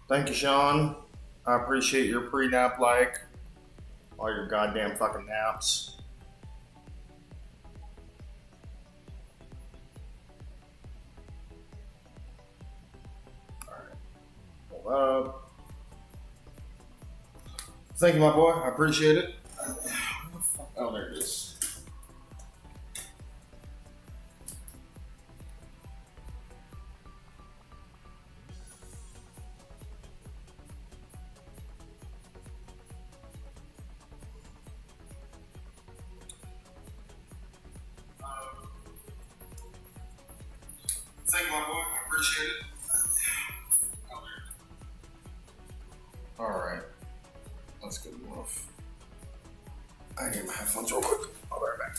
Thank you, Sean. I appreciate your pre-nap like all your goddamn fucking naps. Hold up. Thank you, my boy. I appreciate it. Oh, there it is. Thank you, my boy. I appreciate it. All right, that's good enough. I get my headphones real quick. I'll be right back.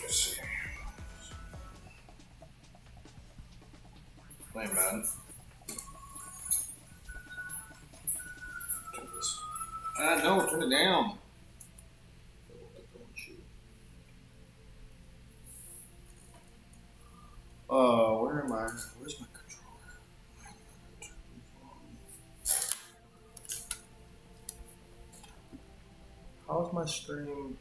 Let's see. Hey, man. Turn this. No, turn it down. Where am I? Where's my controller? How's my stream?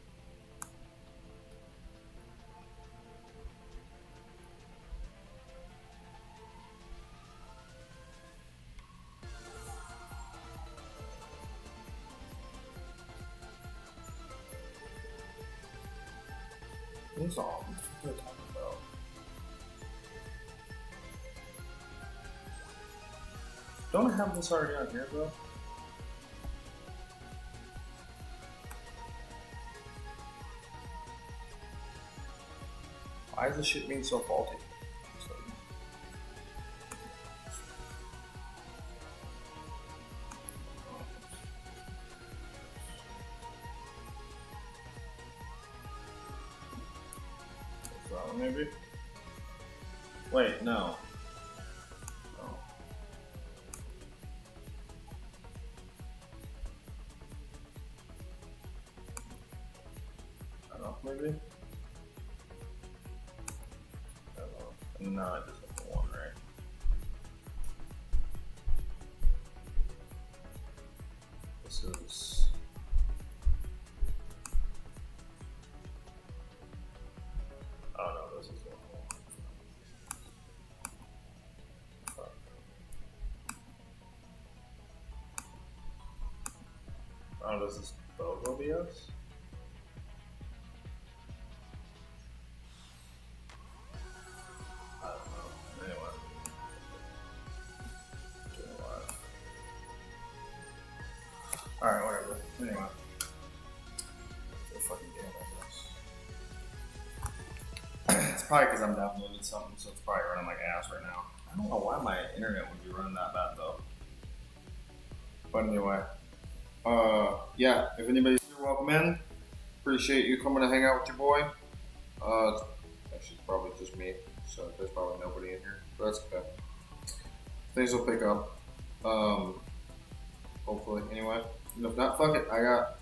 What's all? What are you talking about? Don't I have this already on here, bro? Why is this shit being so faulty? Maybe? Wait, no. Oh. I don't know, maybe? I don't know. No, I just have the one, right? This is... Oh no, this is the one. Oh, this is both OBS? I don't know. Anyway. Alright, whatever. Anyway. Fucking game, I guess. It's probably because I'm downloading something, so it's probably running like ass right now. I don't know why my internet would be running that bad though. But anyway. Yeah, if anybody's here, welcome in. Appreciate you coming to hang out with your boy. Actually, it's probably just me, so there's probably nobody in here, but that's okay. Things will pick up. Hopefully, anyway. And if not, fuck it. I got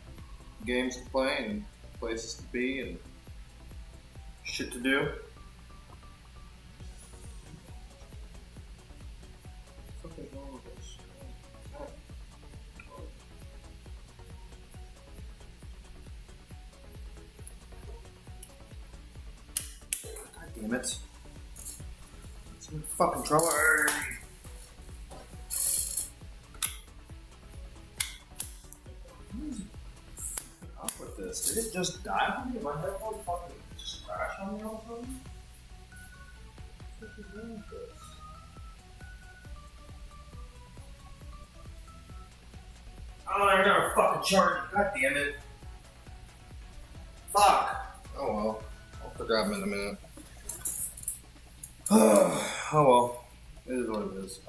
games to play and places to be and shit to do. Something's wrong with this. Damn it. It's in fucking trouble. What is up with this? Did it just die on me? My headphone fucking just crashed on me all of a sudden? What is wrong with this? Oh, I gotta fucking charge it. God damn it. Fuck. Oh well. I'll have to grab them in a minute. Oh well, it is what it is.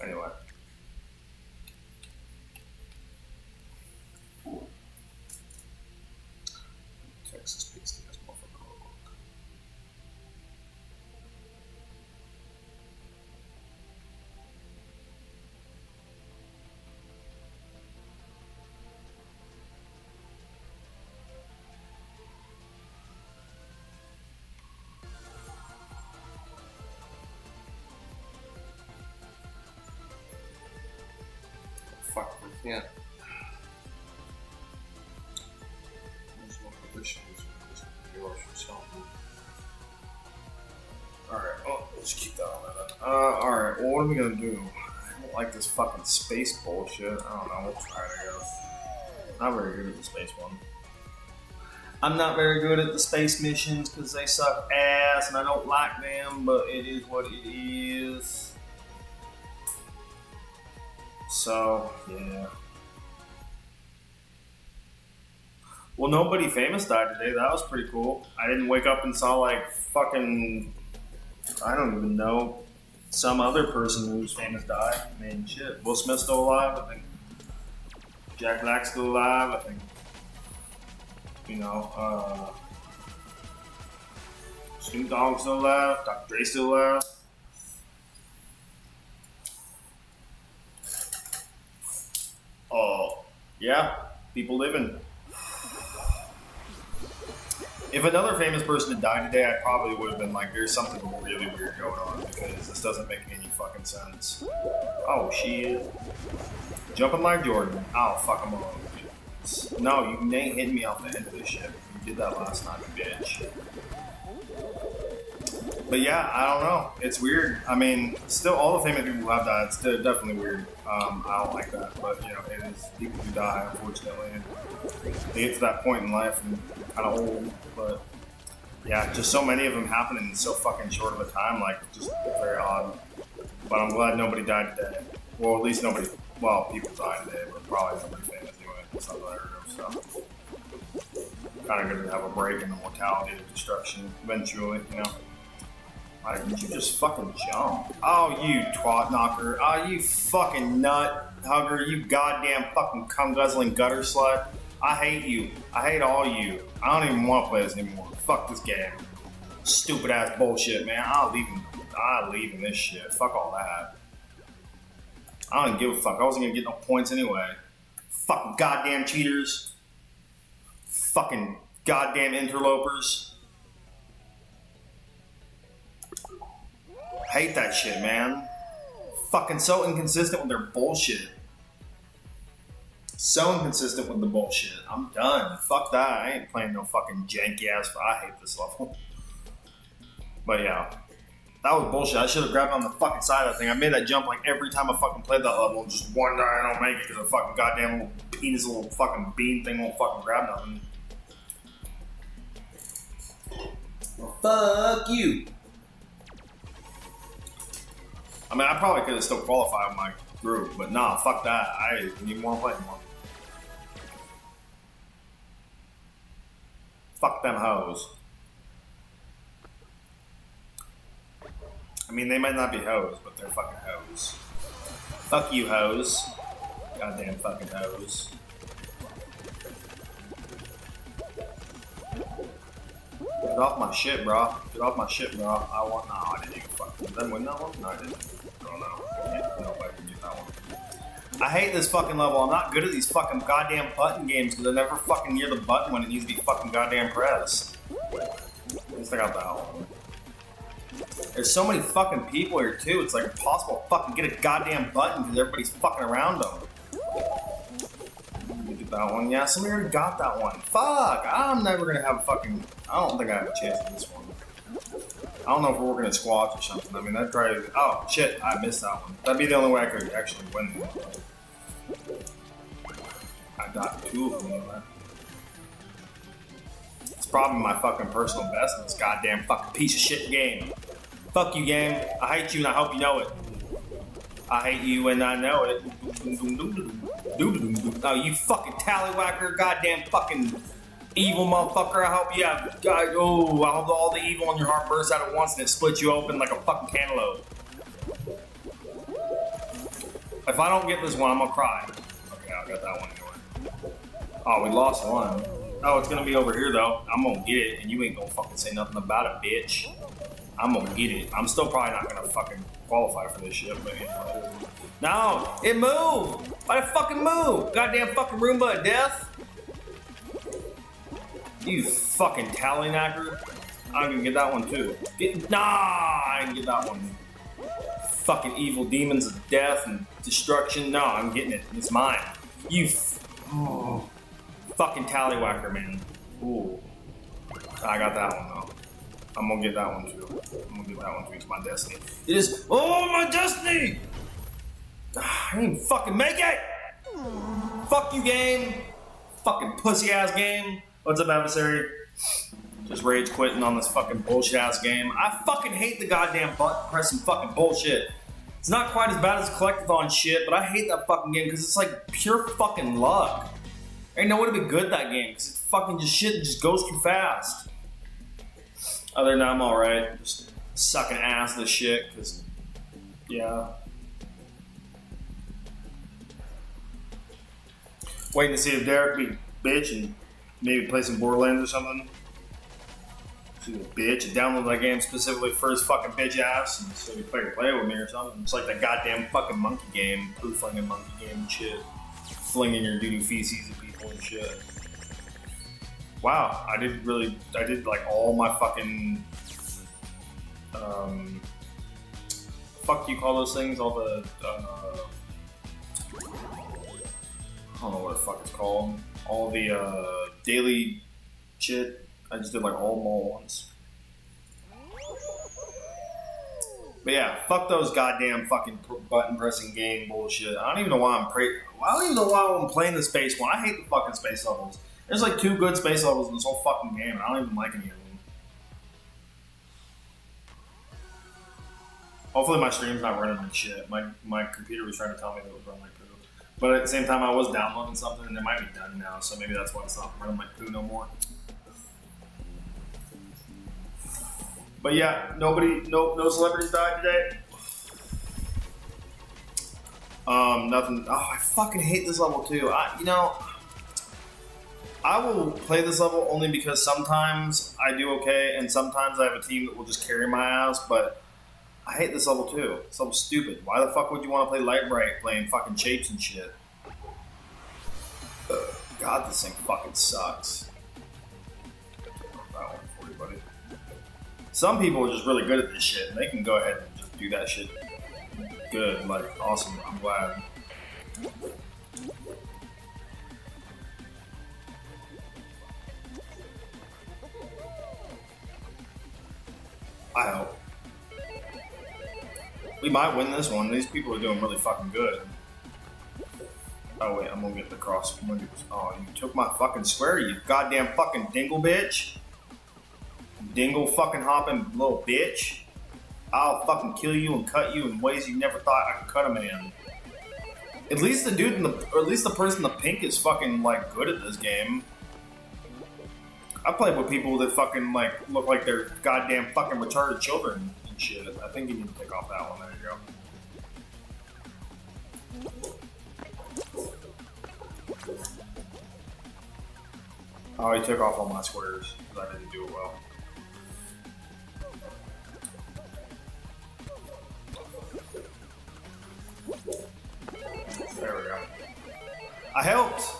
Anyway. Texas paste this motherfucker real quick. Yeah. Alright, oh, let's keep that on there. Alright, well, what are we gonna do? I don't like this fucking space bullshit. I don't know, we'll try it, I guess. Not very good at the space one. I'm not very good at the space missions because they suck ass and I don't like them, but it is what it is. So, yeah. Well, nobody famous died today. That was pretty cool. I didn't wake up and saw like fucking, I don't even know, some other person who's famous died. I mean, shit. Will Smith's still alive, I think. Jack Black's still alive, I think. You know, Snoop Dogg's still alive. Dr. Dre's still alive. Oh, yeah. People living. If another famous person had died today, I probably would have been like, there's something really weird going on because this doesn't make any fucking sense. Oh, shit. Jumping like Jordan. Oh, fuck him up. No, you ain't hitting me off the end of this shit. You did that last time, bitch. But yeah, I don't know. It's weird. I mean, still, all the famous people who have died, it's definitely weird. I don't like that, but you know, it is people who die, unfortunately. And they get to that point in life and kind of old, but yeah, just so many of them happen in so fucking short of a time, like just very odd. But I'm glad nobody died today. Well, at least nobody. Well, people died today, but probably nobody famous anyway. That's not what I heard of. So kind of good to have a break in the mortality of destruction eventually, you know. Why didn't you just fucking jump? Oh, you twat knocker. Oh, you fucking nut hugger. You goddamn fucking cum guzzling gutter slut. I hate you. I hate all you. I don't even want to play this anymore. Fuck this game. Stupid ass bullshit, man. I'll leave in this shit. Fuck all that. I don't even give a fuck. I wasn't gonna get no points anyway. Fucking goddamn cheaters. Fucking goddamn interlopers. Hate that shit, man. Fucking so inconsistent with their bullshit. So inconsistent with the bullshit. I'm done. Fuck that. I ain't playing no fucking janky ass. I hate this level. But yeah. That was bullshit. I should have grabbed on the fucking side of that thing. I made that jump like every time I fucking played that level. And just one day I don't make it because the fucking goddamn little penis, little fucking bean thing won't fucking grab nothing. Well, fuck you. I mean, I probably could have still qualified with my group, but nah, fuck that. I need more play more. Fuck them hoes. I mean, they might not be hoes, but they're fucking hoes. Fuck you, hoes. Goddamn fucking hoes. Get off my shit, bro. Get off my shit, bro. I didn't even fucking. Did I win that one? No, I didn't. I don't know. Nobody can get that one. I hate this fucking level. I'm not good at these fucking goddamn button games because I never fucking hear the button when it needs to be fucking goddamn pressed. At least I got that one. There's so many fucking people here too. It's like impossible to fucking get a goddamn button because everybody's fucking around them. Let me get that one. Yeah, somebody already got that one. Fuck! I'm never gonna have a fucking. I don't think I have a chance with this one. I don't know if we're working at squads or something. I mean, that'd probably. Oh shit! I missed that one. That'd be the only way I could actually win this. I got two of them anyway. It's probably my fucking personal best in this goddamn fucking piece of shit game. Fuck you, game. I hate you and I hope you know it. I hate you and I know it. Oh, you fucking tallywhacker, goddamn fucking evil motherfucker. I hope you have. I hope all the evil in your heart bursts out at once and it splits you open like a fucking cantaloupe. If I don't get this one, I'm gonna cry. Okay, I got that one anyway. Oh, we lost one. Oh, it's gonna be over here though. I'm gonna get it and you ain't gonna fucking say nothing about it, bitch. I'm gonna get it. I'm still probably not gonna fucking qualify for this shit, but anyway. No, it moved! Why it fucking move? Goddamn fucking Roomba of death? You fucking tallyknacker. I'm gonna get that one too. Nah, I didn't get that one. Fucking evil demons of death and destruction. No, I'm getting it. It's mine. Oh, fucking tallywhacker, man. Ooh. I got that one though. I'm gonna get that one too. I'm gonna get that one too. It's my destiny. It is. Oh, my destiny! I didn't even fucking make it! Fuck you, game. Fucking pussy ass game. What's up, adversary? Just rage quitting on this fucking bullshit ass game. I fucking hate the goddamn button pressing fucking bullshit. It's not quite as bad as Collectathon shit, but I hate that fucking game because it's like pure fucking luck. Ain't no way to be good at that game because it's fucking just shit that just goes too fast. Other than that, I'm alright. Just sucking ass this shit because, yeah. Waiting to see if Derek be bitch and maybe play some Borderlands or something. She's a bitch and download that game specifically for his fucking bitch ass and so he play with me or something. It's like that goddamn fucking monkey game, poo flinging monkey game and shit. Flinging your doo-doo feces at people and shit. Wow, I did like all my fucking, fuck do you call those things? All the, I don't know what the fuck it's called. All the, daily shit. I just did like all them all once. But yeah, fuck those goddamn fucking button pressing game bullshit. I don't even know why I'm playing the space one. I hate the fucking space levels. There's like 2 good space levels in this whole fucking game, and I don't even like any of them. Hopefully my stream's not running like shit. My computer was trying to tell me that it was running like poo. But at the same time, I was downloading something, and it might be done now, so maybe that's why it's not running like poo no more. But yeah, no celebrities died today. Nothing. Oh, I fucking hate this level too. I will play this level only because sometimes I do okay, and sometimes I have a team that will just carry my ass. But I hate this level too. This level's stupid. Why the fuck would you want to play Light Bright playing fucking shapes and shit? God, this thing fucking sucks. That one for you, buddy. Some people are just really good at this shit, and they can go ahead and just do that shit good, like, awesome, I'm glad. I hope. We might win this one. These people are doing really fucking good. Oh wait, I'm gonna get the cross. Oh, you took my fucking square, you goddamn fucking dingle bitch. Dingle fucking hopping little bitch. I'll fucking kill you and cut you in ways you never thought I could cut a man. At least the dude or at least the person in the pink is fucking like good at this game. I played with people that fucking like look like they're goddamn fucking retarded children and shit. I think you need to take off that one. There you go. Oh, he took off all my squares because I didn't do it well. There we go. I helped!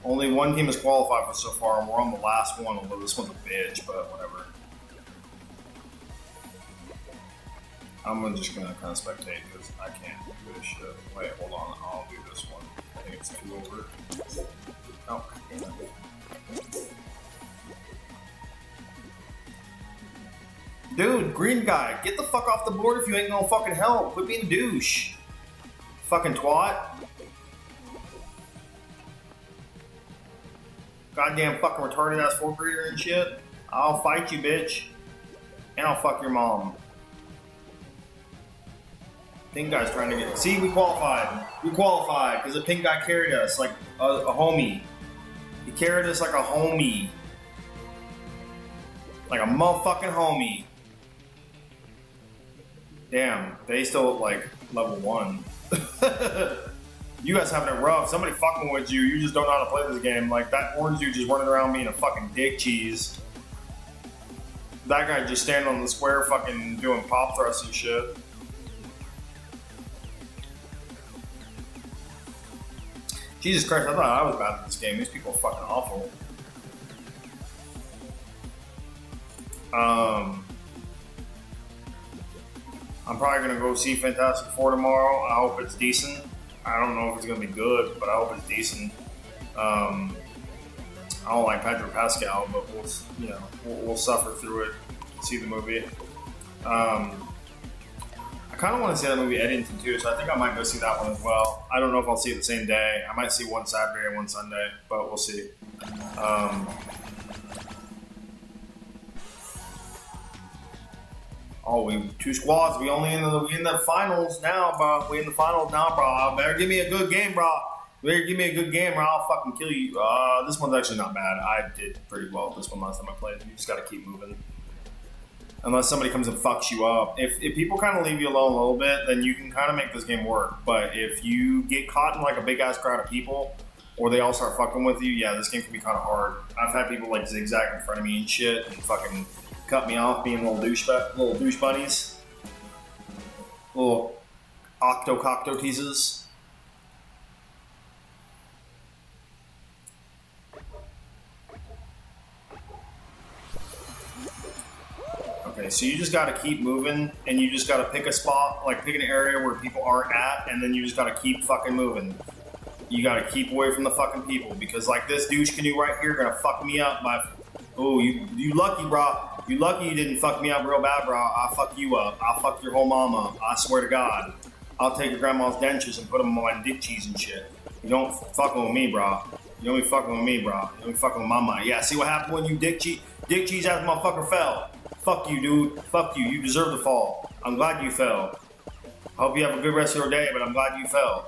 Only one team has qualified for so far, and we're on the last one, although this one's a bitch, but whatever. I'm just gonna kind of spectate because I can't do this shit. Wait, hold on, I'll do this one. I think it's 2 over. Oh, damn it. Dude, green guy, get the fuck off the board if you ain't gonna fucking help. Quit being a douche. Fucking twat. Goddamn fucking retarded ass 4th grader and shit. I'll fight you, bitch. And I'll fuck your mom. Pink guy's trying to get. See, we qualified. We qualified because the pink guy carried us like a homie. He carried us like a homie. Like a motherfucking homie. Damn, they still like level 1. You guys having it rough. Somebody fucking with you. You just don't know how to play this game. Like that orange dude just running around being a fucking dick cheese. That guy just standing on the square fucking doing pop thrusts and shit. Jesus Christ, I thought I was bad at this game. These people are fucking awful. I'm probably gonna go see Fantastic Four tomorrow. I hope it's decent. I don't know if it's gonna be good, but I hope it's decent. I don't like Pedro Pascal, but we'll suffer through it. See the movie. I kind of want to see that movie Eddington too, so I think I might go see that one as well. I don't know if I'll see it the same day. I might see one Saturday and one Sunday, but we'll see. We 2 squads. We in the finals now, bro. We in the finals now, bro. Better give me a good game, bro. Better give me a good game, or I'll fucking kill you. This one's actually not bad. I did pretty well with this one last time I played. You just gotta keep moving. Unless somebody comes and fucks you up. If people kind of leave you alone a little bit, then you can kind of make this game work. But if you get caught in like a big ass crowd of people, or they all start fucking with you, yeah, this game can be kind of hard. I've had people like zigzag in front of me and shit, and fucking cut me off, being little douche bunnies, little octo teases. Okay, so you just gotta keep moving, and you just gotta pick a spot, like pick an area where people aren't at, and then you just gotta keep fucking moving. You gotta keep away from the fucking people, because like this douche canoe right here gonna fuck me up by... Oh, you lucky, bro. You lucky you didn't fuck me up real bad, bro. I'll fuck you up. I'll fuck your whole mama. I swear to God. I'll take your grandma's dentures and put them on my dick cheese and shit. You don't fucking with me, bro. You don't be fucking with me, bro. You don't be fucking with mama. Yeah, see what happened when you dick cheese ass motherfucker fell. Fuck you, dude. Fuck you. You deserve to fall. I'm glad you fell. I hope you have a good rest of your day, but I'm glad you fell.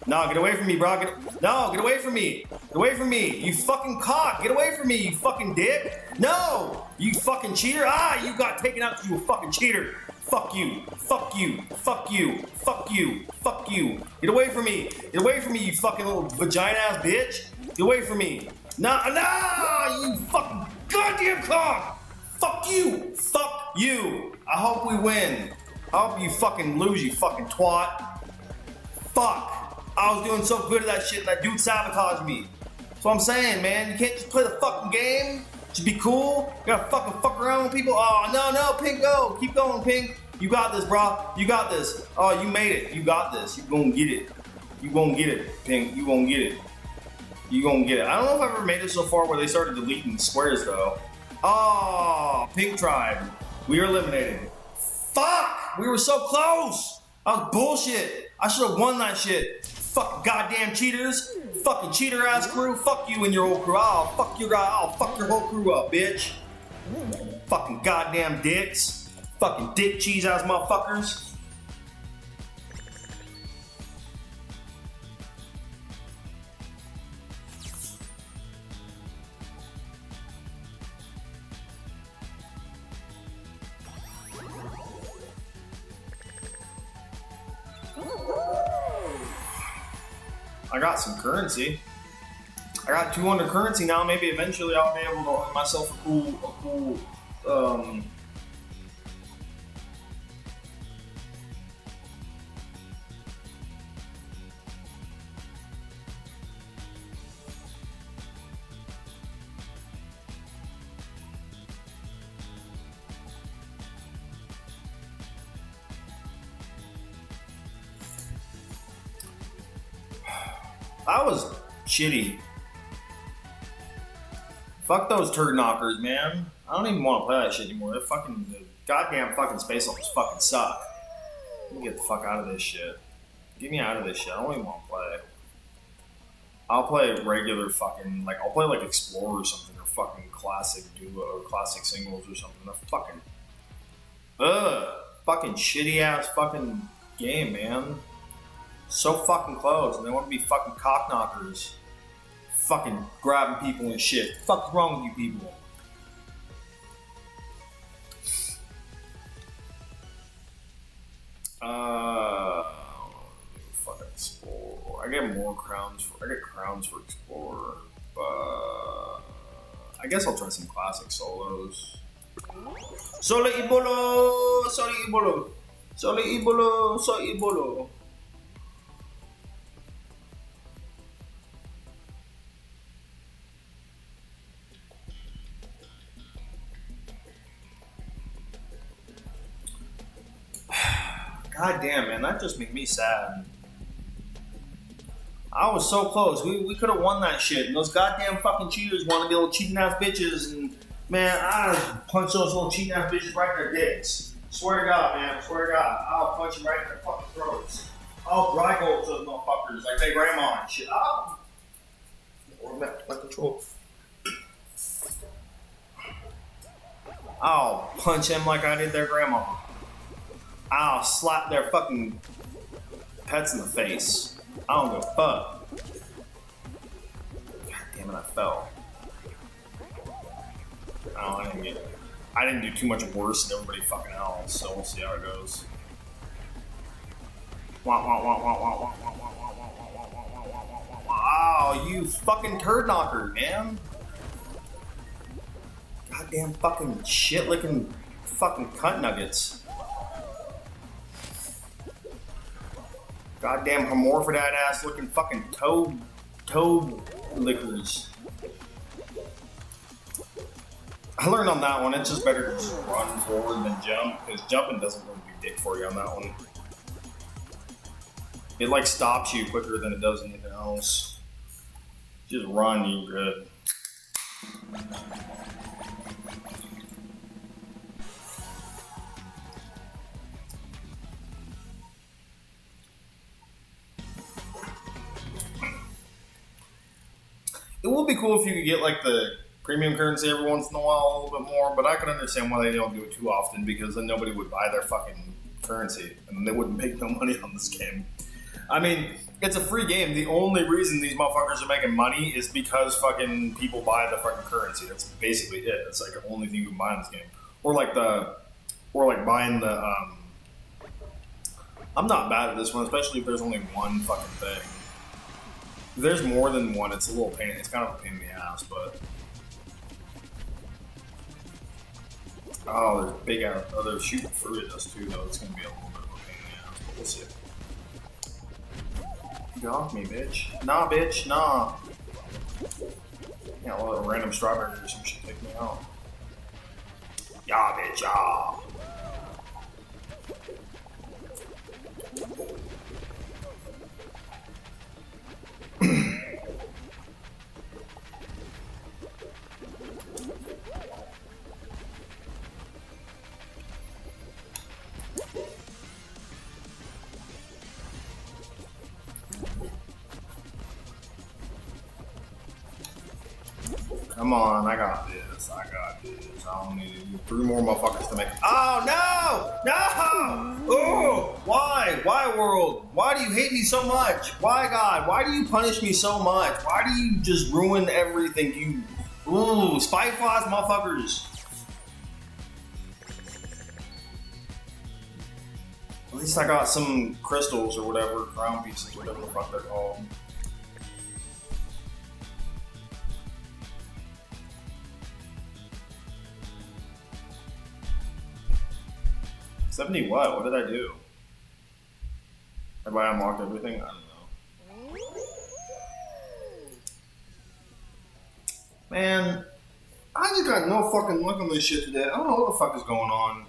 No, get away from me, bro. Get away from me. Get away from me. You fucking cock. Get away from me, you fucking dick. No, you fucking cheater. You got taken out because you a fucking cheater. Fuck you. Fuck you. Fuck you. Fuck you. Fuck you. Get away from me. Get away from me, you fucking little vagina ass bitch. Get away from me. Nah, you fucking goddamn cock. Fuck you. Fuck you. I hope we win. I hope you fucking lose, you fucking twat. Fuck. I was doing so good at that shit and that dude sabotaged me. That's what I'm saying, man. You can't just play the fucking game. Should be cool. You gotta fucking fuck around with people. Oh, no, Pink, go. Keep going, Pink. You got this, bro. You got this. Oh, you made it. You got this. You gonna get it. You gonna get it, Pink. You gonna get it. You gonna get it. I don't know if I've ever made it so far where they started deleting squares, though. Oh, Pink tribe. We are eliminated. Fuck! We were so close. That was bullshit. I should have won that shit. Fucking goddamn cheaters. Fucking cheater ass crew. Fuck you and your whole crew. I'll fuck your whole crew up, bitch. Fucking goddamn dicks. Fucking dick cheese ass motherfuckers. I got some currency. I got 200 currency now. Maybe eventually I'll be able to earn myself a cool, That was shitty. Fuck those turd knockers, man. I don't even want to play that shit anymore. The goddamn fucking space levels fucking suck. Let me get the fuck out of this shit. Get me out of this shit. I don't even want to play. I'll play regular fucking, I'll play Explorer or something, or fucking classic duo, or classic singles or something. That's fucking, fucking shitty ass fucking game, man. So fucking close, and they want to be fucking cock knockers. Fucking grabbing people and shit. Fuck's wrong with you people? Fucking Explorer. I get crowns for Explorer, but I guess I'll try some classic solos. Solo Ibolo, Solo Ibolo, Solo Ibolo, Solo Ibolo. God damn, man, that just made me sad. I was so close. We could have won that shit. And those goddamn fucking cheaters want to be little cheating ass bitches. And man, I punch those little cheating ass bitches right in their dicks. Swear to God, man. Swear to God. I'll punch them right in their fucking throats. I'll dry gulp those motherfuckers like they grandma and shit. My control. I'll punch him like I did their grandma. I'll slap their fucking pets in the face. I don't give a fuck. God damn it, I fell. I didn't do too much worse than everybody fucking else, so we'll see how it goes. Wow, you fucking turd knocker, man. Goddamn fucking shit licking fucking cunt nuggets. Goddamn hermaphrodite ass looking fucking toad lickers. I learned on that one, it's just better to just run forward than jump, because jumping doesn't really do dick for you on that one. It like stops you quicker than it does anything else. Just run, you're good. It would be cool if you could get like the premium currency every once in a while a little bit more, but I can understand why they don't do it too often, because then nobody would buy their fucking currency and they wouldn't make no money on this game. I mean, it's a free game. The only reason these motherfuckers are making money is because fucking people buy the fucking currency. That's basically it. It's like the only thing you can buy in this game. Or like buying the I'm not bad at this one, especially if there's only one fucking thing. If there's more than one, it's a little pain. It's kind of a pain in the ass, but there's big out. Oh, they're shooting fruit at us too, though. It's gonna be a little bit of a pain in the ass, but we'll see. Get off me, bitch. Nah, bitch, nah. Yeah, well, a random strawberry or some shit take me out. Yeah, bitch, yeah. Come on, I got this. I don't need 3 more motherfuckers to make it. Oh, no! No! Oh, why? Why, world? Why do you hate me so much? Why, God? Why do you punish me so much? Why do you just ruin everything? Spite flies, motherfuckers. At least I got some crystals or whatever, crown pieces, whatever the fuck they're called. 70 what? What did I do? Have I unlocked everything? I don't know. Man, I just got no fucking luck on this shit today. I don't know what the fuck is going on.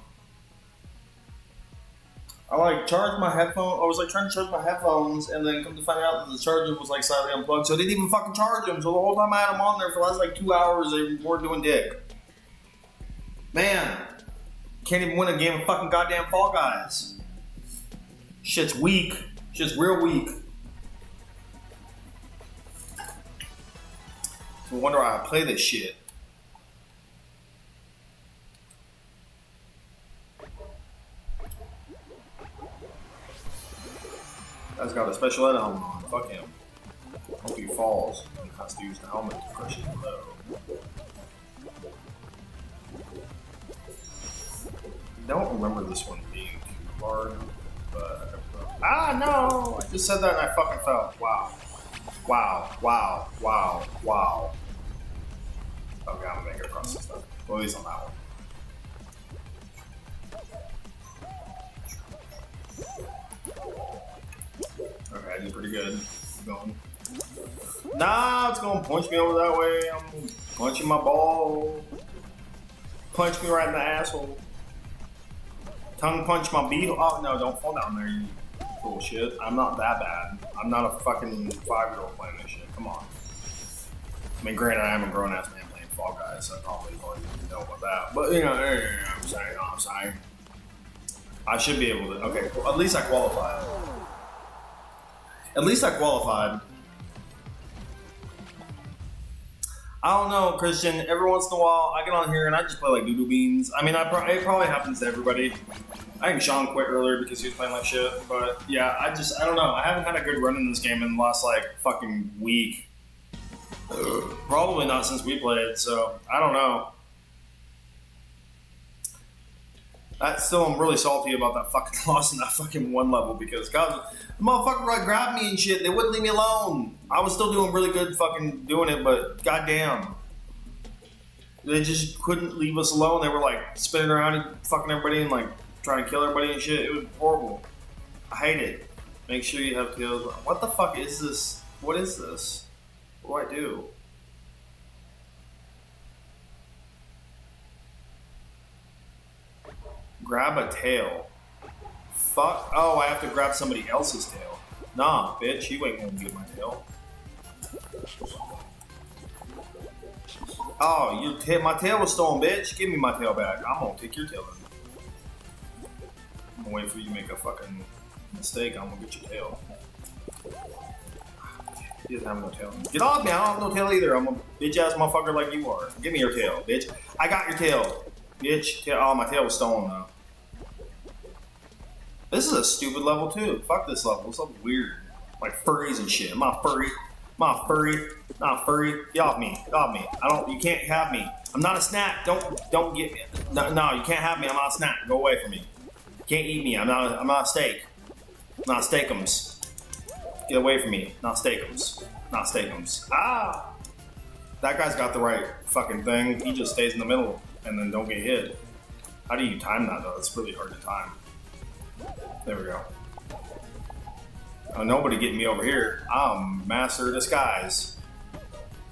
I like charged my headphones. I was like trying to charge my headphones, and then come to find out that the charger was like slightly unplugged, so I didn't even fucking charge them. So the whole time I had them on there for the last like 2 hours, they weren't doing dick. Man, can't even win a game of fucking goddamn Fall Guys. Shit's weak. Shit's real weak. No wonder I play this shit. Guy's got a special ed helmet on. Fuck him. Hope he falls and has to use the helmet to crush his low. I don't remember this one being too hard, but no! I just said that and I fucking fell. Wow. Wow. Wow. Wow. Wow. Okay, I'm gonna make it across this stuff. Well, at least on that one. Okay, I did pretty good. Keep going. Nah, it's gonna punch me over that way. I'm punching my ball. Punch me right in the asshole. Tongue punch my beetle. Oh no, don't fall down there, you bullshit. I'm not that bad. I'm not a fucking 5-year-old playing this shit. Come on. I mean, granted, I am a grown ass man playing Fall Guys, so I probably all you know about that. But you know, I'm saying. I should be able to. Okay, well, at least I qualified. At least I qualified. I don't know, Christian. Every once in a while, I get on here and I just play like doodle beans. I mean, it probably happens to everybody. I think Sean quit earlier because he was playing like shit. But yeah, I don't know. I haven't had a good run in this game in the last like fucking week. Probably not since we played. So I don't know. I'm really salty about that fucking loss in that fucking one level because God, the motherfucker like grabbed me and shit. They wouldn't leave me alone. I was still doing really good fucking doing it, but goddamn. They just couldn't leave us alone. They were like spinning around and fucking everybody and like trying to kill everybody and shit. It was horrible. I hate it. Make sure you have kills. What the fuck is this? What is this? What do I do? Grab a tail. Fuck. Oh, I have to grab somebody else's tail. Nah, bitch. You ain't gonna get my tail. Oh, my tail was stolen, bitch. Give me my tail back. I'm gonna take your tail then. I'm gonna wait for you to make a fucking mistake. I'm gonna get your tail. He doesn't have no tail. Get off me. I don't have no tail either. I'm a bitch ass motherfucker like you are. Give me your tail, bitch. I got your tail. Bitch. Oh, my tail was stolen though. This is a stupid level too. Fuck this level. It's something weird. Like furries and shit. I'm not furry. Not furry. Get off me. Get off me. You can't have me. I'm not a snack. Don't get me. No, you can't have me. I'm not a snack. Go away from me. You can't eat me. I'm not a steak. I'm not steakums. Get away from me. Not steakums. Not steakums. Ah! That guy's got the right fucking thing. He just stays in the middle and then don't get hit. How do you time that though? It's really hard to time. There we go. Oh, nobody getting me over here. I'm master of disguise.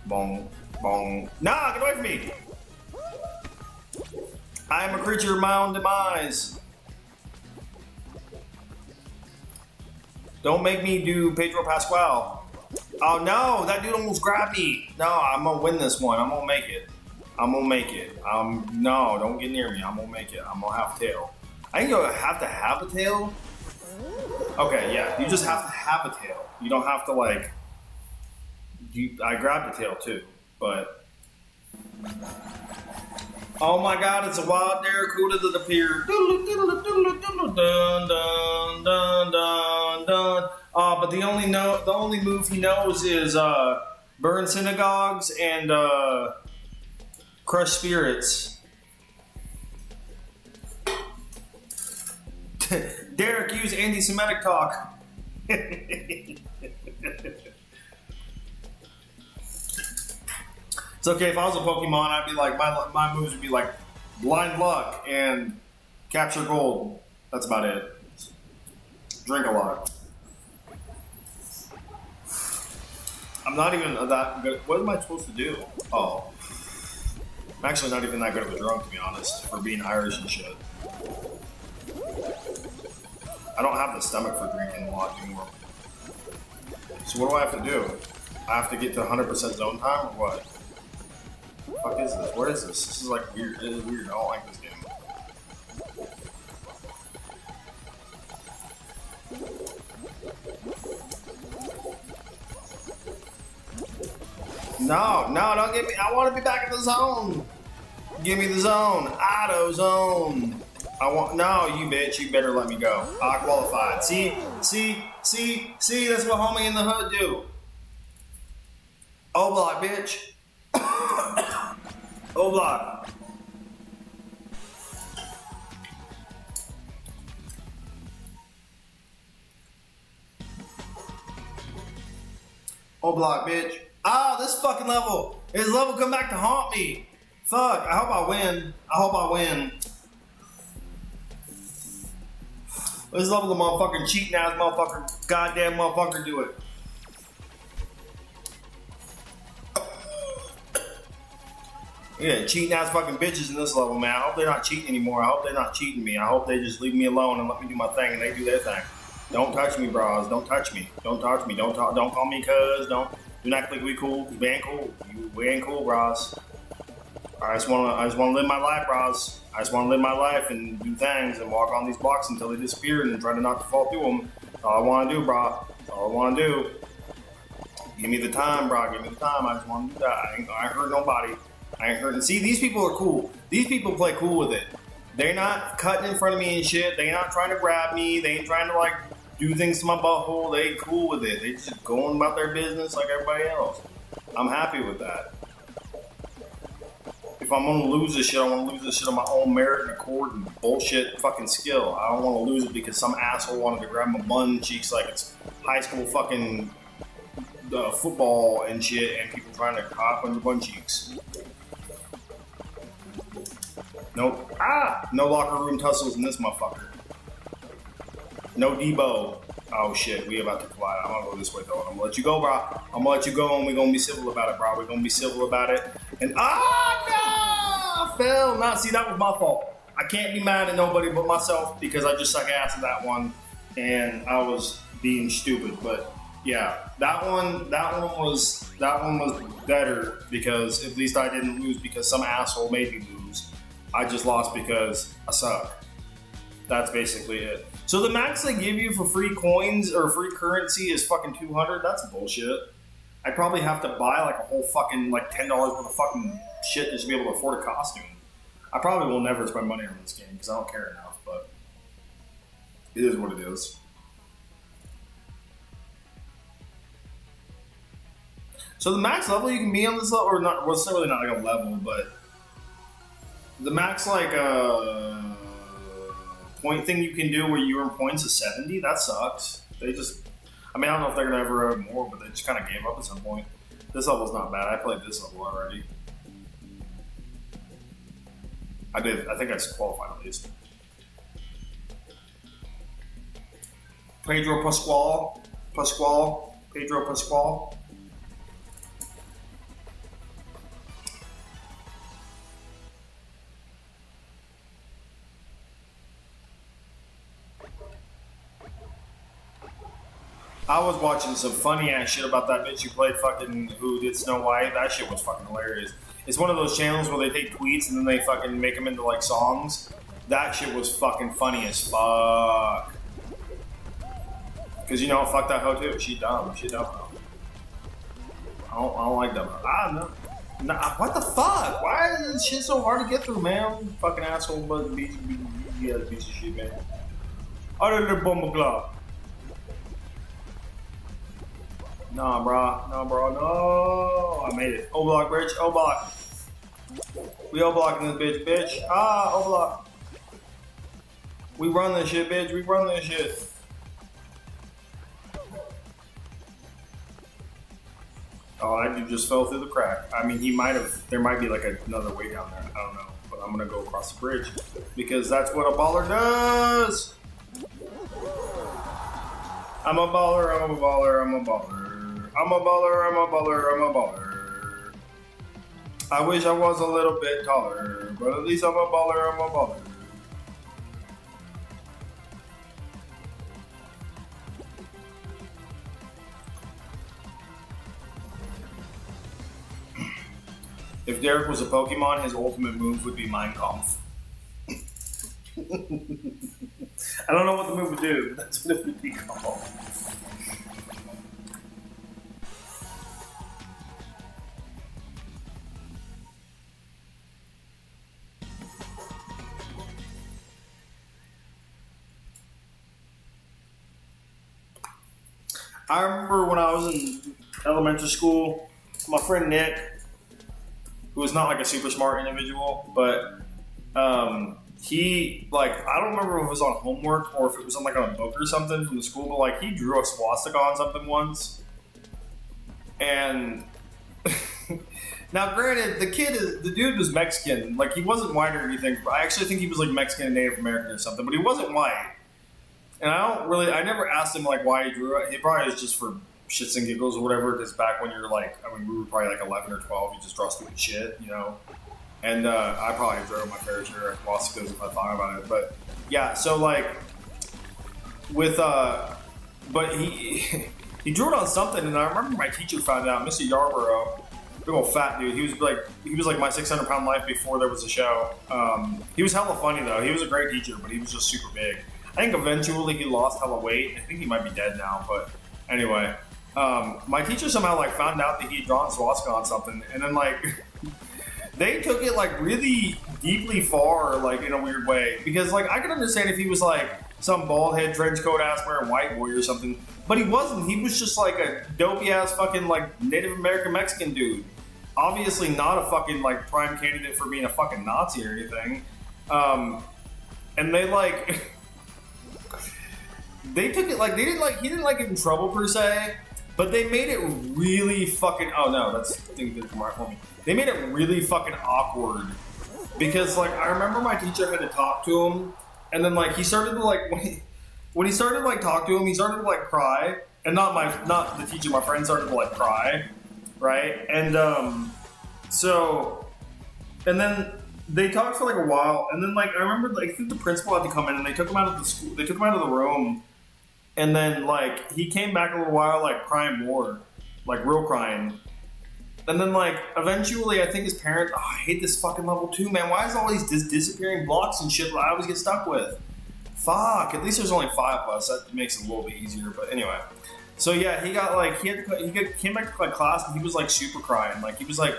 Bong, bong. Nah, get away from me! I am a creature of my own demise. Don't make me do Pedro Pascal. Oh no, that dude almost grabbed me. No, I'm gonna win this one. I'm gonna make it. No, don't get near me. I'm gonna make it. I'm gonna have a tail. I think you have to have a tail. Okay, yeah, you just have to have a tail. You don't have to like. I grabbed the tail too, but. Oh my God! It's a wild barracuda that appeared. But the only move he knows is burn synagogues and crush spirits. Derek, use anti-Semitic talk. It's okay if I was a Pokemon, I'd be like my moves would be like blind luck and capture gold. That's about it. Drink a lot. I'm not even that good. What am I supposed to do? Oh, I'm actually not even that good of a drunk, to be honest, for being Irish and shit. I don't have the stomach for drinking a lot anymore. So what do I have to do? I have to get to 100% zone time or what? The fuck is this? What is this? This is like weird. It is weird. I don't like this game. No, don't get me. I want to be back in the zone. Give me the zone. Auto zone. No, you bitch. You better let me go. I qualified. See. That's what homie in the hood do. O block, bitch. O block. O block, bitch. Ah, this fucking level. This level come back to haunt me. Fuck. I hope I win. This level the motherfucking cheating ass motherfucker, goddamn motherfucker do it. Yeah, cheating ass fucking bitches in this level, man. I hope they're not cheating anymore. I hope they're not cheating me. I hope they just leave me alone and let me do my thing and they do their thing. Don't touch me, bros. Don't touch me. Don't touch me. Don't call me cuz. Don't act like we cool, cause we ain't cool. We ain't cool, bros. I just wanna live my life, bros. I just wanna live my life and do things and walk on these blocks until they disappear and try to not to fall through them. That's all I wanna do, bro. That's all I wanna do. Give me the time, bro. Give me the time. I just wanna do that. I ain't hurt nobody. I ain't hurting. See, these people are cool. These people play cool with it. They're not cutting in front of me and shit. They not trying to grab me. They ain't trying to like do things to my butthole. They ain't cool with it. They just going about their business like everybody else. I'm happy with that. If I'm gonna lose this shit, I wanna lose this shit on my own merit and accord and bullshit fucking skill. I don't wanna lose it because some asshole wanted to grab my bun cheeks like it's high school fucking football and shit and people trying to hop on your bun cheeks. Nope. No locker room tussles in this motherfucker. No Debo. Oh shit, we about to collide. I'm gonna go this way though. I'm gonna let you go, bro. I'm gonna let you go and we're gonna be civil about it, bro. We're gonna be civil about it. And no! I fell. Nah, see, that was my fault. I can't be mad at nobody but myself because I just suck ass at that one and I was being stupid. But yeah, that one was better because at least I didn't lose because some asshole made me lose. I just lost because I suck. That's basically it. So the max they give you for free coins or free currency is fucking 200. That's bullshit. I'd probably have to buy like a whole fucking like $10 worth of fucking shit just to be able to afford a costume. I probably will never spend money on this game because I don't care enough, but it is what it is. So the max level you can be on this level, or not, well, it's really not like a level, but the max like point thing you can do where you earn points is 70. That sucks. They just, I mean, I don't know if they're gonna ever earn more, but they just kind of gave up at some point. This level's not bad. I played this level already. I did. I think I qualified at least. Pedro Pascual. I was watching some funny ass shit about that bitch who played fucking, who did Snow White. That shit was fucking hilarious. It's one of those channels where they take tweets and then they fucking make them into like songs. That shit was fucking funny as fuck. Cause you know, fuck that hoe too. She dumb. She dumb. I don't like dumb. Nah, what the fuck? Why is this shit so hard to get through, man? Fucking asshole, but piece of shit, man. Other than bomb club. Nah, bro. No. I made it. O block, bridge. O block. We O blocking this bitch. O block. We run this shit, bitch. We run this shit. Oh, that dude just fell through the crack. I mean, he might have. There might be like another way down there. I don't know. But I'm gonna go across the bridge because that's what a baller does. I'm a baller. I wish I was a little bit taller, but at least I'm a baller. If Derek was a Pokemon, his ultimate move would be Mind Conf. I don't know what the move would do, but that's what it would be called. I remember when I was in elementary school, my friend Nick, who was not like a super smart individual, but he, like, I don't remember if it was on homework or if it was on like on a book or something from the school, but like he drew a swastika on something once. And now granted, the dude was Mexican, like he wasn't white or anything. I actually think he was like Mexican and Native American or something, but he wasn't white. And I never asked him like why he drew it. He probably was just for shits and giggles or whatever, because back when you're like, I mean, we were probably like 11 or 12, you just draw stupid shit, you know? And I probably drove my fair share of lawsuits if I thought about it. But yeah, so like with but he he drew it on something, and I remember my teacher found out, Mr. Yarborough, big old fat dude. He was like my 600-pound life before there was a show. He was hella funny though. He was a great teacher, but he was just super big. I think eventually he lost hella weight. I think he might be dead now, but anyway. My teacher somehow like found out that he had drawn swastika on something, and then like they took it like really deeply far, like in a weird way. Because like I could understand if he was like some bald head, trench coat ass wearing white boy or something, but he wasn't. He was just like a dopey ass fucking like Native American Mexican dude. Obviously not a fucking like prime candidate for being a fucking Nazi or anything. And they like they took it like he didn't like get in trouble per se. But they made it really fucking. Oh no, that's the thing that did come right for me. They made it really fucking awkward because, like, I remember my teacher had to talk to him, and then like he started to like when he started to like talk to him, he started to like cry, and not the teacher, my friend started to like cry, right? And so, and then they talked for like a while, and then like I remember like I think the principal had to come in, and they took him out of the school. They took him out of the room. And then, like, he came back a little while, like, crying more. Like, real crying. And then, like, eventually, I think his parents... Oh, I hate this fucking level 2, man. Why is all these disappearing blocks and shit that I always get stuck with? Fuck. At least there's only 5 of us. That makes it a little bit easier. But anyway. So, yeah, he got, like... came back to, like, class, and he was, like, super crying. Like, he was, like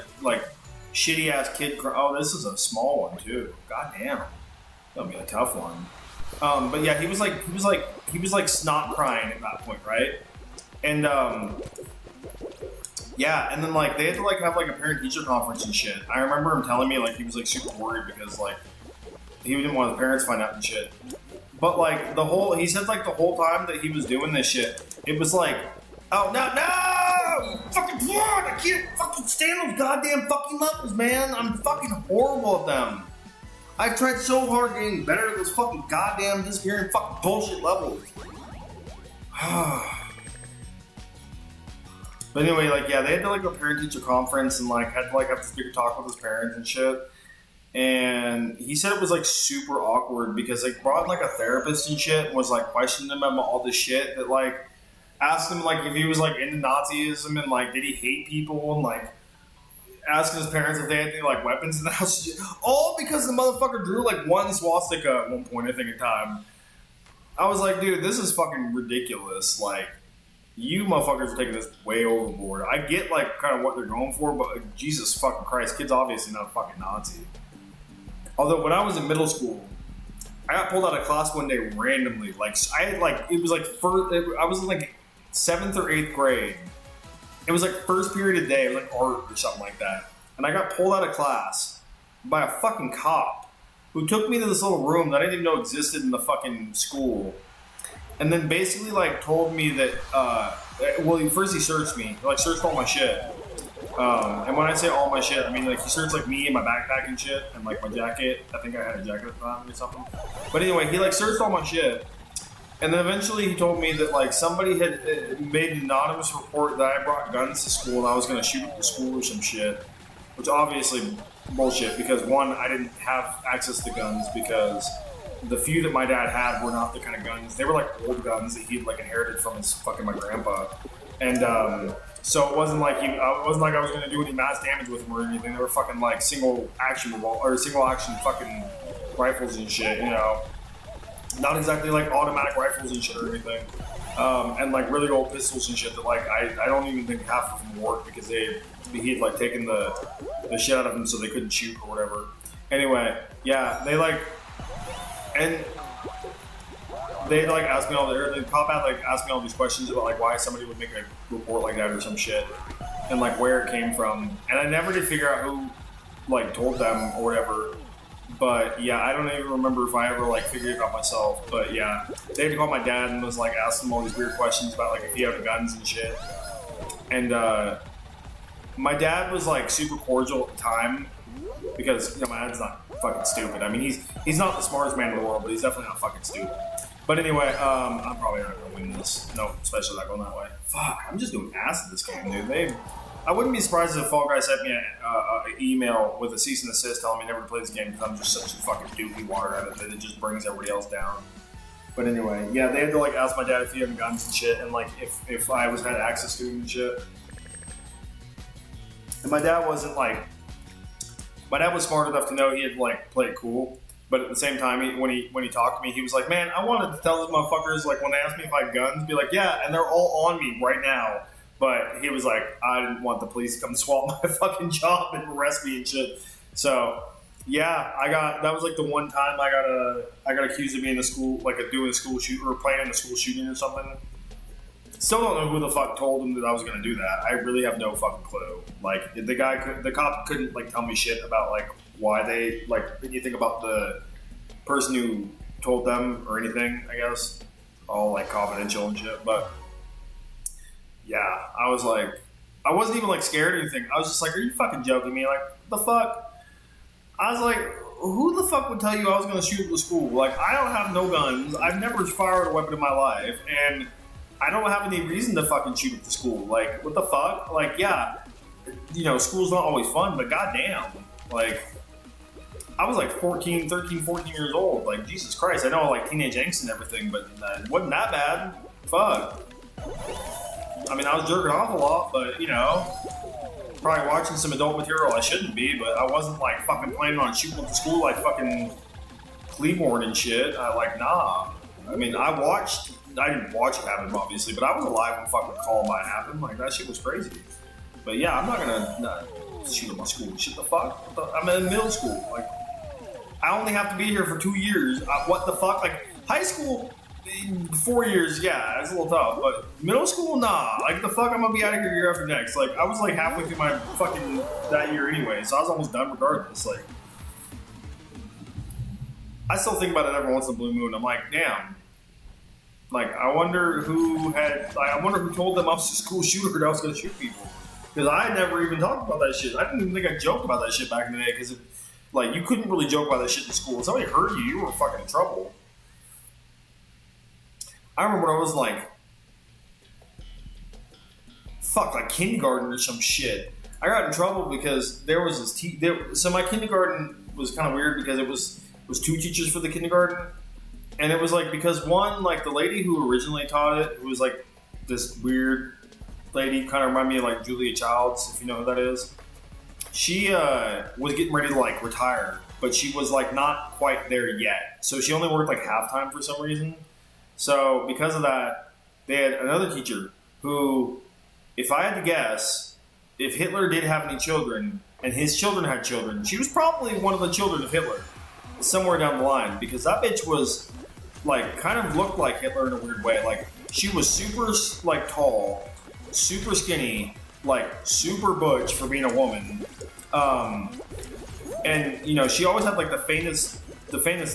shitty-ass kid crying. Oh, this is a small one, too. God damn. That'll be a tough one. But yeah, he was like snot crying at that point, right? And yeah, and then like they had to like have like a parent teacher conference and shit. I remember him telling me like he was like super worried because like he didn't want his parents to find out and shit. But like he said like the whole time that he was doing this shit, it was like, oh no, fucking blood! I can't fucking stand those goddamn fucking levels, man. I'm fucking horrible at them. I've tried so hard getting better at those fucking goddamn disappearing fucking bullshit levels. But anyway, like, yeah, they had to like a parent-teacher conference and like had to like have this big talk with his parents and shit. And he said it was like super awkward because they brought like a therapist and shit and was like questioning him about all this shit that like asked him like if he was like into Nazism and like did he hate people and like asking his parents if they had any like weapons in the house. All because the motherfucker drew like one swastika at one point, I think, in time. I was like, dude, this is fucking ridiculous. Like, you motherfuckers are taking this way overboard. I get like kind of what they're going for, but like, Jesus fucking Christ, kid's obviously not a fucking Nazi. Although when I was in middle school, I got pulled out of class one day randomly. Like I had like it was like I was in like 7th or 8th grade. It was like first period of the day, it was like art or something like that. And I got pulled out of class by a fucking cop who took me to this little room that I didn't even know existed in the fucking school. And then basically like told me that, well, first he searched me, like searched all my shit. And when I say all my shit, I mean like he searched like me and my backpack and shit and like my jacket. I think I had a jacket at the time or something. But anyway, he like searched all my shit. And then eventually he told me that like somebody had made an anonymous report that I brought guns to school and I was going to shoot at the school or some shit. Which obviously bullshit because one, I didn't have access to guns because the few that my dad had were not the kind of guns. They were like old guns that he'd like inherited from his fucking my grandpa. And so it wasn't like I was going to do any mass damage with them or anything. They were fucking like single action fucking rifles and shit, you know. Not exactly like automatic rifles and shit or anything. And like really old pistols and shit that like I don't even think half of them worked because he had like taken the shit out of them so they couldn't shoot or whatever. Anyway, yeah, they like asked me the cop had like asked me all these questions about like why somebody would make a report like that or some shit and like where it came from. And I never did figure out who like told them or whatever. But yeah, I don't even remember if I ever like figured it out myself. But yeah, they had to call my dad and was like asking him all these weird questions about like if he had guns and shit. And my dad was like super cordial at the time because you know, my dad's not fucking stupid. I mean, he's not the smartest man in the world, but he's definitely not fucking stupid. But anyway, I'm probably not gonna win this. No, especially not going that way. Fuck, I'm just doing ass at this game, dude. I wouldn't be surprised if Fall Guy sent me an email with a cease and desist telling me never to play this game because I'm just such a fucking dookie water at it that it just brings everybody else down. But anyway, yeah, they had to like ask my dad if he had guns and shit, and like if I had access to them and shit. And my dad was smart enough to know he had like play it cool. But at the same time, when he talked to me, he was like, "Man, I wanted to tell those motherfuckers like when they asked me if I had guns, be like, yeah, and they're all on me right now." But he was like, "I didn't want the police to come swap my fucking job and arrest me and shit." So yeah, that was like the one time I got accused of being in the school, like doing a school shoot or planning a school shooting or something. Still don't know who the fuck told him that I was gonna do that. I really have no fucking clue. Like the cop couldn't like tell me shit about like why they like anything about the person who told them or anything. I guess all like confidential and shit. But yeah, I was like, I wasn't even like scared or anything. I was just like, are you fucking joking me? Like the fuck? I was like, who the fuck would tell you I was gonna shoot at the school? Like I don't have no guns. I've never fired a weapon in my life, and I don't have any reason to fucking shoot at the school. Like, what the fuck? Like, yeah, you know, school's not always fun, but goddamn. Like, I was like 13, 14 years old. Like, Jesus Christ. I know, like, teenage angst and everything, but it wasn't that bad. Fuck. I mean, I was jerking off a lot, but, you know, probably watching some adult material I shouldn't be, but I wasn't, like, fucking planning on shooting at the school like fucking Cleveland and shit. Like, nah. I mean, I didn't watch it happen, obviously, but I was alive when fucking Columbine happened. Like, that shit was crazy. But yeah, I'm not gonna shoot at my school. Shit the fuck? I'm in middle school. Like, I only have to be here for 2 years. What the fuck? Like, high school, 4 years, yeah, it's a little tough. But middle school, nah. Like, the fuck, I'm gonna be out of here year after next. Like, I was like halfway through my fucking that year anyway, so I was almost done regardless. Like, I still think about it every once in a blue moon. I'm like, damn. Like, I wonder who told them I was a school shooter and I was going to shoot people. Because I never even talked about that shit. I didn't even think I joked about that shit back in the day. Because, like, you couldn't really joke about that shit in school. If somebody heard you, you were fucking in trouble. I remember when I was like, like kindergarten or some shit. I got in trouble because there was this so my kindergarten was kind of weird because it was two teachers for the kindergarten. And it was like, because one, like the lady who originally taught it, who was like this weird lady, kind of reminded me of like Julia Childs, if you know who that is. She was getting ready to like retire, but she was like not quite there yet. So she only worked like half-time for some reason. So because of that, they had another teacher who, if I had to guess, if Hitler did have any children, and his children had children, she was probably one of the children of Hitler, somewhere down the line, because that bitch was like kind of looked like Hitler in a weird way. Like she was super like tall, super skinny, like super butch for being a woman. And you know, she always had like the faintest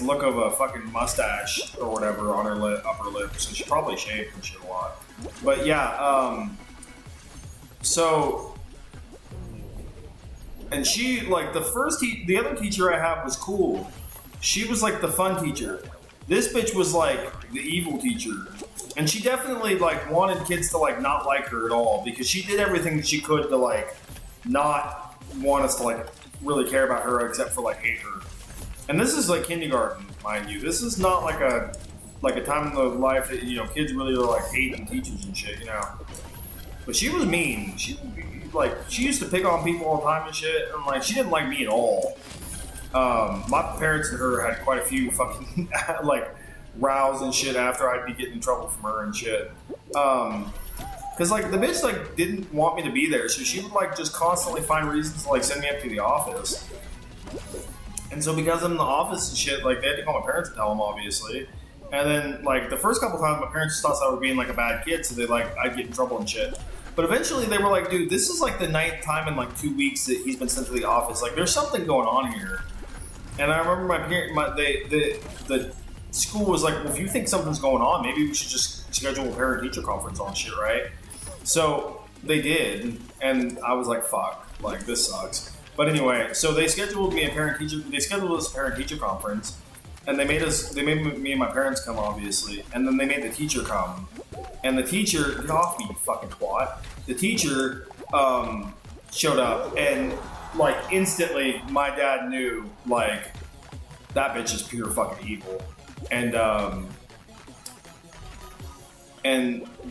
look of a fucking mustache or whatever on her upper lip. So she probably shaved and shit a lot. But yeah, so, and she like the other teacher I had was cool. She was like the fun teacher. This bitch was like the evil teacher. And she definitely like wanted kids to like not like her at all because she did everything that she could to like not want us to like really care about her except for like hate her. And this is like kindergarten, mind you. This is not like a time in the life that, you know, kids really are like hating teachers and shit, you know. But she was mean. She used to pick on people all the time and shit, and like she didn't like me at all. My parents and her had quite a few fucking like rows and shit after I'd be getting in trouble from her and shit. Cause like the bitch like didn't want me to be there, so she would like just constantly find reasons to like send me up to the office. And so because I'm in the office and shit, like they had to call my parents and tell them, obviously. And then like the first couple times, my parents just thought I was being like a bad kid, so I'd get in trouble and shit. But eventually they were like, dude, this is like the 9th time in like 2 weeks that he's been sent to the office. Like there's something going on here. And I remember the school was like, well, if you think something's going on, maybe we should just schedule a parent-teacher conference on shit, right? So they did, and I was like, fuck, like this sucks. But anyway, so they scheduled us a parent-teacher conference, and they made me and my parents come, obviously, and then they made the teacher come. And the teacher, get off me, you fucking twat. The teacher showed up, and like instantly, my dad knew like that bitch is pure fucking evil, and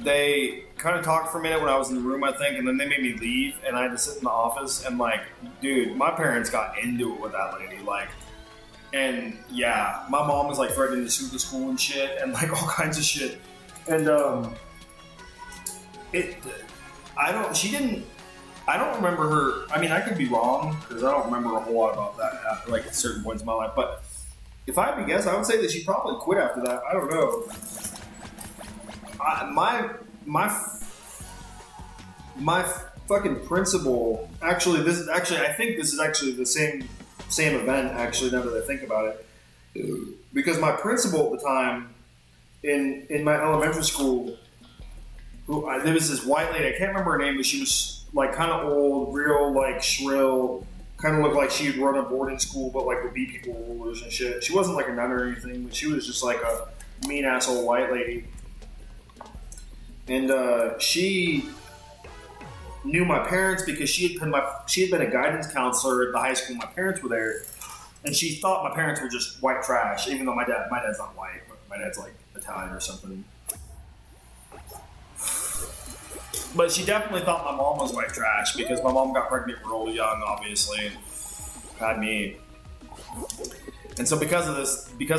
they kind of talked for a minute when I was in the room, I think, and then they made me leave, and I had to sit in the office, and like, dude, my parents got into it with that lady, like, and yeah, my mom was like threatening to sue the school and shit, and like all kinds of shit, and I don't remember her, I mean, I could be wrong, because I don't remember a whole lot about that, like at certain points in my life, but if I had to guess, I would say that she probably quit after that, I don't know. My fucking principal. Actually, I think this is actually the same event. Actually, now that I think about it, because my principal at the time in my elementary school, there was this white lady. I can't remember her name, but she was like kind of old, real like shrill. Kind of looked like she'd run a boarding school, but like would beat people rulers and shit. She wasn't like a nun or anything, but she was just like a mean ass old white lady. And she knew my parents because she had been a guidance counselor at the high school. My parents were there, and she thought my parents were just white trash. Even though my dad's not white, but my dad's like Italian or something. But she definitely thought my mom was white trash because my mom got pregnant real young, obviously, and had me. And so because of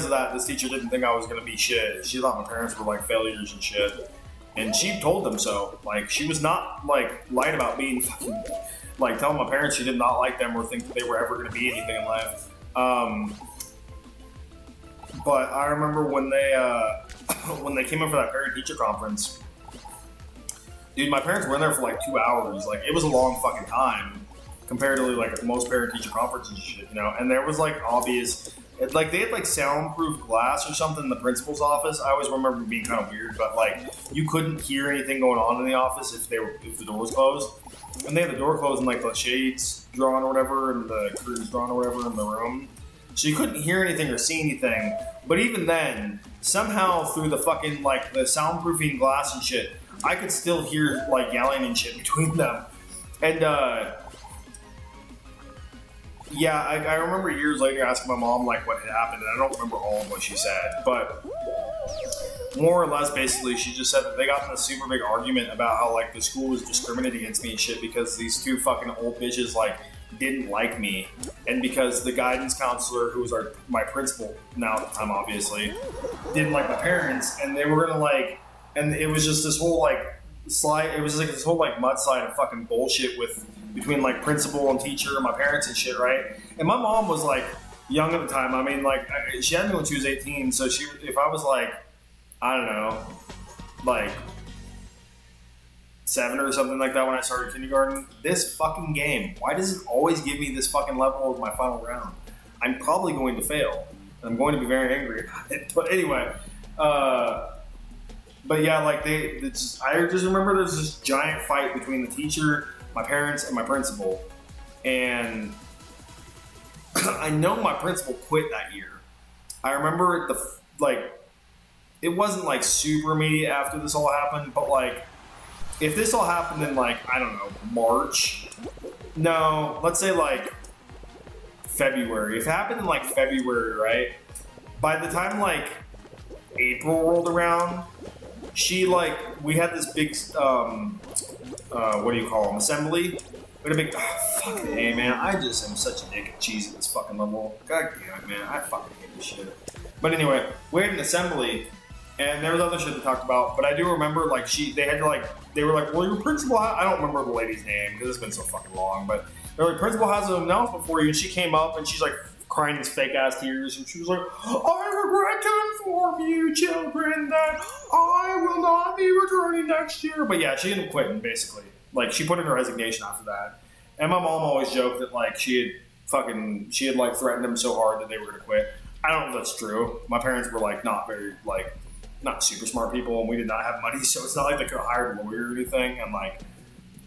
that, this teacher didn't think I was gonna be shit. She thought my parents were like failures and shit. And she told them so. Like, she was not, like, lied about being fucking, like, telling my parents she did not like them or think that they were ever going to be anything in life. But I remember when they came in for that parent-teacher conference, dude, my parents were in there for, like, 2 hours. Like, it was a long fucking time comparatively, like, most parent-teacher conferences and shit, you know? And there was, like, obvious... Like, they had, like, soundproof glass or something in the principal's office. I always remember it being kind of weird, but, like, you couldn't hear anything going on in the office if the door was closed. And they had the door closed and, like, the shades drawn or whatever, and the curtains drawn or whatever in the room. So you couldn't hear anything or see anything. But even then, somehow through the fucking, like, the soundproofing glass and shit, I could still hear, like, yelling and shit between them. And, yeah, I remember years later asking my mom, like, what had happened, and I don't remember all of what she said, but more or less, basically, she just said that they got in a super big argument about how, like, the school was discriminating against me and shit because these two fucking old bitches, like, didn't like me, and because the guidance counselor, who was my principal now at the time, obviously, didn't like my parents, and they were gonna, like, and it was just this whole, like, it was like this whole, like, mudslide of fucking bullshit between, like, principal and teacher and my parents and shit, right? And my mom was, like, young at the time. I mean, like, she had me when she was 18, so if I was, like, I don't know, like, 7 or something like that when I started kindergarten, this fucking game, why does it always give me this fucking level as my final round? I'm probably going to fail. I'm going to be very angry about it. But anyway, but yeah, like, I just remember there's this giant fight between the teacher, my parents, and my principal. And I know my principal quit that year. I remember it wasn't, like, super immediate after this all happened, but, like, if this all happened in, like, I don't know, March? No, let's say, like, February. If it happened in, like, February, right? By the time, like, April rolled around, we had this big, what do you call them, assembly? We had a big, fucking hey, man, I just am such a dick and cheese at this fucking level. God damn it, man, I fucking hate this shit. But anyway, we had an assembly, and there was other shit they talked about, but I do remember, like, they were like, well, your principal, I don't remember the lady's name, because it's been so fucking long, but they're like, principal has an announcement for you, and she came up, and she's like, crying these fake ass tears, and she was like, I regret to inform you, children, that I will not be returning next year. But yeah, she ended up quitting, basically. Like, she put in her resignation after that. And my mom always joked that, like, she had like threatened them so hard that they were gonna quit. I don't know if that's true. My parents were, like, not very, like, not super smart people, and we did not have money, so it's not like they could have hired a lawyer or anything. And, like,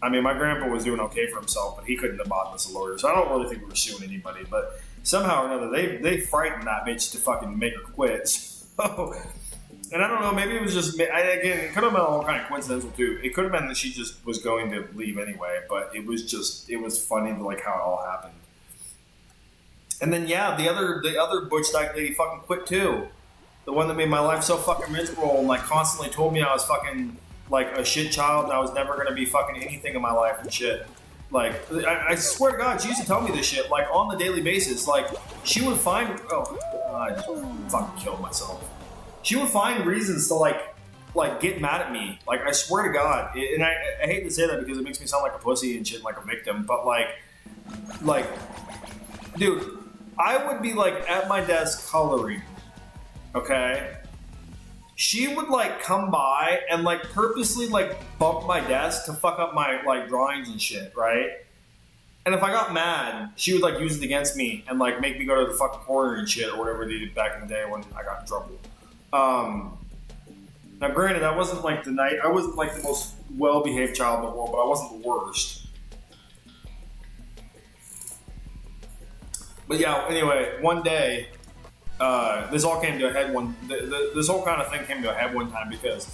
I mean, my grandpa was doing okay for himself, but he couldn't have bought us a lawyer, so I don't really think we were suing anybody. But somehow or another, they frightened that bitch to fucking make her quit. So, And I don't know, maybe it was just, again, it could have been all kind of coincidental too. It could have been that she just was going to leave anyway, but it was just, it was funny like how it all happened. And then yeah, the other butch dyke lady fucking quit too. The one that made my life so fucking miserable and like constantly told me I was fucking like a shit child and I was never gonna be fucking anything in my life and shit. Like, I swear to God, she used to tell me this shit, like, on the daily basis. Like, she would find... I just fucking killed myself. She would find reasons to, like, get mad at me. Like, I swear to God. And I hate to say that because it makes me sound like a pussy and shit, like a victim. But, like, dude, I would be, like, at my desk coloring, okay? She would, like, come by and, like, purposely, like, bump my desk to fuck up my, like, drawings and shit, right? And if I got mad, she would, like, use it against me and, like, make me go to the fucking corner and shit or whatever they did back in the day when I got in trouble. Now, granted, I wasn't, like, I wasn't, like, the most well-behaved child in the world, but I wasn't the worst. But, yeah, anyway, one day... this all came to a head this whole kind of thing came to a head one time because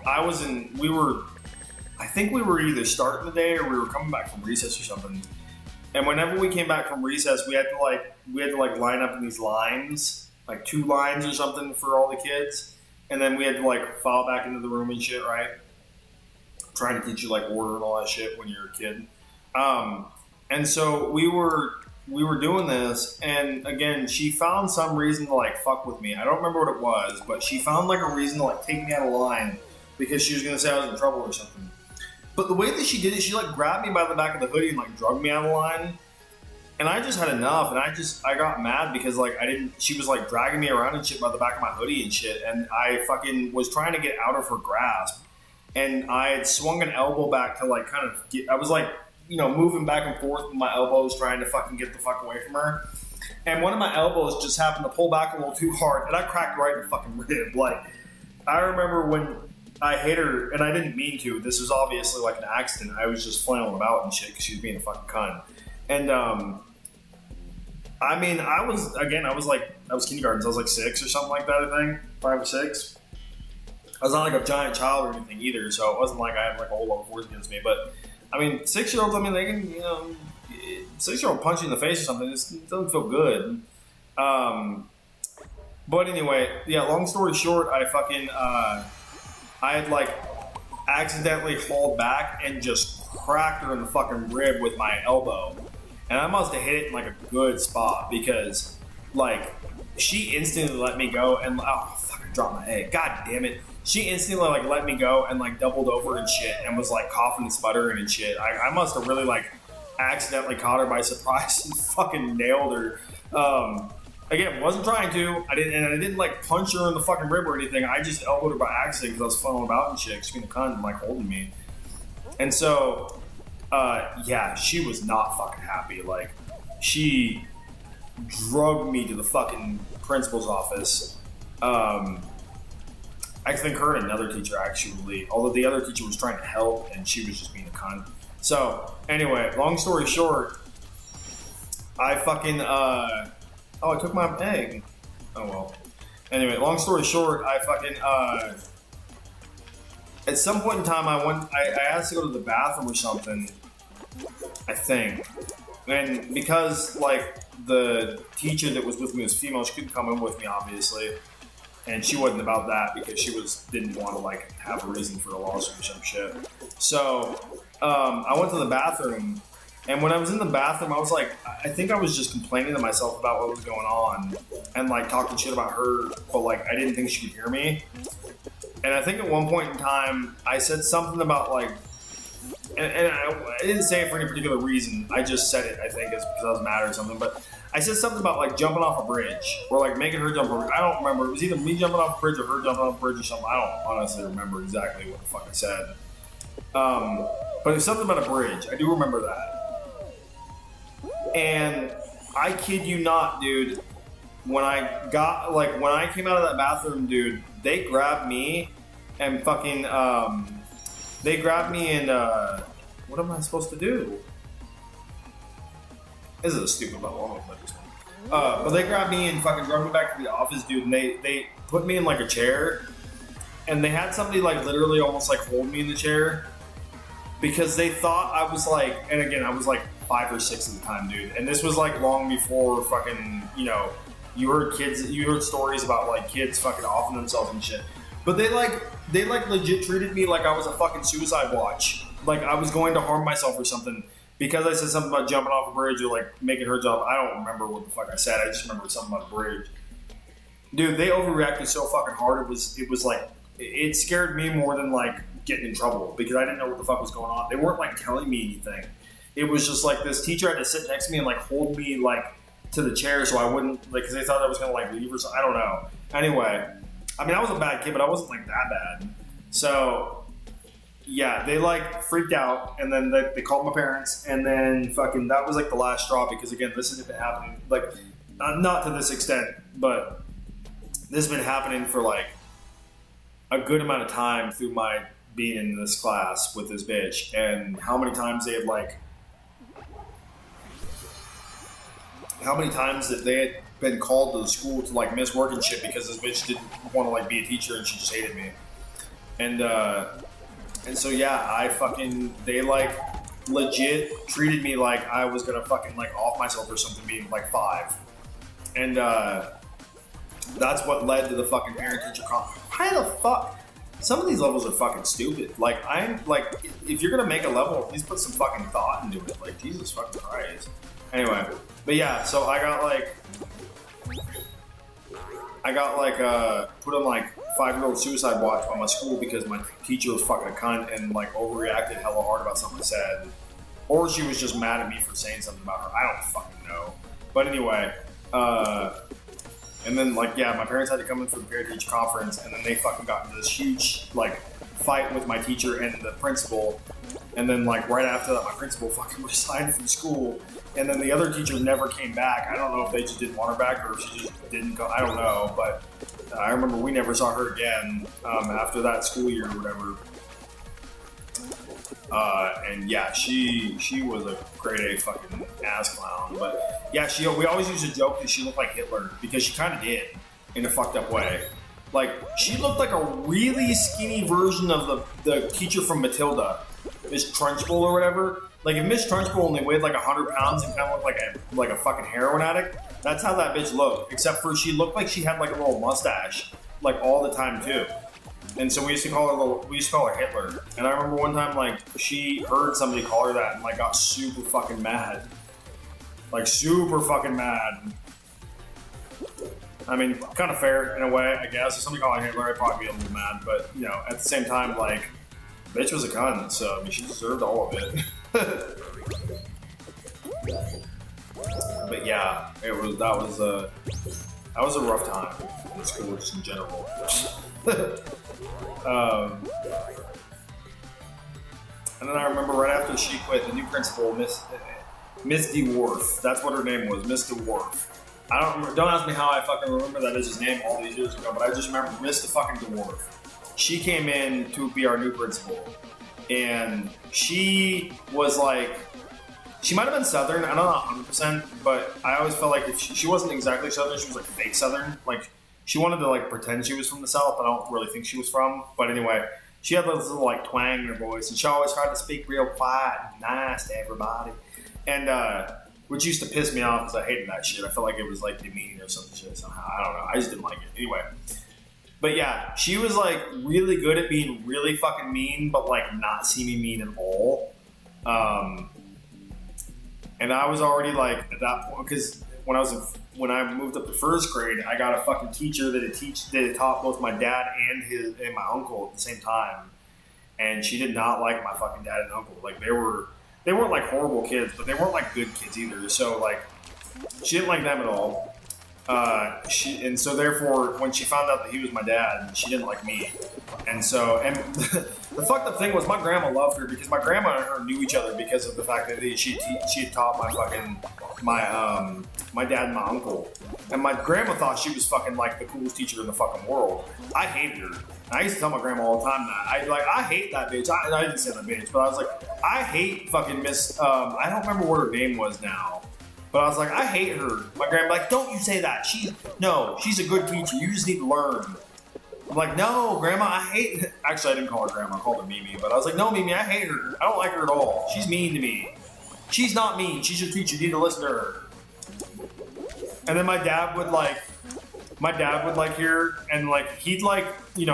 I think we were either starting the day or we were coming back from recess or something. And whenever we came back from recess, we had to line up in these lines, like 2 lines or something for all the kids. And then we had to like file back into the room and shit, right? Trying to teach you like order and all that shit when you're a kid. And so we were doing this, and again, she found some reason to like fuck with me. I don't remember what it was, but she found like a reason to like take me out of line because she was gonna say I was in trouble or something. But the way that she did it, she like grabbed me by the back of the hoodie and like drug me out of line. And I just had enough, and I got mad because like she was like dragging me around and shit by the back of my hoodie and shit, and I fucking was trying to get out of her grasp. And I had swung an elbow back to like kind of I was like, you know, moving back and forth with my elbows trying to fucking get the fuck away from her. And one of my elbows just happened to pull back a little too hard, and I cracked right in the fucking rib. Like, I remember when I hit her, and I didn't mean to. This was obviously like an accident. I was just flailing about and shit because she was being a fucking cunt. And, I mean, I was kindergarten, so I was like 6 or something like that, I think. 5 or 6. I was not like a giant child or anything either, so it wasn't like I had like a whole lot of force against me, but I mean, 6-year-olds, I mean, they can, you know, 6-year-old punch you in the face or something, it doesn't feel good. But anyway, yeah, long story short, I had like accidentally hauled back and just cracked her in the fucking rib with my elbow. And I must have hit it in like a good spot because like she instantly let me go and, oh, fuck, I dropped my egg. God damn it. She instantly like let me go and like doubled over and shit and was like coughing and sputtering and shit. I must have really like accidentally caught her by surprise and fucking nailed her. Again, wasn't trying to. I didn't like punch her in the fucking rib or anything. I just elbowed her by accident because I was flailing about and shit. She's being a cunt and like holding me. And so, yeah, she was not fucking happy. Like, she drugged me to the fucking principal's office. I think her and another teacher actually, although the other teacher was trying to help and she was just being a cunt. So, anyway, long story short, I fucking, I took my egg. Oh well. Anyway, long story short, I fucking, at some point in time, I asked to go to the bathroom or something, I think. And because, like, the teacher that was with me was female, she couldn't come in with me, obviously. And she wasn't about that because she didn't want to like have a reason for a lawsuit or some shit. So I went to the bathroom, and when I was in the bathroom, I was like, I think I was just complaining to myself about what was going on and like talking shit about her, but like I didn't think she could hear me. And I think at one point in time, I said something about like, and I didn't say it for any particular reason. I just said it, I think, it's because I was mad or something, but I said something about like jumping off a bridge or like making her jump over. I don't remember. It was either me jumping off a bridge or her jumping off a bridge or something. I don't honestly remember exactly what the fuck I said. But it was something about a bridge. I do remember that. And I kid you not, dude. When I came out of that bathroom, dude, they grabbed me and fucking, they grabbed me and, what am I supposed to do? This is a stupid level. I'm gonna play this But they grabbed me and fucking drove me back to the office, dude. And they put me in like a chair, and they had somebody like literally almost like hold me in the chair because they thought I was like, and again I was like 5 or 6 at the time, dude. And this was like long before fucking, you know, you heard stories about like kids fucking offing themselves and shit. But they legit treated me like I was a fucking suicide watch. Like I was going to harm myself or something because I said something about jumping off a bridge or like making her jump. I don't remember what the fuck I said. I just remember something about a bridge. Dude, they overreacted so fucking hard. It was like, it scared me more than like getting in trouble because I didn't know what the fuck was going on. They weren't like telling me anything. It was just like this teacher had to sit next to me and like hold me like to the chair so I wouldn't like, because they thought I was gonna like leave or something. I don't know. Anyway, I mean I was a bad kid, but I wasn't like that bad. So yeah, they like freaked out, and then they called my parents, and then fucking that was like the last straw because again this had been happening like not to this extent, but this has been happening for like a good amount of time through my being in this class with this bitch, and how many times they had like, how many times that they had been called to the school to like miss work and shit because this bitch didn't want to like be a teacher and she just hated me, and so yeah, they like legit treated me like I was gonna fucking like off myself or something being like 5, and that's what led to the fucking parent-teacher conference. Why the fuck? Some of these levels are fucking stupid. Like, I'm like, if you're gonna make a level, please put some fucking thought into it. Like, Jesus fucking Christ. Anyway, but yeah, so I got like put on like 5-year-old suicide watch by my school because my teacher was fucking a cunt and like overreacted hella hard about something I said, or she was just mad at me for saying something about her. I don't fucking know. But anyway, and then, like, yeah, my parents had to come in for the parent-teacher conference, and then they fucking got into this huge, like, fight with my teacher and the principal. And then, like, right after that, my principal fucking resigned from school. And then the other teacher never came back. I don't know if they just didn't want her back or if she just didn't go. I don't know. But I remember we never saw her again after that school year or whatever. And yeah, she was a grade A fucking ass clown. But yeah, we always used to joke that she looked like Hitler because she kind of did in a fucked up way. Like, she looked like a really skinny version of the teacher from Matilda, Miss Trunchbull or whatever. Like, if Miss Trunchbull only weighed like 100 pounds and kind of looked like a fucking heroin addict, that's how that bitch looked. Except for she looked like she had like a little mustache, like all the time too. And so we used to call her Hitler. And I remember one time, like, she heard somebody call her that and, like, got super fucking mad. Like, super fucking mad. I mean, kind of fair in a way, I guess. If somebody called her Hitler, I'd probably be a little mad. But, you know, at the same time, like, bitch was a cunt. So, I mean, she deserved all of it. But, yeah, that was a rough time in school, just in general. And then I remember right after she quit, the new principal, Miss DeWolf. That's what her name was, Miss DeWolf. Don't ask me how I fucking remember that as his name all these years ago, but I just remember Miss fucking DeWolf. She came in to be our new principal, and she was like, she might have been Southern. I don't know 100%, but I always felt like if she wasn't exactly Southern, she was like fake Southern. Like, she wanted to like pretend she was from the South, but I don't really think she was from. But anyway, she had this little like twang in her voice, and she always tried to speak real quiet and nice to everybody. And which used to piss me off because I hated that shit. I felt like it was like demeaning or some shit somehow. I don't know. I just didn't like it. Anyway. But yeah, she was like really good at being really fucking mean, but like not seeming mean at all. And I was already like at that point, because when I moved up to first grade, I got a fucking teacher that had taught both my dad and my uncle at the same time, and she did not like my fucking dad and uncle. Like, they weren't like horrible kids, but they weren't like good kids either. So like, she didn't like them at all. And so therefore, when she found out that he was my dad, she didn't like me. And the fucked up thing was my grandma loved her because my grandma and her knew each other because of the fact that she had taught my dad and my uncle. And my grandma thought she was fucking like the coolest teacher in the fucking world. I hated her. I used to tell my grandma all the time that. I hate that bitch. I didn't say that bitch, but I was like, I hate fucking Miss, I don't remember what her name was now. But I was like, I hate her. My grandma like, don't you say that. She's a good teacher. You just need to learn. I'm like, no, Grandma, I hate her. Actually, I didn't call her Grandma. I called her Mimi. But I was like, no, Mimi, I hate her. I don't like her at all. She's mean to me. She's not mean. She's your teacher. You need to listen to her. And then my dad would hear, and like he'd like, he'd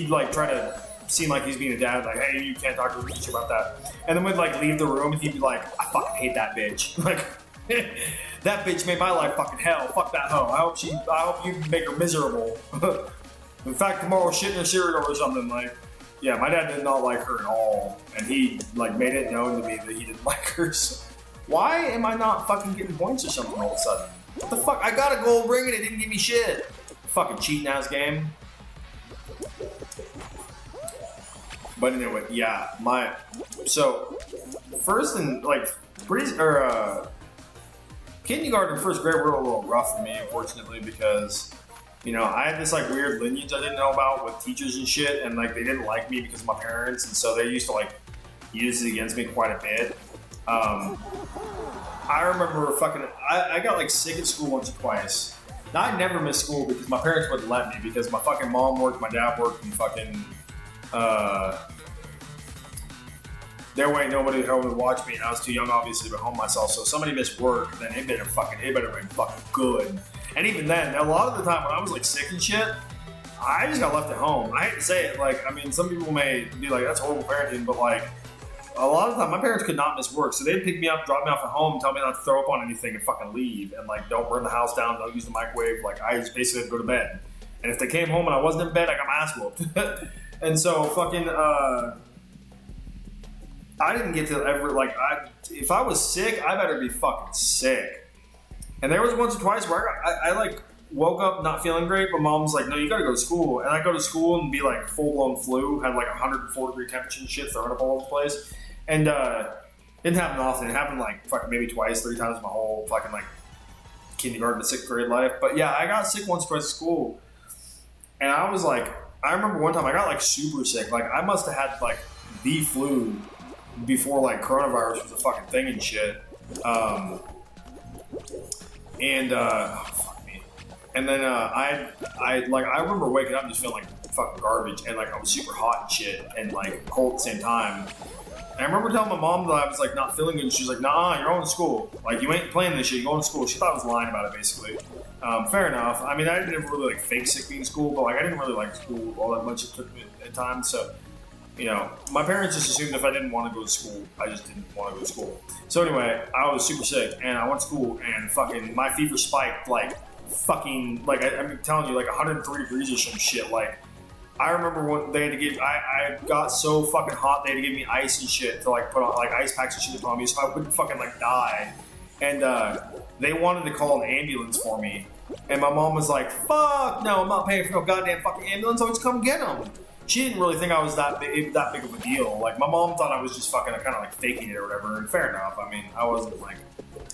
like try to seem like he's being a dad, like, hey, you can't talk to the teacher about that. And then we'd like leave the room, and he'd be like, I fucking hate that bitch. Like, that bitch made my life fucking hell. Fuck that hoe. I hope you make her miserable. In fact, tomorrow shit in her cereal or something. Like, yeah, my dad did not like her at all, and he like made it known to me that he didn't like her. So why am I not fucking getting points or something all of a sudden? What the fuck? I got a gold ring and it didn't give me shit. Fucking cheating ass game. But anyway, yeah, so first and like kindergarten, first grade were a little rough for me, unfortunately, because I had this like weird lineage I didn't know about with teachers and shit, and like they didn't like me because of my parents, and so they used to like use it against me quite a bit. I remember I got like sick at school once or twice. Now, I never missed school because my parents wouldn't let me, because my fucking mom worked, my dad worked, and fucking their way nobody would watch me, and I was too young obviously to home myself. So if somebody missed work, then it better be fucking good. And even then, a lot of the time when I was like sick and shit, I just got left at home. I hate to say it, like, I mean, some people may be like, that's horrible parenting, but like, a lot of the time, my parents could not miss work, so they'd pick me up, drop me off at home, tell me not to throw up on anything, and fucking leave, and like, don't burn the house down, don't use the microwave. Like, I just basically had to go to bed. And if they came home and I wasn't in bed, I got my ass whooped. And so, fucking, I didn't get to ever, like, if I was sick, I better be fucking sick. And there was once or twice where I like woke up not feeling great, but mom was like, no, you gotta go to school. And I go to school and be like full-blown flu, had like 104-degree temperature and shit, throwing up all over the place. And didn't happen often. It happened like fucking maybe twice, 3 times my whole fucking like kindergarten to 6th grade life. But yeah, I got sick once or twice at school. And I was like, I remember one time I got like super sick. Like I must have had like the flu before like coronavirus was a fucking thing and shit. Fuck me. And then I remember waking up and just feeling like fucking garbage, and like I was super hot and shit, and like cold at the same time. And I remember telling my mom that I was like not feeling good, and she was like, nah, you're going to school. Like, you ain't playing this shit, you're going to school. She thought I was lying about it, basically. Fair enough. I mean, I didn't really like fake sick being in school, but like I didn't really like school all that much. It took me at times, so my parents just assumed if I didn't want to go to school, I just didn't want to go to school. So anyway, I was super sick, and I went to school, and fucking my fever spiked like fucking, like I'm telling you, like 103 degrees or some shit. Like, I remember when they had to give, I got so fucking hot, they had to give me ice and shit to like put on, like ice packs and shit on me so I wouldn't fucking like die. And they wanted to call an ambulance for me. And my mom was like, fuck, no, I'm not paying for no goddamn fucking ambulance, so just come get them. She didn't really think I was that big of a deal. Like, my mom thought I was just fucking kind of like faking it or whatever, and fair enough. I mean, I wasn't like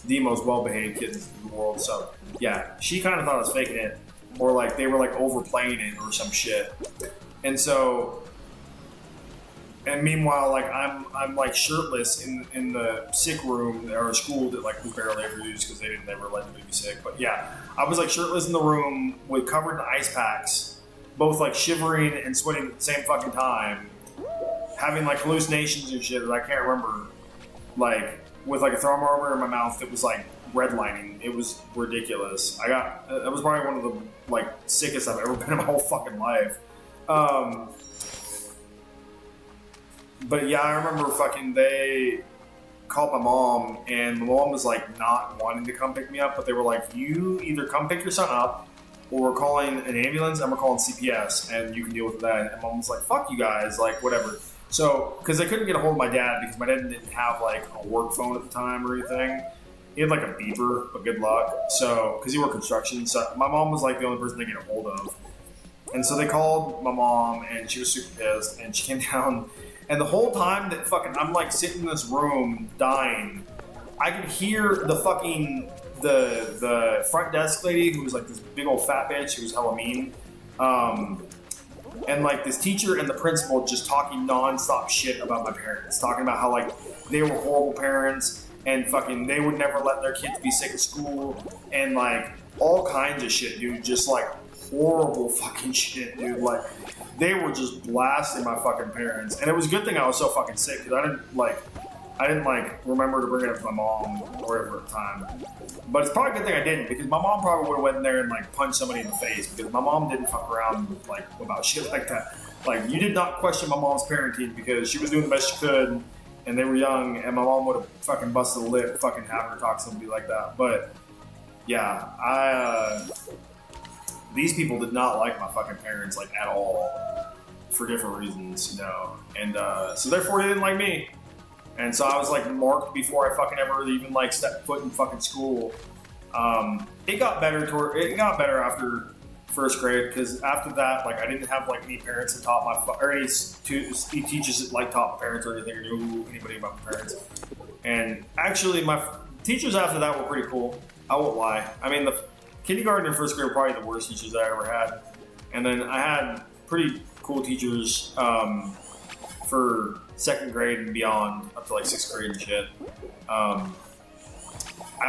the most well-behaved kid in the world, so yeah, she kind of thought I was faking it, or like they were like overplaying it or some shit. And so, and meanwhile, like I'm like shirtless in the sick room or school that like was barely ever used because they didn't ever let me be sick. But yeah, I was like shirtless in the room with covered in ice packs, both like shivering and sweating at the same fucking time, having like hallucinations and shit that I can't remember, like with like a thermometer in my mouth that was like redlining. It was ridiculous. That was probably one of the like sickest I've ever been in my whole fucking life. But yeah, I remember fucking they called my mom, and my mom was like not wanting to come pick me up, but they were like, you either come pick your son up, or we're calling an ambulance and we're calling CPS, and you can deal with that. And mom was like, fuck you guys, like whatever. So, because they couldn't get a hold of my dad because my dad didn't have like a work phone at the time or anything. He had like a beeper, but good luck. So, because he worked construction, so my mom was like the only person they could get a hold of. And so they called my mom, and she was super pissed, and she came down. And the whole time that fucking I'm like sitting in this room dying, I could hear the fucking the front desk lady, who was like this big old fat bitch who was hella mean, and like this teacher and the principal just talking nonstop shit about my parents, talking about how like they were horrible parents, and fucking they would never let their kids be sick at school, and like all kinds of shit, dude. Just like horrible fucking shit, dude. Like they were just blasting my fucking parents, and it was a good thing I was so fucking sick because I didn't remember to bring it up to my mom or whatever at the time. But it's probably a good thing I didn't, because my mom probably would have went in there and like punched somebody in the face, because my mom didn't fuck around like about shit like that. Like, you did not question my mom's parenting, because she was doing the best she could, and they were young, and my mom would have fucking busted a lip fucking having her talk to somebody like that. But yeah, these people did not like my fucking parents like at all, for different reasons, you know. And so therefore they didn't like me. And so I was like marked before I fucking ever even like stepped foot in fucking school. It got better after first grade, because after that, like I didn't have like any parents that taught or any teachers that like taught my parents or anything, or knew anybody about my parents. And actually, my teachers after that were pretty cool. I won't lie. I mean, the kindergarten and first grade were probably the worst teachers I ever had. And then I had pretty cool teachers for second grade and beyond, up to like sixth grade and shit. I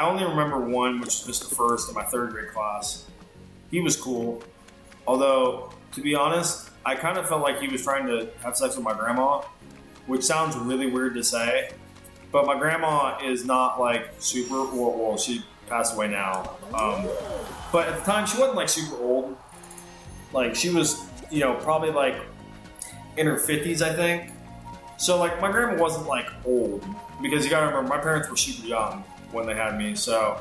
only remember one, which was Mr. First in my third grade class. He was cool, although to be honest, I kind of felt like he was trying to have sex with my grandma, which sounds really weird to say, but my grandma is not like super, well, she passed away now, but at the time she wasn't like super old. Like she was, you know, probably like in her 50s, I think. So like my grandma wasn't like old, because you gotta remember my parents were super young when they had me, so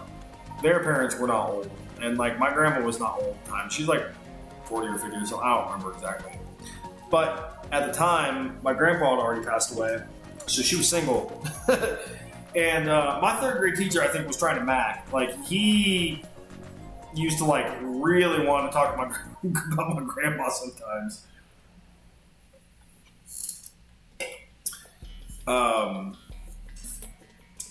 their parents were not old, and like my grandma was not old at the time. She's like 40 or 50 years old. I don't remember exactly, but at the time my grandpa had already passed away, so she was single. And my third grade teacher, I think, was trying to mac. Like he used to like really want to talk about my grandma sometimes.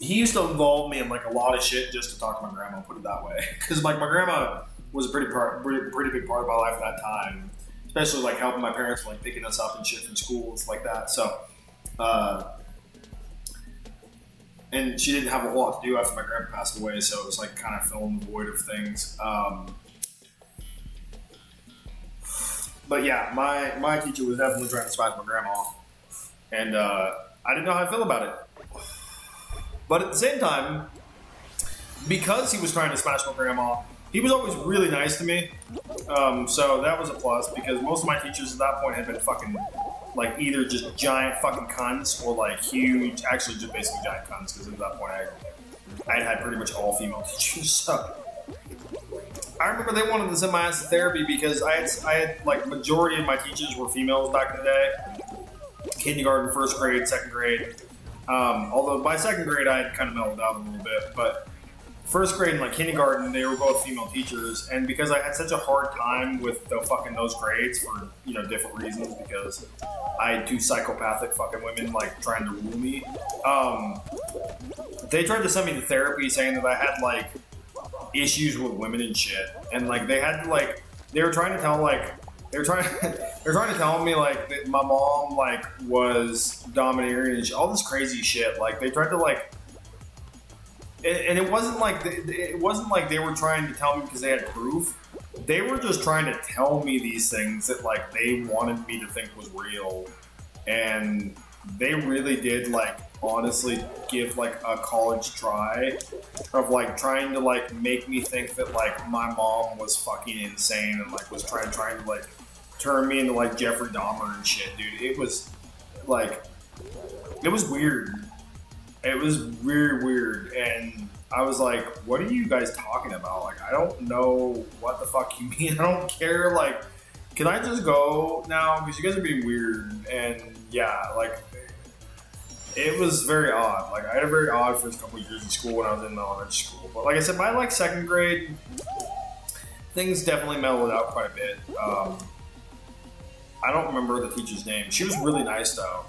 He used to involve me in like a lot of shit just to talk to my grandma, put it that way. Because like my grandma was a pretty big part of my life at that time, especially like helping my parents, like picking us up and shit from school and stuff like that. So, and she didn't have a whole lot to do after my grandpa passed away, so it was like kind of filling the void of things. But yeah, my teacher was definitely trying to smash my grandma, and I didn't know how to feel about it. But at the same time, because he was trying to smash my grandma, he was always really nice to me. So that was a plus, because most of my teachers at that point had been fucking, like, either just giant fucking cunts or like huge, actually just basically giant cunts, because at that point I had pretty much all female teachers. So I remember they wanted to send my ass to therapy, because I had like majority of my teachers were females back in the day. Kindergarten, first grade, second grade. Although by second grade I had kind of mellowed out a little bit, but first grade and like kindergarten, they were both female teachers, and because I had such a hard time with those grades for, you know, different reasons, because I had two psychopathic fucking women like trying to rule me, they tried to send me to therapy, saying that I had like issues with women and shit, and like they had to like, they were trying to tell me like that my mom like was domineering and all this crazy shit. Like they tried to like, and it wasn't like they were trying to tell me because they had proof. They were just trying to tell me these things that like they wanted me to think was real, and they really did like honestly give like a college try of like trying to like make me think that like my mom was fucking insane and like was trying to like turn me into like Jeffrey Dahmer and shit, dude. It was like, it was weird. It was really weird, and I was like, what are you guys talking about? Like, I don't know what the fuck you mean. I don't care. Like, can I just go now? Because you guys are being weird. And yeah, like, it was very odd. Like, I had a very odd first couple of years in school when I was in elementary school. But like I said, by like second grade, things definitely mellowed out quite a bit. I don't remember the teacher's name. She was really nice though.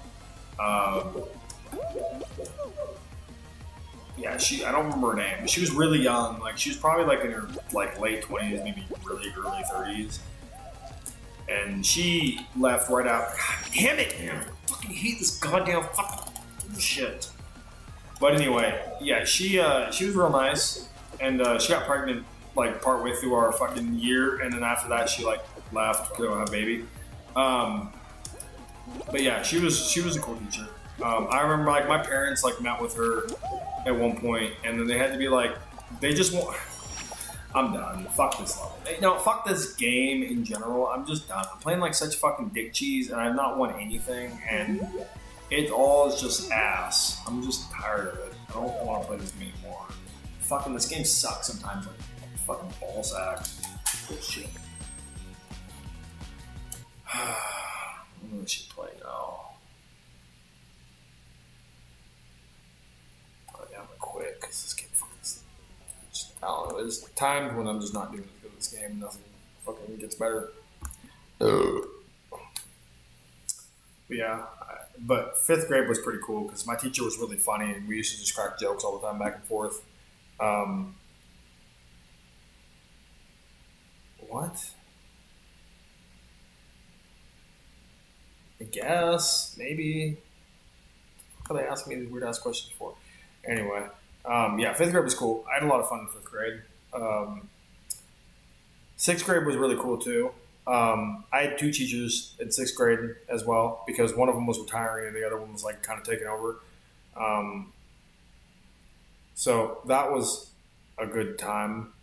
Yeah, I don't remember her name. She was really young. Like she was probably like in her like late 20s, maybe really early 30s. And she left right out. God damn it, man! I fucking hate this goddamn fucking shit. But anyway, yeah, she was real nice, and she got pregnant like partway through our fucking year, and then after that she like left to have a baby. But yeah, she was a cool teacher. I remember like my parents like met with her at one point, and then they had to be like, they just want. I'm done. Fuck this level. No, fuck this game in general. I'm just done. I'm playing like such fucking dick cheese, and I've not won anything, and it all is just ass. I'm just tired of it. I don't want to play this game anymore. Fucking this game sucks sometimes. Like fucking ball sack. Bullshit. What should play now? Oh yeah, I'm gonna quit because this game fucking. I don't know. There's times when I'm just not doing as good at this game. Nothing fucking gets better. But yeah, but 5th grade was pretty cool because my teacher was really funny and we used to just crack jokes all the time back and forth. What? I guess, maybe. What are they asking me these weird ass questions for? Anyway, yeah, 5th grade was cool. I had a lot of fun in 5th grade. 6th grade was really cool too. I had 2 teachers in 6th grade as well because one of them was retiring and the other one was like kind of taking over. So that was a good time.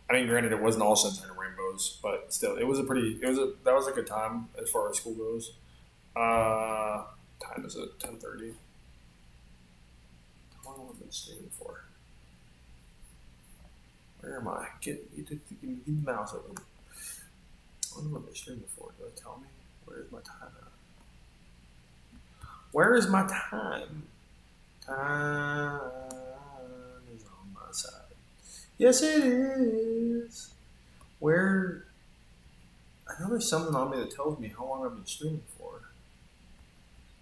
I mean, granted, it wasn't all sunshine and rainbows, but still, that was a good time as far as school goes. Time is it? 10:30. How long have I been streaming for? Where am I? Get the mouse open. How long have I been streaming for? Do it tell me? Where is my time at? Where is my time? Time is on my side. Yes, it is. Where? I know there's something on me that tells me how long I've been streaming for.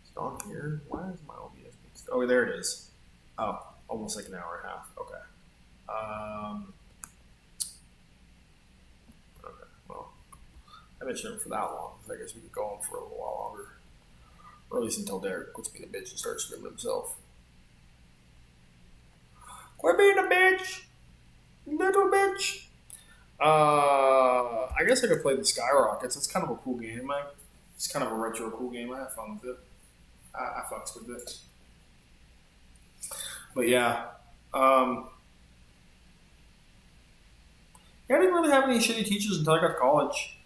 It's on here. Why is my OBS being stuck? Oh, there it is. Oh, almost like an hour and a half. Okay. Okay. Well, I've been streaming for that long. So I guess we could go on for a little while longer, or at least until Derek quits being a bitch and starts streaming himself. Quit being a bitch. Little bitch. I guess I could play the Skyrockets. It's kind of a cool game, man. It's kind of a retro cool game. I have fun with it. I fucks with it. But yeah. I didn't really have any shitty teachers until I got to college.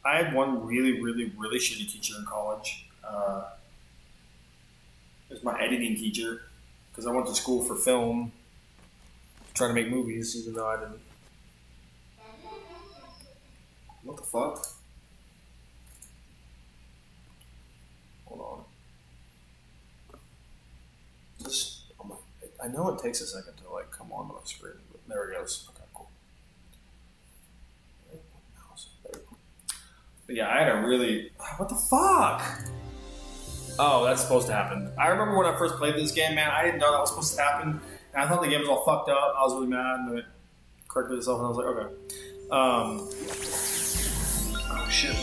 I had one really, really, really shitty teacher in college. It was my editing teacher because I went to school for film. Trying to make movies, even though I didn't. What the fuck? Hold on. Just, I know it takes a second to like come on my screen, but there it goes. Okay, cool. There we go. But yeah, I had a really. What the fuck? Oh, that's supposed to happen. I remember when I first played this game, man. I didn't know that was supposed to happen. And I thought the game was all fucked up. I was really mad, and then it corrected itself, and I was like, okay. Oh, shit.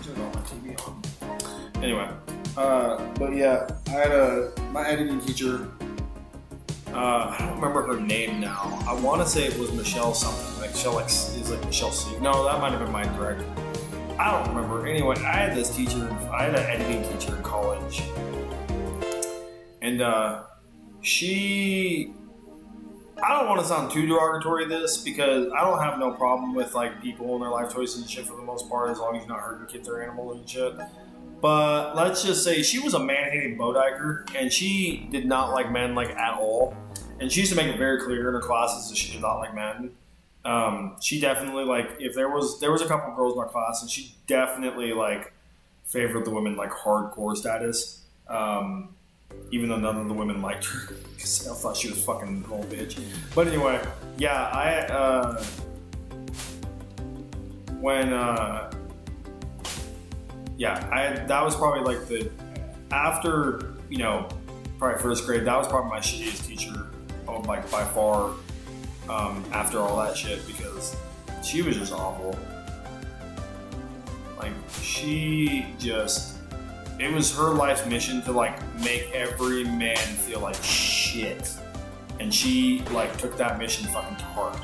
Turn all my TV on. Anyway, but yeah, I had my editing teacher. I don't remember her name now. I want to say it was Michelle something. Like, Michelle is like Michelle C. No, that might have been my director. I don't remember. Anyway, I had this teacher. I had an editing teacher in college. And she, I don't want to sound too derogatory to this because I don't have no problem with like people and their life choices and shit for the most part, as long as you're not hurting kids or animals and shit. But let's just say she was a man-hating bowdiker, and she did not like men like at all. And she used to make it very clear in her classes that she did not like men. She definitely like if there was a couple of girls in our class, and she definitely like favored the women like hardcore status. Even though none of the women liked her because I thought she was fucking an old bitch. But anyway, yeah, that was probably like after, you know, probably 1st grade, that was probably my shittiest teacher, like by far, after all that shit, because she was just awful. Like, she just it was her life's mission to like make every man feel like shit, and she like took that mission fucking to heart.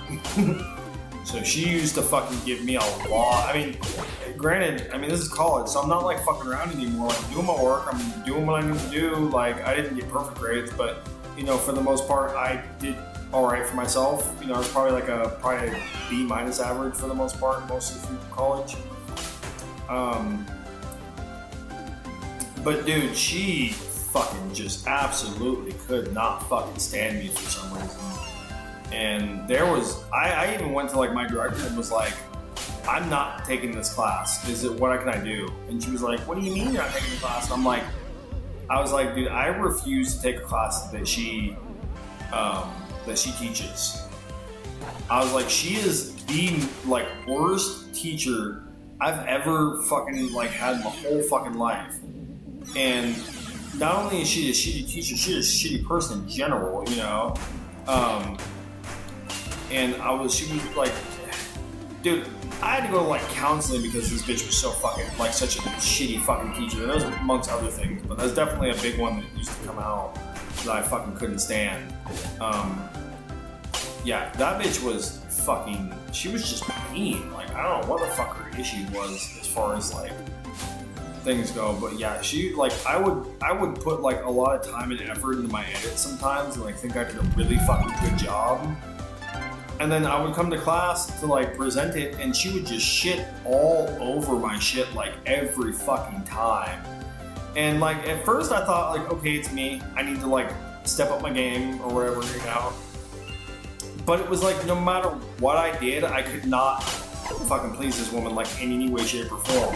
So she used to fucking give me a lot. I mean, granted, I mean this is college, so I'm not like fucking around anymore. I'm doing my work, I'm doing what I need to do. Like I didn't get perfect grades, but you know, for the most part, I did all right for myself. You know, I was probably a B- average for the most part, mostly through college. But dude, she fucking just absolutely could not fucking stand me for some reason. And there was, I even went to like my director and was like, I'm not taking this class. What can I do? And she was like, what do you mean you're not taking the class? And I was like, dude, I refuse to take a class that she teaches. I was like, she is the like worst teacher I've ever fucking like had in my whole fucking life. And not only is she a shitty teacher, she's a shitty person in general, you know. And she was like, dude, I had to go to like counseling because this bitch was so fucking like such a shitty fucking teacher. That was amongst other things, but that's definitely a big one that used to come out that I fucking couldn't stand. Yeah, that bitch was fucking, she was just mean. Like, I don't know what the fuck her issue was as far as like things go, but yeah, she like, I would put like a lot of time and effort into my edits sometimes and like think I did a really fucking good job. And then I would come to class to like present it and she would just shit all over my shit like every fucking time. And like at first I thought like, okay, it's me. I need to like step up my game or whatever, you know. But it was like no matter what I did, I could not fucking please this woman like in any way, shape, or form.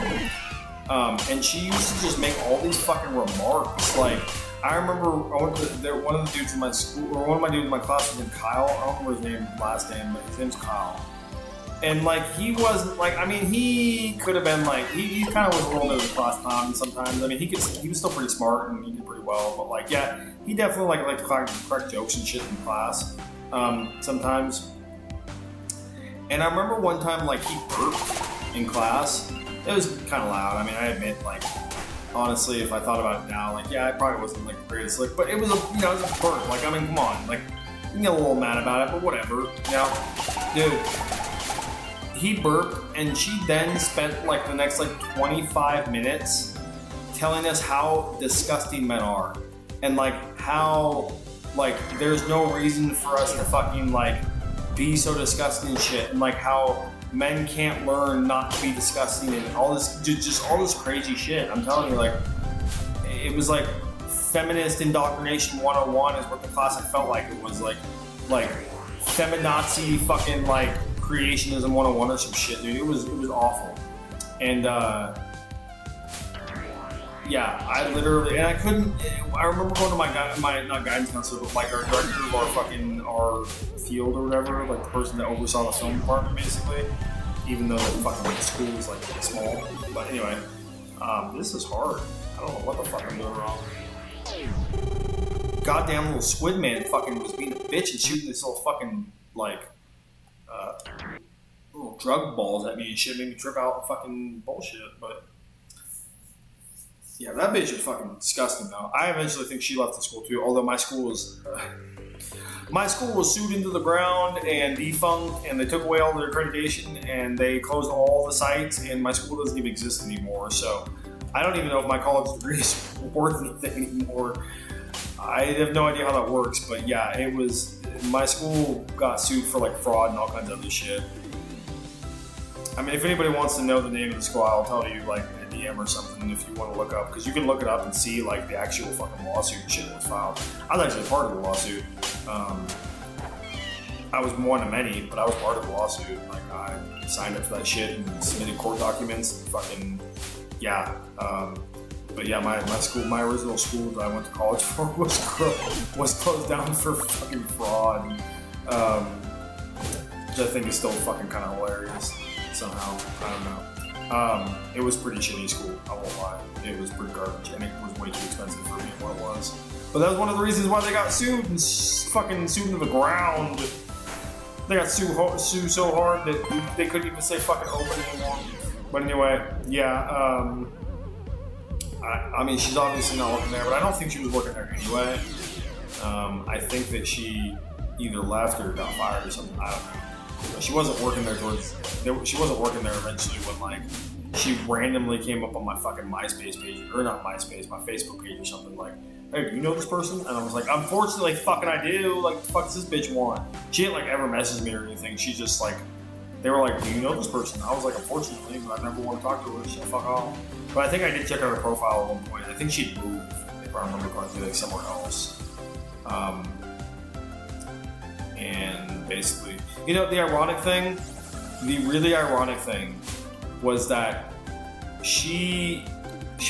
And she used to just make all these fucking remarks. Like I remember one of the dudes in my school, or one of my dudes in my class was named Kyle. I don't remember his last name, but his name's Kyle. And like he wasn't like, I mean, he could have been like, he kind of was a little bit of a class clown sometimes. I mean, he was still pretty smart and he did pretty well, but like, yeah, he definitely liked to crack jokes and shit in class sometimes. And I remember one time like he burped in class. It was kind of loud. I mean, I admit, like, honestly, if I thought about it now, like, yeah, it probably wasn't like the greatest look, but it was a burp. Like, I mean, come on, like, you can get a little mad about it, but whatever. You know, dude, he burped, and she then spent like the next like 25 minutes telling us how disgusting men are, and like how like there's no reason for us to fucking like be so disgusting and shit, and like how men can't learn not to be disgusting and all this, just all this crazy shit. I'm telling you, like, it was like feminist indoctrination 101 is what the class I felt like it was, like feminazi fucking like creationism 101 or some shit, dude. It was awful. And yeah, I remember going to my not guidance counselor, but like our director of our field or whatever, like the person that oversaw the film department basically, even though the fucking school was like small. But anyway, this is hard. I don't know what the fuck I'm doing wrong. Goddamn little squid man fucking was being a bitch and shooting this little fucking like little drug balls at me and shit, made me trip out and fucking bullshit. But yeah, that bitch is fucking disgusting though. I eventually think she left the school too, although my school was sued into the ground and defunct, and they took away all their accreditation and they closed all the sites, and my school doesn't even exist anymore. So I don't even know if my college degree is worth anything anymore. I have no idea how that works, but yeah, my school got sued for like fraud and all kinds of other shit. I mean, if anybody wants to know the name of the school, I'll tell you like in a DM or something if you want to look up, because you can look it up and see like the actual fucking lawsuit and shit that was filed. I was actually part of the lawsuit. I was one of many, but I was part of the lawsuit. Like I signed up for that shit and submitted court documents. And fucking yeah. But yeah, my original school that I went to college for was closed down for fucking fraud. Which I think is still fucking kind of hilarious somehow. I don't know. It was pretty shitty school, I won't lie. It was pretty garbage, and it was way too expensive for me what it was. But that was one of the reasons why they got sued and fucking sued into the ground. They got sued so hard that they couldn't even say fucking open anymore. But anyway, yeah, I mean, she's obviously not working there, but I don't think she was working there anyway. I think that she either left or got fired or something. I don't know. But she wasn't working there she wasn't working there eventually when like she randomly came up on my fucking MySpace page, or not MySpace, my Facebook page or something like, hey, do you know this person? And I was like, unfortunately, like, fucking I do. Like, the fuck does this bitch want? She didn't like ever message me or anything. She just like, they were like, do you know this person? I was like, unfortunately, but I never want to talk to her. So fuck off. But I think I did check out her profile at one point. I think she'd moved, if I remember correctly, like somewhere else. And basically, you know, the really ironic thing was that she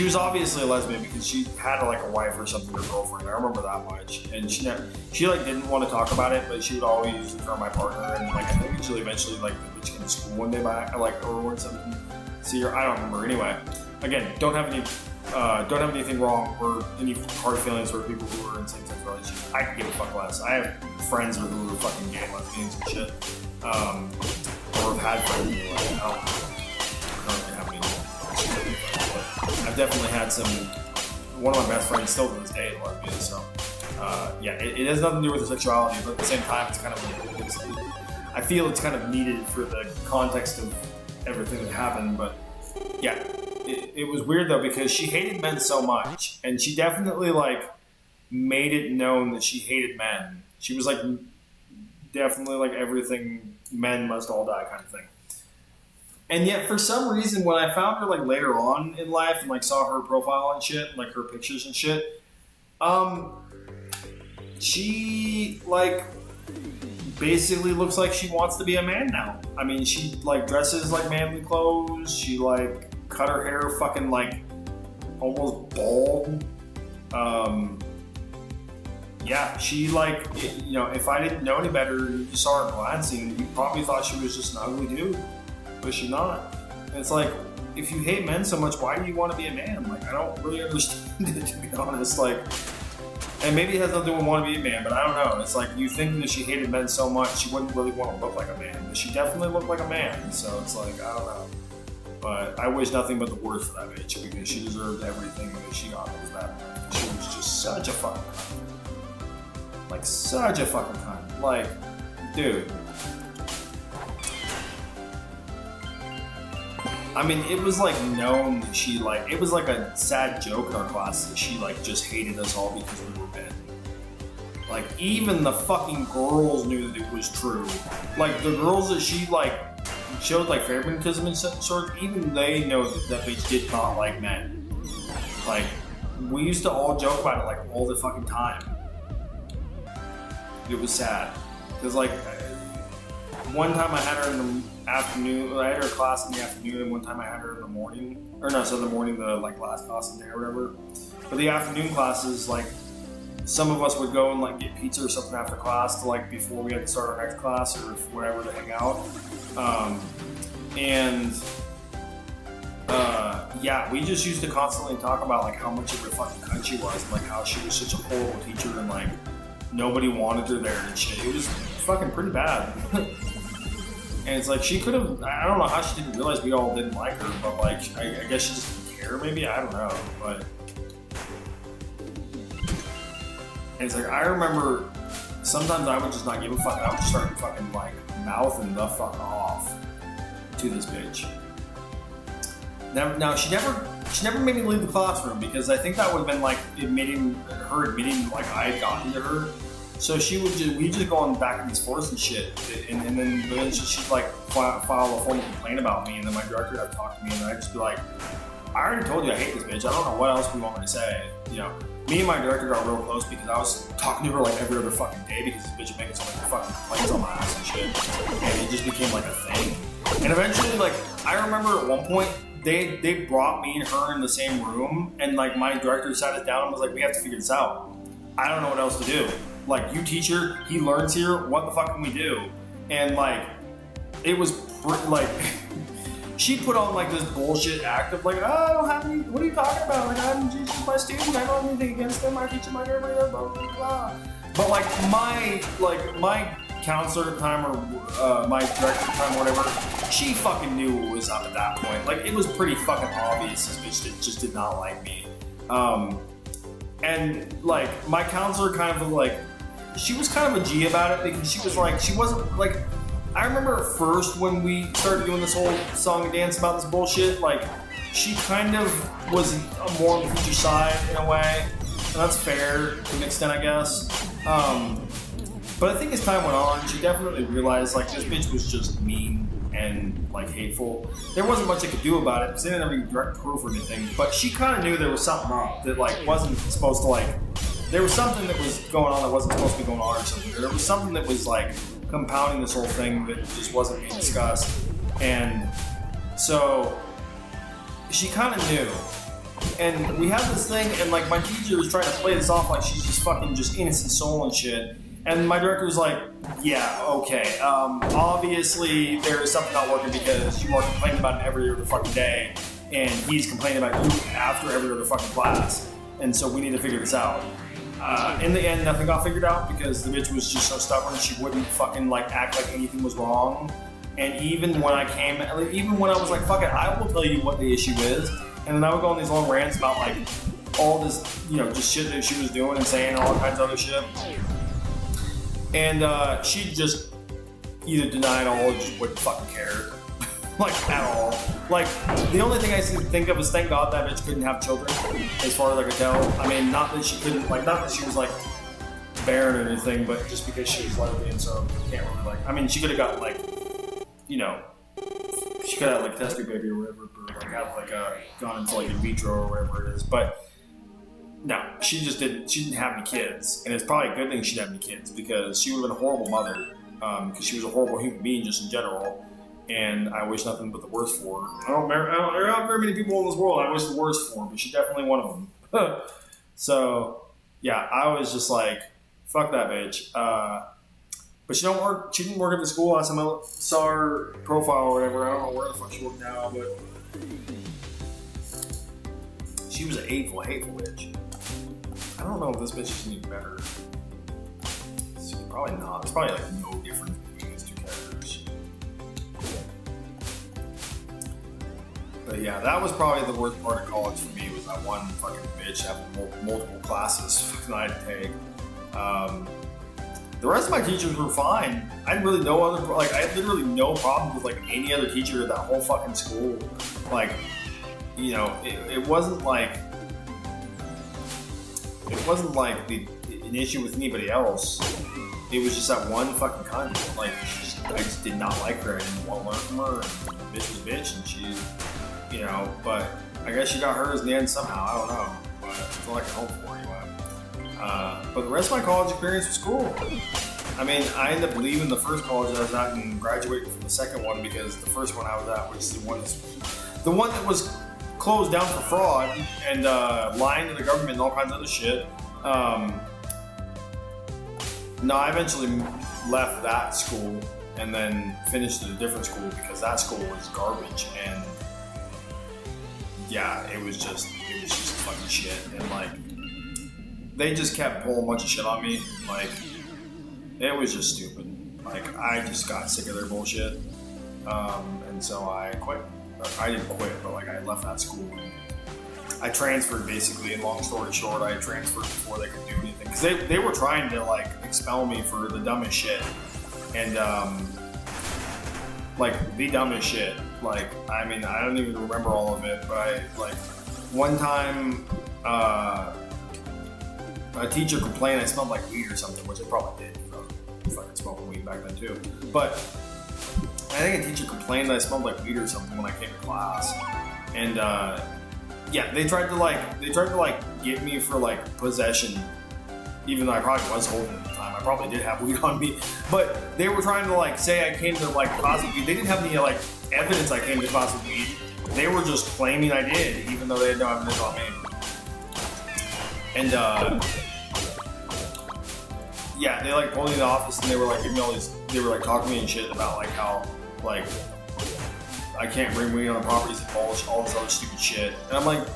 was obviously a lesbian because she had like a wife or something, or girlfriend. I remember that much. And she like didn't want to talk about it, but she would always refer my partner. And like I think she eventually like the bitch came to school one day by like or something. See her, I don't remember. Anyway, again, don't have anything wrong or any hard feelings for people who are in same-sex relationships. I can give a fuck less. I have friends who are fucking gay lesbians and shit. Or have had friends who are like, I don't currently have any. But I've definitely had one of my best friends still to this day is lesbian. So yeah, it has nothing to do with the sexuality, but at the same time, it's kind of I feel it's kind of needed for the context of everything that happened. But yeah. It was weird though because she hated men so much, and she definitely like made it known that she hated men. She was like definitely like everything, men must all die kind of thing. And yet for some reason when I found her like later on in life and like saw her profile and shit, and, like her pictures and shit, she like basically looks like she wants to be a man now. I mean, she like dresses like manly clothes. She like cut her hair fucking like almost bald. Yeah, she like, you know, if I didn't know any better and you saw her glancing, you probably thought she was just an ugly dude, but she's not. And it's like, if you hate men so much, why do you want to be a man? Like, I don't really understand it, to be honest. Like, and maybe it has nothing to do with wanting to be a man, but I don't know. It's like, you think that she hated men so much, she wouldn't really want to look like a man, but she definitely looked like a man. So it's like, I don't know. But I wish nothing but the worst for that bitch because she deserved everything that she got that was bad. She was just such a fucking cunt. Like, such a fucking cunt. Like, dude. I mean, it was like known that she like, it was like a sad joke in our class that she like just hated us all because we were men. Like, even the fucking girls knew that it was true. Like, the girls that she like showed like favoritism and sort, even they know that bitch did not like men. Like, we used to all joke about it like all the fucking time. It was sad because like one time I had her in the afternoon. I had her class in the afternoon, and one time I had her in the morning. Or no, so the morning, the like last class in there or whatever. But the afternoon classes, like some of us would go and like get pizza or something after class to like before we had to start our next class or whatever to hang out. Yeah, we just used to constantly talk about like how much of a fucking cunt she was, and like how she was such a horrible teacher, and like nobody wanted her there and shit. It was fucking pretty bad. And it's like she could have. I don't know how she didn't realize we all didn't like her, but like I guess she just didn't care. Maybe, I don't know, but. And it's like, I remember sometimes I would just not give a fuck. I would just start fucking like mouthing the fuck off to this bitch. Now she never made me leave the classroom because I think that would have been like admitting like I had gotten to her. So we'd just go on back and forth and shit, and then she'd like file a formal complaint about me, and then my director would talk to me, and I'd just be like, I already told you I hate this bitch. I don't know what else we want me to say, you know. Me and my director got real close because I was talking to her like every other fucking day because this bitch was making so many fucking complaints on my ass and shit. And it just became like a thing. And eventually, like, I remember at one point, they brought me and her in the same room, and like my director sat us down and was like, we have to figure this out. I don't know what else to do. Like, you teacher, he learns here, what the fuck can we do? And like, it was like, she put on like this bullshit act of like, oh, I don't have any, what are you talking about? Like, I'm just my student, I don't have anything against them, I teach my everybody, blah, blah, blah. But like my counselor at the time, or my director at the time, whatever, she fucking knew what was up at that point. Like, it was pretty fucking obvious this bitch just did not like me. And like my counselor kind of like, she was kind of a G about it because she was like, she wasn't like, I remember at first when we started doing this whole song and dance about this bullshit, like she kind of was more on the teacher side in a way, and that's fair to an extent, I guess. But I think as time went on, she definitely realized like this bitch was just mean and like hateful. There wasn't much I could do about it because they didn't have any direct proof or anything. But she kind of knew there was something up that like wasn't supposed to like. There was something that was going on that wasn't supposed to be going on or something. Or there was something that was like compounding this whole thing that just wasn't being discussed. And so she kind of knew. And we had this thing, and like my teacher was trying to play this off like she's just fucking just innocent soul and shit. And my director was like, yeah, okay, obviously there is something not working because you are complaining about it every other fucking day, and he's complaining about you after every other fucking class. And so we need to figure this out. In the end, nothing got figured out because the bitch was just so stubborn. She wouldn't fucking like act like anything was wrong. And even when I came, like, even when I was like, fuck it, I will tell you what the issue is. And then I would go on these long rants about like all this, you know, just shit that she was doing and saying and all kinds of other shit. And she'd just either deny it all or just wouldn't fucking care. Like, at all. Like, the only thing I think of is thank God that bitch couldn't have children, as far as I could tell. I mean, not that she couldn't, like, not that she was, like, barren or anything, but just because she was lesbian, so can't really, like, I mean, she could have got, like, you know, she could have, like, test tube baby or whatever, or, like, have, like, gone into, like, in vitro or whatever it is, but no, she didn't have any kids, and it's probably a good thing she didn't have any kids, because she would have been a horrible mother, because she was a horrible human being just in general. And I wish nothing but the worst for her. There aren't very many people in this world I wish the worst for, but she's definitely one of them. So, yeah, I was just like, fuck that bitch. But she didn't work at the school. Last time I saw her profile or whatever. I don't know where the fuck she works now, but she was a hateful bitch. I don't know if this bitch is any better. It's probably not. It's probably like no difference between these two characters. But yeah, that was probably the worst part of college for me, was that one fucking bitch having multiple classes that I had to take. The rest of my teachers were fine. I had really no other, like, I had literally no problem with like any other teacher at that whole fucking school. Like, you know, it wasn't like an issue with anybody else. It was just that one fucking cunt. Like, I just did not like her. I didn't want to learn from her. And bitch was bitch, and she, you know. But I guess she got hers in the end somehow. I don't know. But that's all I can hope for anyway. But the rest of my college experience was cool. I mean, I ended up leaving the first college I was at and graduating from the second one because the first one I was at was the one that was closed down for fraud and lying to the government and all kinds of other shit. No, I eventually left that school and then finished at a different school because that school was garbage, and yeah, it was just fucking shit. And like, they just kept pulling a bunch of shit on me. Like, it was just stupid. Like, I just got sick of their bullshit, and so I quit. I didn't quit, but like, I left that school. I transferred basically, and long story short, I transferred before they could do anything. Because they were trying to like expel me for the dumbest shit. And like the dumbest shit. Like, I mean, I don't even remember all of it, but I like one time a teacher complained I smelled like weed or something, which I probably did. I was fucking smoking weed back then too. But I think a teacher complained that I smelled like weed or something when I came to class. And yeah, they tried to get me for like possession, even though I probably was holding it at the time. I probably did have weed on me, but they were trying to like say I came to like class with weed. They didn't have any like evidence I came to class with weed. They were just claiming I did, even though they had no evidence on me. And yeah, they like pulled me in the office and they were like giving me all these. They were like talking to me and shit about like how like I can't bring weed on the properties and all this other stupid shit. And I'm like,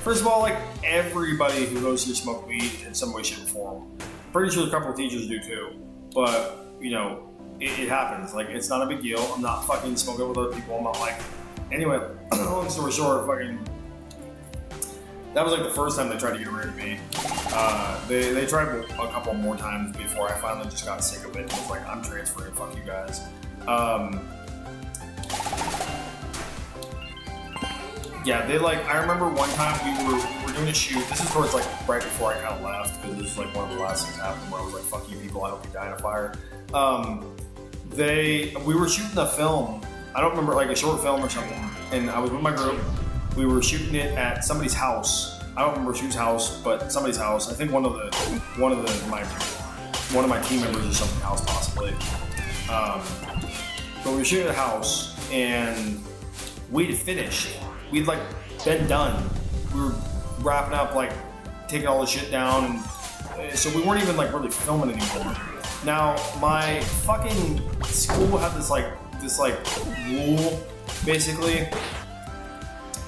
first of all, like, everybody who goes here smoke weed in some way, shape, or form. Pretty sure a couple of teachers do too. But, you know, it happens. Like, it's not a big deal. I'm not fucking smoking with other people. I'm not like, anyway, long story short, fucking, that was like the first time they tried to get rid of me. They tried a couple more times before I finally just got sick of it. It was like, I'm transferring, fuck you guys. Yeah, they like, I remember one time we were doing a shoot. This is towards like right before I kind of left, because this was like one of the last things happened where I was like, fuck you people, I hope you die in a fire. We were shooting a film. I don't remember, like a short film or something. And I was with my group. We were shooting it at somebody's house. I don't remember whose house, but somebody's house. I think one of my team members or something's house possibly. But we were shooting at a house and we'd finished. We'd like been done. We were wrapping up, like taking all the shit down. And so we weren't even like really filming anymore. Now my fucking school had this rule, basically.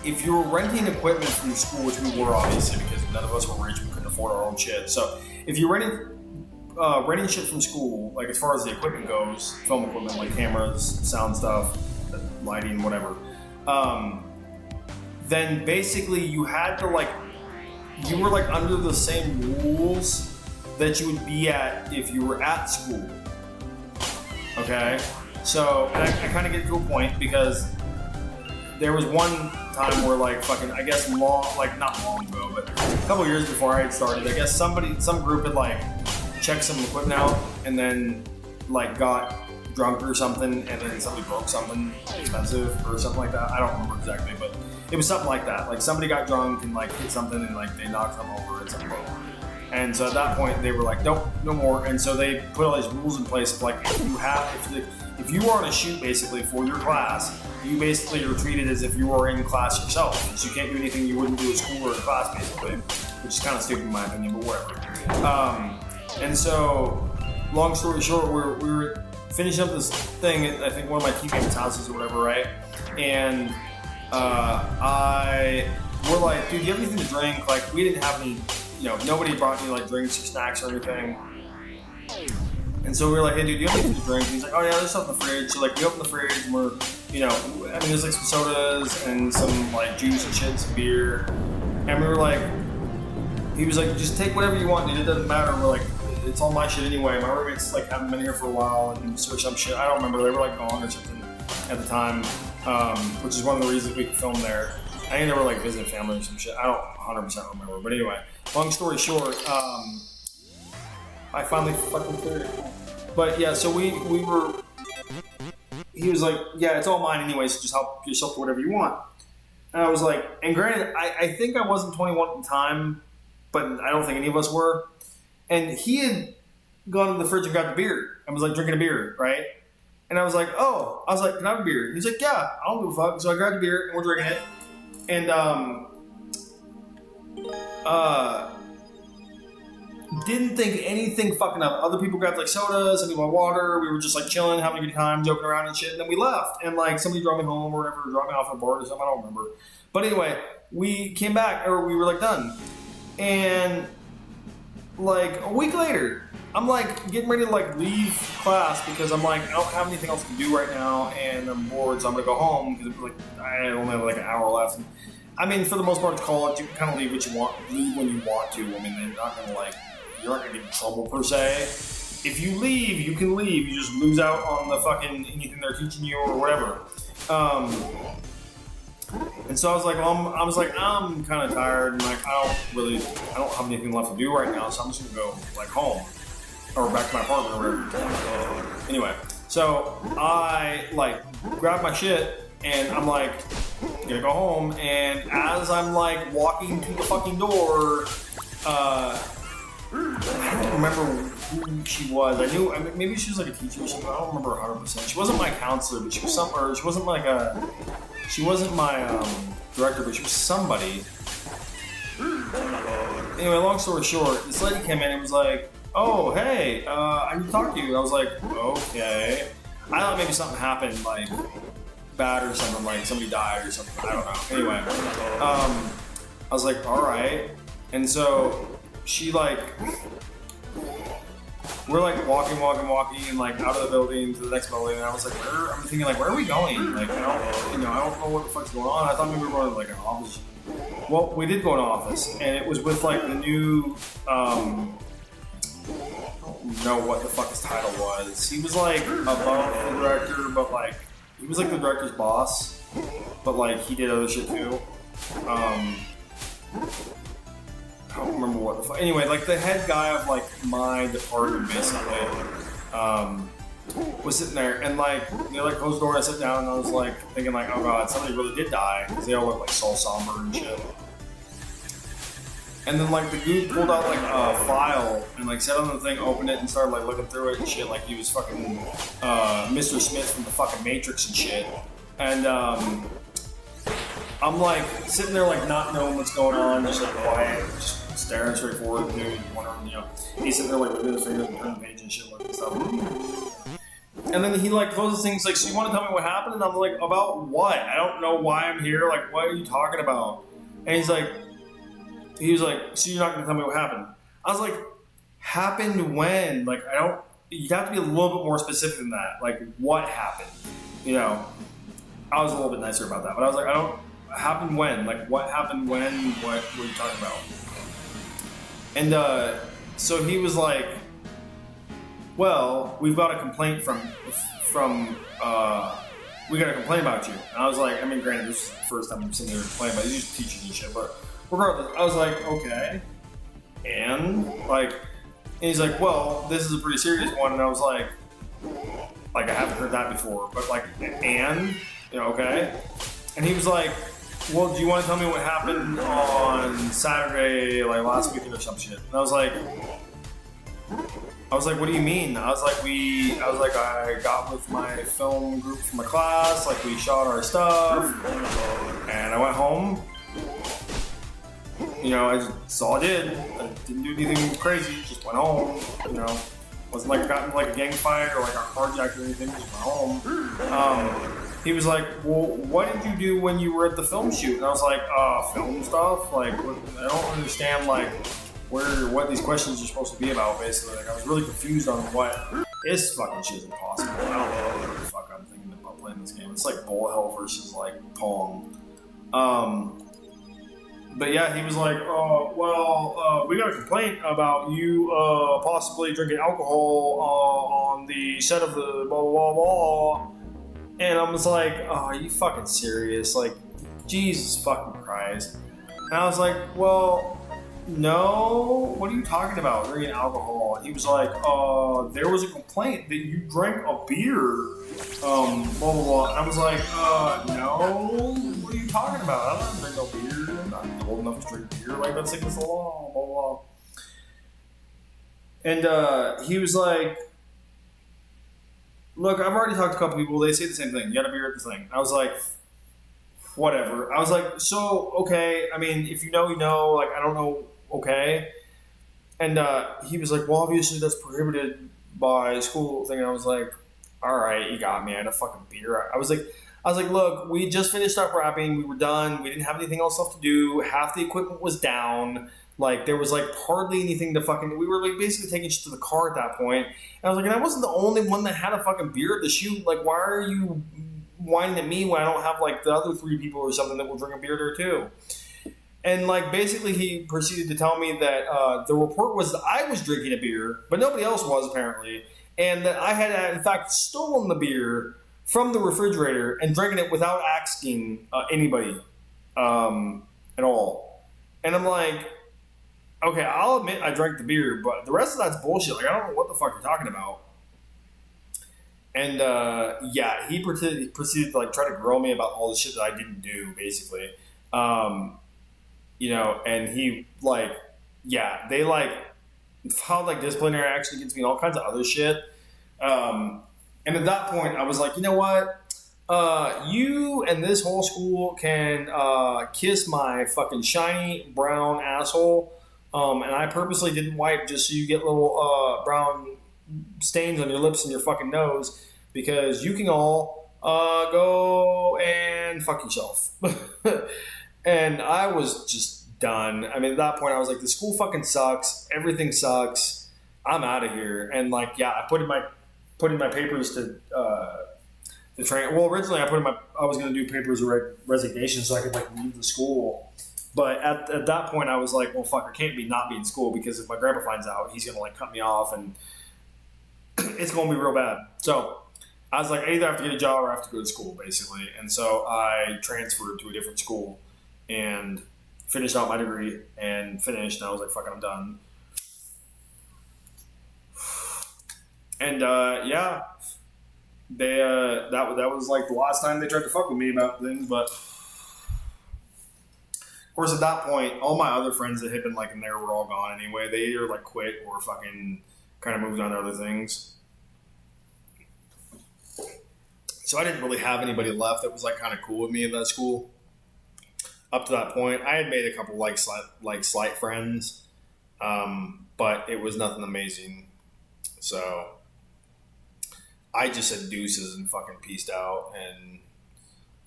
If you were renting equipment from school, which we were obviously because none of us were rich, we couldn't afford our own shit. So if you're renting shit from school, like as far as the equipment goes, film equipment like cameras, sound stuff, lighting, whatever, then basically you had to you were like under the same rules that you would be at if you were at school. Okay? So, and I kind of get to a point because there was one time where like fucking, I guess not long ago, but a couple years before I had started, I guess some group had like checked some equipment out and then like got drunk or something, and then somebody broke something expensive or something like that. I don't remember exactly, but it was something like that. Like somebody got drunk and like hit something and like they knocked them over and something broke. And so at that point they were like, nope, no more. And so they put all these rules in place of like, if you were on a shoot basically for your class, you basically are treated as if you were in class yourself. So you can't do anything you wouldn't do at school or in class basically, which is kind of stupid in my opinion, but whatever. And so, long story short, we were finishing up this thing at I think one of my teammates' houses or whatever, right? And we're like, dude, do you have anything to drink? Like, we didn't have any, nobody brought me like drinks or snacks or anything. And so we were like, hey, dude, do you have anything to drink? And he's like, oh yeah, there's stuff in the fridge. So like, we open the fridge and we're, there's like some sodas and some like juice and shit, and some beer. And we were like, he was like, just take whatever you want, dude. It doesn't matter. We're like, it's all my shit anyway. My roommates like haven't been here for a while and so some shit. I don't remember. They were like gone or something at the time, which is one of the reasons we could film there. I think they were like visiting family or some shit. I don't 100% remember. But anyway, long story short, I finally fucking cleared it. But yeah, so we were. He was like, yeah, it's all mine anyway. So just help yourself to whatever you want. And I was like, and granted, I think I wasn't 21 at the time, but I don't think any of us were. And he had gone to the fridge and got the beer and was like drinking a beer, right? And I was like, can I have a beer? And he's like, yeah, I don't give a fuck. So I grabbed the beer and we're drinking it. And didn't think anything fucking up. Other people grabbed like sodas, some people had water. We were just like chilling, having a good time, joking around and shit. And then we left. And like somebody drove me home or whatever, dropped me off at a bar or something. I don't remember. But anyway, we came back, or we were like done. And like a week later, I'm like getting ready to like leave class because I'm like, I don't have anything else to do right now and I'm bored, so I'm gonna go home because like I only have like an hour left. And, I mean, for the most part, it's college. You can kind of leave what you want, leave when you want to. I mean, you're not gonna get in trouble per se. If you leave, you can leave. You just lose out on the fucking anything they're teaching you or whatever. And so I was like, I'm kind of tired and like I don't have anything left to do right now, so I'm just gonna go like home or back to my apartment or whatever. Anyway, so I like grab my shit and I'm like gonna go home, and as I'm like walking to the fucking door, I don't remember who she was. I mean, maybe she was like a teacher or something. I don't remember 100%. She wasn't my counselor, but she was she wasn't my director, but she was somebody. Anyway, long story short, this lady came in and was like, oh, hey, I need to talk to you. I was like, okay. I thought maybe something happened, like, bad or something, like somebody died or something. I don't know. Anyway, I was like, all right. And so she, like, we're like walking, and like out of the building to the next building, and I was like, I'm thinking like, where are we going? Like, I don't know what the fuck's going on. I thought maybe we were going to like an office. Well, we did go to an office, and it was with like the new, I don't know what the fuck his title was. He was like above the director, but like, he was like the director's boss, but like, he did other shit too. I don't remember what the fuck. Anyway, like the head guy of like my department basically was sitting there, and like they like closed the door. I sat down and I was like thinking like, oh god, somebody really did die, because they all look like so somber and shit. And then like the dude pulled out like a file and like sat on the thing, opened it, and started like looking through it and shit, like he was fucking Mr. Smith from the fucking Matrix and shit. And I'm like sitting there like not knowing what's going on, just like quiet, just staring straight forward, dude, wondering, he's sitting there like looking at his fingers and turning the page and shit like stuff. And then he like closes things like, so you want to tell me what happened? And I'm like, about what? I don't know why I'm here. Like, what are you talking about? And he was like, so you're not going to tell me what happened? I was like, happened when? Like, you have to be a little bit more specific than that. Like, what happened? I was a little bit nicer about that, but I was like, happened when? Like, what happened when? What were you talking about? And so he was like, well, we've got a complaint from we got a complaint about you. And I was like, I mean, granted, this is the first time I'm sitting here complaining about these teachers and shit, but regardless, I was like, okay. And he's like, well, this is a pretty serious one. And I was like, I haven't heard that before, but like, and, okay. And he was like, well, do you want to tell me what happened on Saturday, like last weekend or some shit? And I was like, what do you mean? I I got with my film group from my class, like we shot our stuff, and I went home. That's all I did. I didn't do anything crazy, just went home, Wasn't like got in like a gang fight or like a carjacked or anything, just went home. He was like, well, what did you do when you were at the film shoot? And I was like, film stuff? Like, I don't understand, like, what these questions are supposed to be about, basically. Like, I was really confused on what this fucking shit is impossible. I don't know what the fuck I'm thinking about playing this game. It's like bullet hell versus, like, Pong. But yeah, he was like, we got a complaint about you possibly drinking alcohol on the set of the blah, blah, blah, blah. And I was like, oh, are you fucking serious? Like, Jesus fucking Christ. And I was like, well, no, what are you talking about, drinking alcohol? And he was like, there was a complaint that you drank a beer, blah, blah, blah. And I was like, no, what are you talking about? I don't drink no beer. I'm not old enough to drink beer. Like, that's against the law, blah, blah, blah. And he was like, look, I've already talked to a couple people. They say the same thing. You got a beer at this thing. I was like, whatever. I was like, so, okay. I mean, if you know, you know. Like, I don't know. Okay. And he was like, well, obviously that's prohibited by school thing. And I was like, all right, you got me. I had a fucking beer. I was like, look, we just finished up rapping. We were done. We didn't have anything else left to do. Half the equipment was down. Like, there was, like, hardly anything to fucking... We were, like, basically taking shit to the car at that point. And I was like, and I wasn't the only one that had a fucking beer at the shoot. Like, why are you whining at me when I don't have, like, the other 3 people or something that will drink a beer there, too? And, like, basically he proceeded to tell me that the report was that I was drinking a beer, but nobody else was, apparently. And that I had, in fact, stolen the beer from the refrigerator and drinking it without asking anybody at all. And I'm like... Okay, I'll admit I drank the beer, but the rest of that's bullshit. Like, I don't know what the fuck you're talking about. And, yeah, he proceeded to, like, try to grill me about all the shit that I didn't do, basically. And he, like, yeah, they, like, filed, like, disciplinary action against me and all kinds of other shit. And at that point, I was like, you know what? You and this whole school can kiss my fucking shiny brown asshole. And I purposely didn't wipe just so you get little brown stains on your lips and your fucking nose, because you can all go and fuck yourself. And I was just done. I mean, at that point, I was like, the school fucking sucks. Everything sucks. I'm out of here. And like, yeah, I put in my papers to train. Well, originally I was going to do papers of resignation so I could like leave the school. But at that point, I was like, well, fuck, I can't not be in school because if my grandpa finds out, he's gonna like cut me off, and it's gonna be real bad. So I was like, I either have to get a job or I have to go to school, basically. And so I transferred to a different school and finished out my degree and finished. And I was like, fuck it, I'm done. And yeah, they that was like the last time they tried to fuck with me about things. But of course, at that point, all my other friends that had been like in there were all gone anyway. They either like quit or fucking kind of moved on to other things. So I didn't really have anybody left that was like kind of cool with me in that school. Up to that point, I had made a couple like slight friends, but it was nothing amazing. So I just said deuces and fucking peaced out and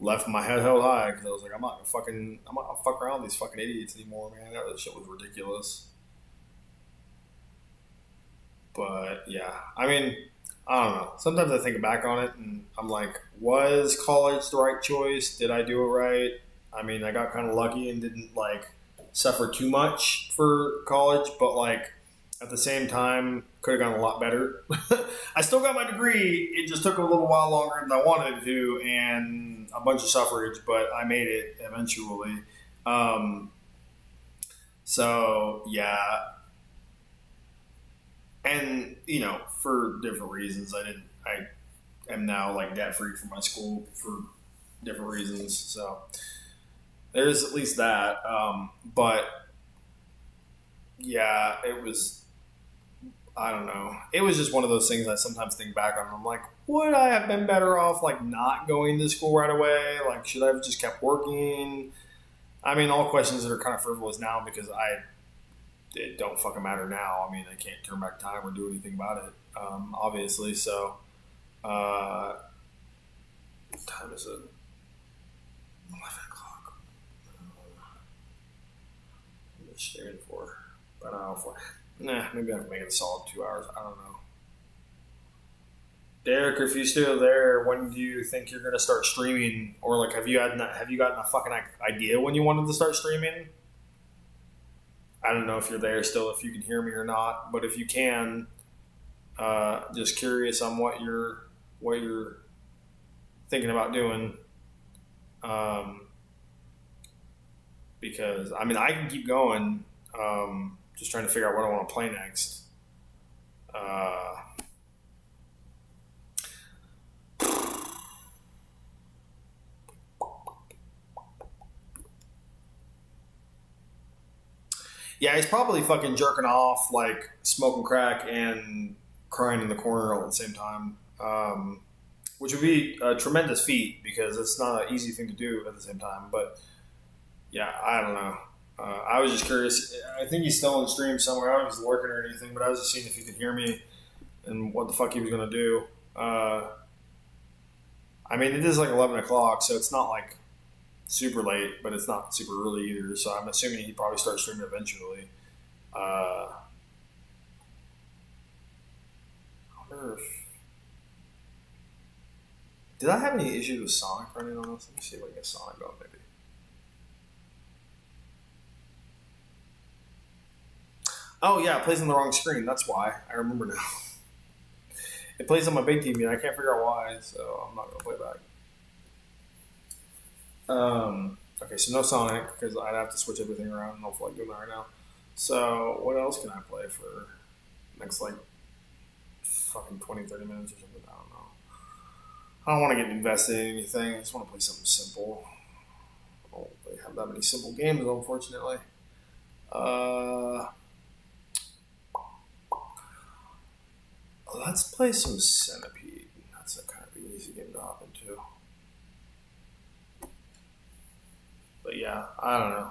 left my head held high because I was like, I'm not gonna fuck around with these fucking idiots anymore, man. That shit was ridiculous. But yeah, I mean, I don't know. Sometimes I think back on it and I'm like, was college the right choice? Did I do it right? I mean, I got kind of lucky and didn't like suffer too much for college, but like at the same time, could have gone a lot better. I still got my degree. It just took a little while longer than I wanted it to, and a bunch of suffrage, but I made it eventually. So yeah, and you know, for different reasons, I am now like debt free from my school for different reasons. So there's at least that. But yeah, it was. I don't know. It was just one of those things I sometimes think back on. I'm like, would I have been better off like not going to school right away? Like, should I have just kept working? I mean, all questions that are kind of frivolous now because it don't fucking matter now. I mean, I can't turn back time or do anything about it, obviously. So, what time is it? 11 o'clock. I'm just staring for about an hour for. Nah, maybe I can make it a solid 2 hours. I don't know. Derek, if you're still there, when do you think you're gonna start streaming? Or like, have you gotten a fucking idea when you wanted to start streaming? I don't know if you're there still, if you can hear me or not. But if you can, just curious on what you're thinking about doing. Because I mean, I can keep going. Just trying to figure out what I want to play next. Yeah, he's probably fucking jerking off, like smoking crack and crying in the corner all at the same time, which would be a tremendous feat because it's not an easy thing to do at the same time. But yeah, I don't know. I was just curious. I think he's still on stream somewhere. I don't know if he's lurking or anything, but I was just seeing if he could hear me and what the fuck he was gonna do. I mean, it is like 11 o'clock, so it's not like super late, but it's not super early either. So I'm assuming he'd probably start streaming eventually. I wonder if did I have any issues with Sonic running on this? Let me see if I can get Sonic going, maybe. Oh yeah, it plays on the wrong screen. That's why. I remember now. It plays on my big TV, and I can't figure out why. So I'm not gonna play back. Okay, so no Sonic because I'd have to switch everything around. I don't feel like doing that right now. So what else can I play for next like fucking 20, 30 minutes or something? I don't know. I don't want to get invested in anything. I just want to play something simple. I don't really have that many simple games, unfortunately. Let's play some Centipede. That's a kind of an easy game to hop into. But yeah, I don't know.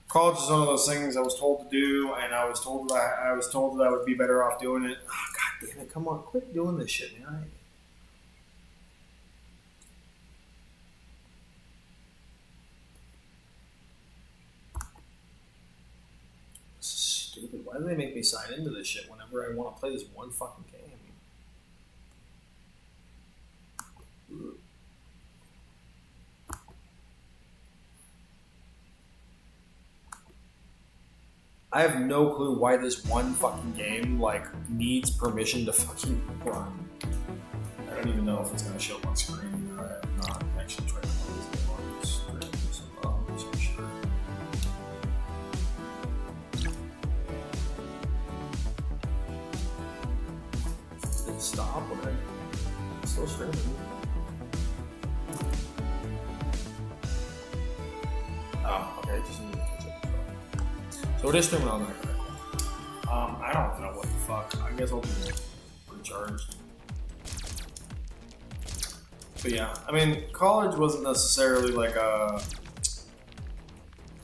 College is one of those things I was told to do, and I was told that I would be better off doing it. Oh, God damn it! Come on, quit doing this shit, man. This is stupid, why do they make me sign into this shit whenever I want to play this one fucking game? I have no clue why this one fucking game like needs permission to fucking run. I don't even know if it's gonna show up on screen either. I have not actually tried to play this game on this screen, so I'm just sure. Did it stop when it's still streaming? Oh, okay, just need to catch up. So it is streaming on there, right? I don't know what the fuck. I guess I'll be recharged. But yeah, I mean, college wasn't necessarily like a.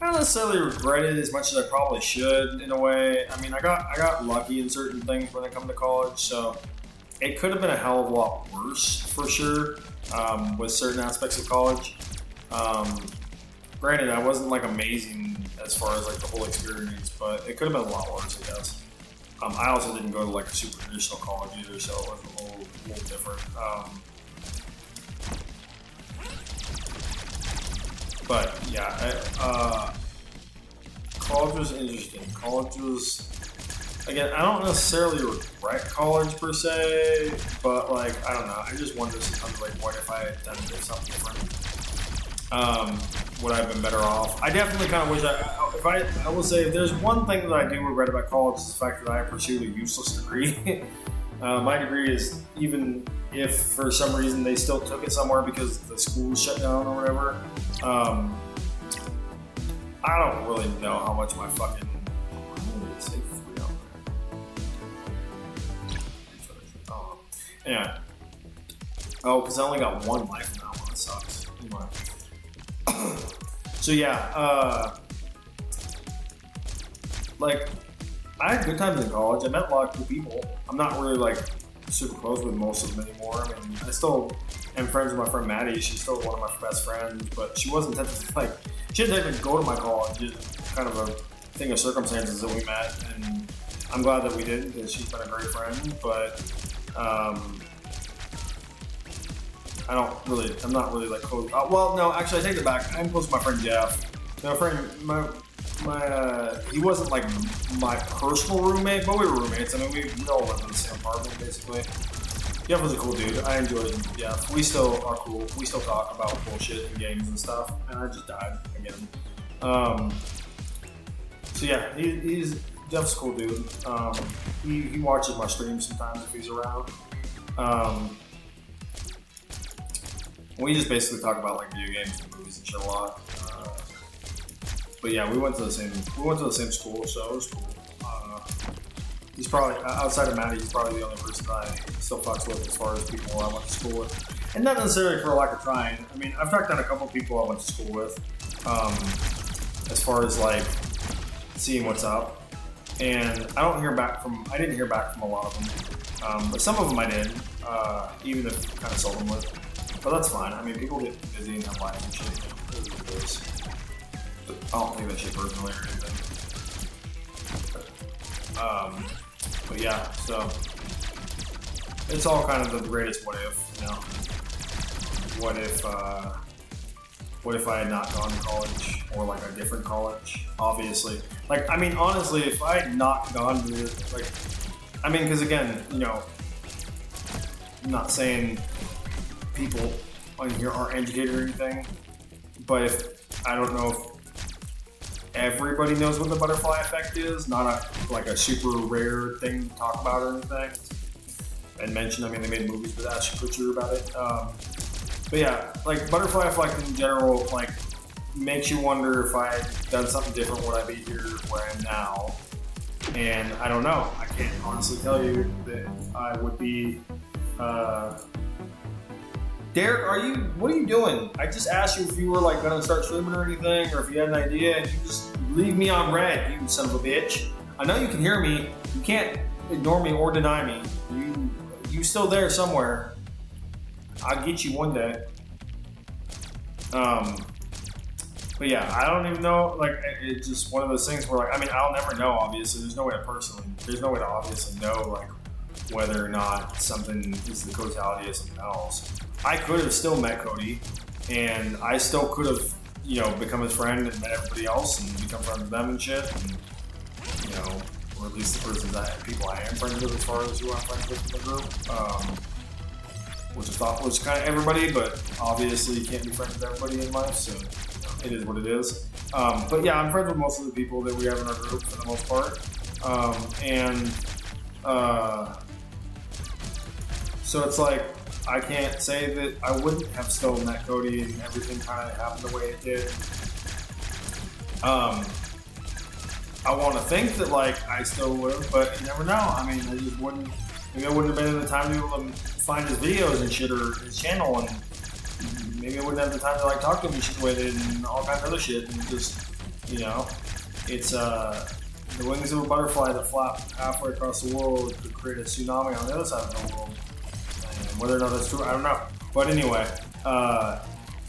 I don't necessarily regret it as much as I probably should in a way. I mean, I got lucky in certain things when I come to college, so it could have been a hell of a lot worse for sure with certain aspects of college. Granted, I wasn't like amazing as far as like the whole experience, but it could have been a lot worse, I guess. I also didn't go to like a super traditional college either, so it was a little different. But yeah, college was interesting. College was, again, I don't necessarily regret college per se, but like, I don't know, I just wonder sometimes like, what if I had done something different? Would I have been better off? I definitely kind of wish I will say if there's one thing that I do regret about college is the fact that I pursued a useless degree. My degree is, even if for some reason they still took it somewhere because the school was shut down or whatever, I don't really know how much my fucking, yeah. Oh, because I only got one life now. That sucks. Anyway. So yeah, like I had good times in college. I met a lot of cool people. I'm not really like super close with most of them anymore. I mean, I still am friends with my friend Maddie. She's still one of my best friends, but she wasn't like, she didn't even go to my college. It's kind of a thing of circumstances that we met, and I'm glad that we did because she's been a great friend. But I'm not really like close. Well, no, actually, I take it back. I'm close to my friend Jeff. My friend, he wasn't like my personal roommate, but we were roommates. I mean, we all lived in the same apartment, basically. Jeff was a cool dude. I enjoyed him. Jeff. We still are cool. We still talk about bullshit and games and stuff. And I just died again. So yeah, Jeff's a cool dude. He watches my streams sometimes if he's around. We just basically talk about like video games and movies and shit a lot. But yeah, we went to the same school, so it was cool. He's probably, outside of Maddie, he's probably the only person I still fucks with as far as people I went to school with. And not necessarily for a lack of trying. I mean, I've talked to a couple people I went to school with, as far as like seeing what's up. And I didn't hear back from a lot of them. But some of them I did, even if kind of seldom with. But that's fine. I mean, people get busy and have lives and shit. I don't think that shit personally or anything. But yeah, so it's all kind of the greatest what if, you know. What if I had not gone to college or like a different college? Obviously, like, I mean, honestly, if I had not gone to like, I mean, because again, you know, I'm not saying people on here aren't educated or anything, but if I don't know if everybody knows what the butterfly effect is, not like a super rare thing to talk about or anything. And mention, I mean, they made movies with Ashton Kutcher about it. But yeah, like butterfly effect in general, like makes you wonder if I had done something different, would I be here where I am now? And I don't know. I can't honestly tell you that I would be. Derek, what are you doing? I just asked you if you were like gonna start streaming or anything, or if you had an idea, and you just leave me on red, you son of a bitch. I know you can hear me. You can't ignore me or deny me. You still there somewhere. I'll get you one day. But yeah, I don't even know. Like, it's just one of those things where, like, I mean, I'll never know. Obviously, there's no way to obviously know, like, whether or not something is the causality of something else. I could have still met Cody, and I still could have, become his friend and met everybody else and become friends with them and shit. And, or at least the people I am friends with, as far as who I'm friends with in the group. Which I thought was kind of everybody, but obviously you can't be friends with everybody in life, so it is what it is. But yeah, I'm friends with most of the people that we have in our group for the most part. So it's like, I can't say that I wouldn't have still met Cody and everything kind of happened the way it did. I want to think that, like, I still would, but you never know. I mean, I just wouldn't. Maybe I wouldn't have been in the time to be able to find his videos and shit, or his channel, and maybe I wouldn't have the time to, like, talk to him and shit with it and all kinds of other shit. And just, it's the wings of a butterfly that flap halfway across the world could create a tsunami on the other side of the world. And whether or not that's true, I don't know. But anyway,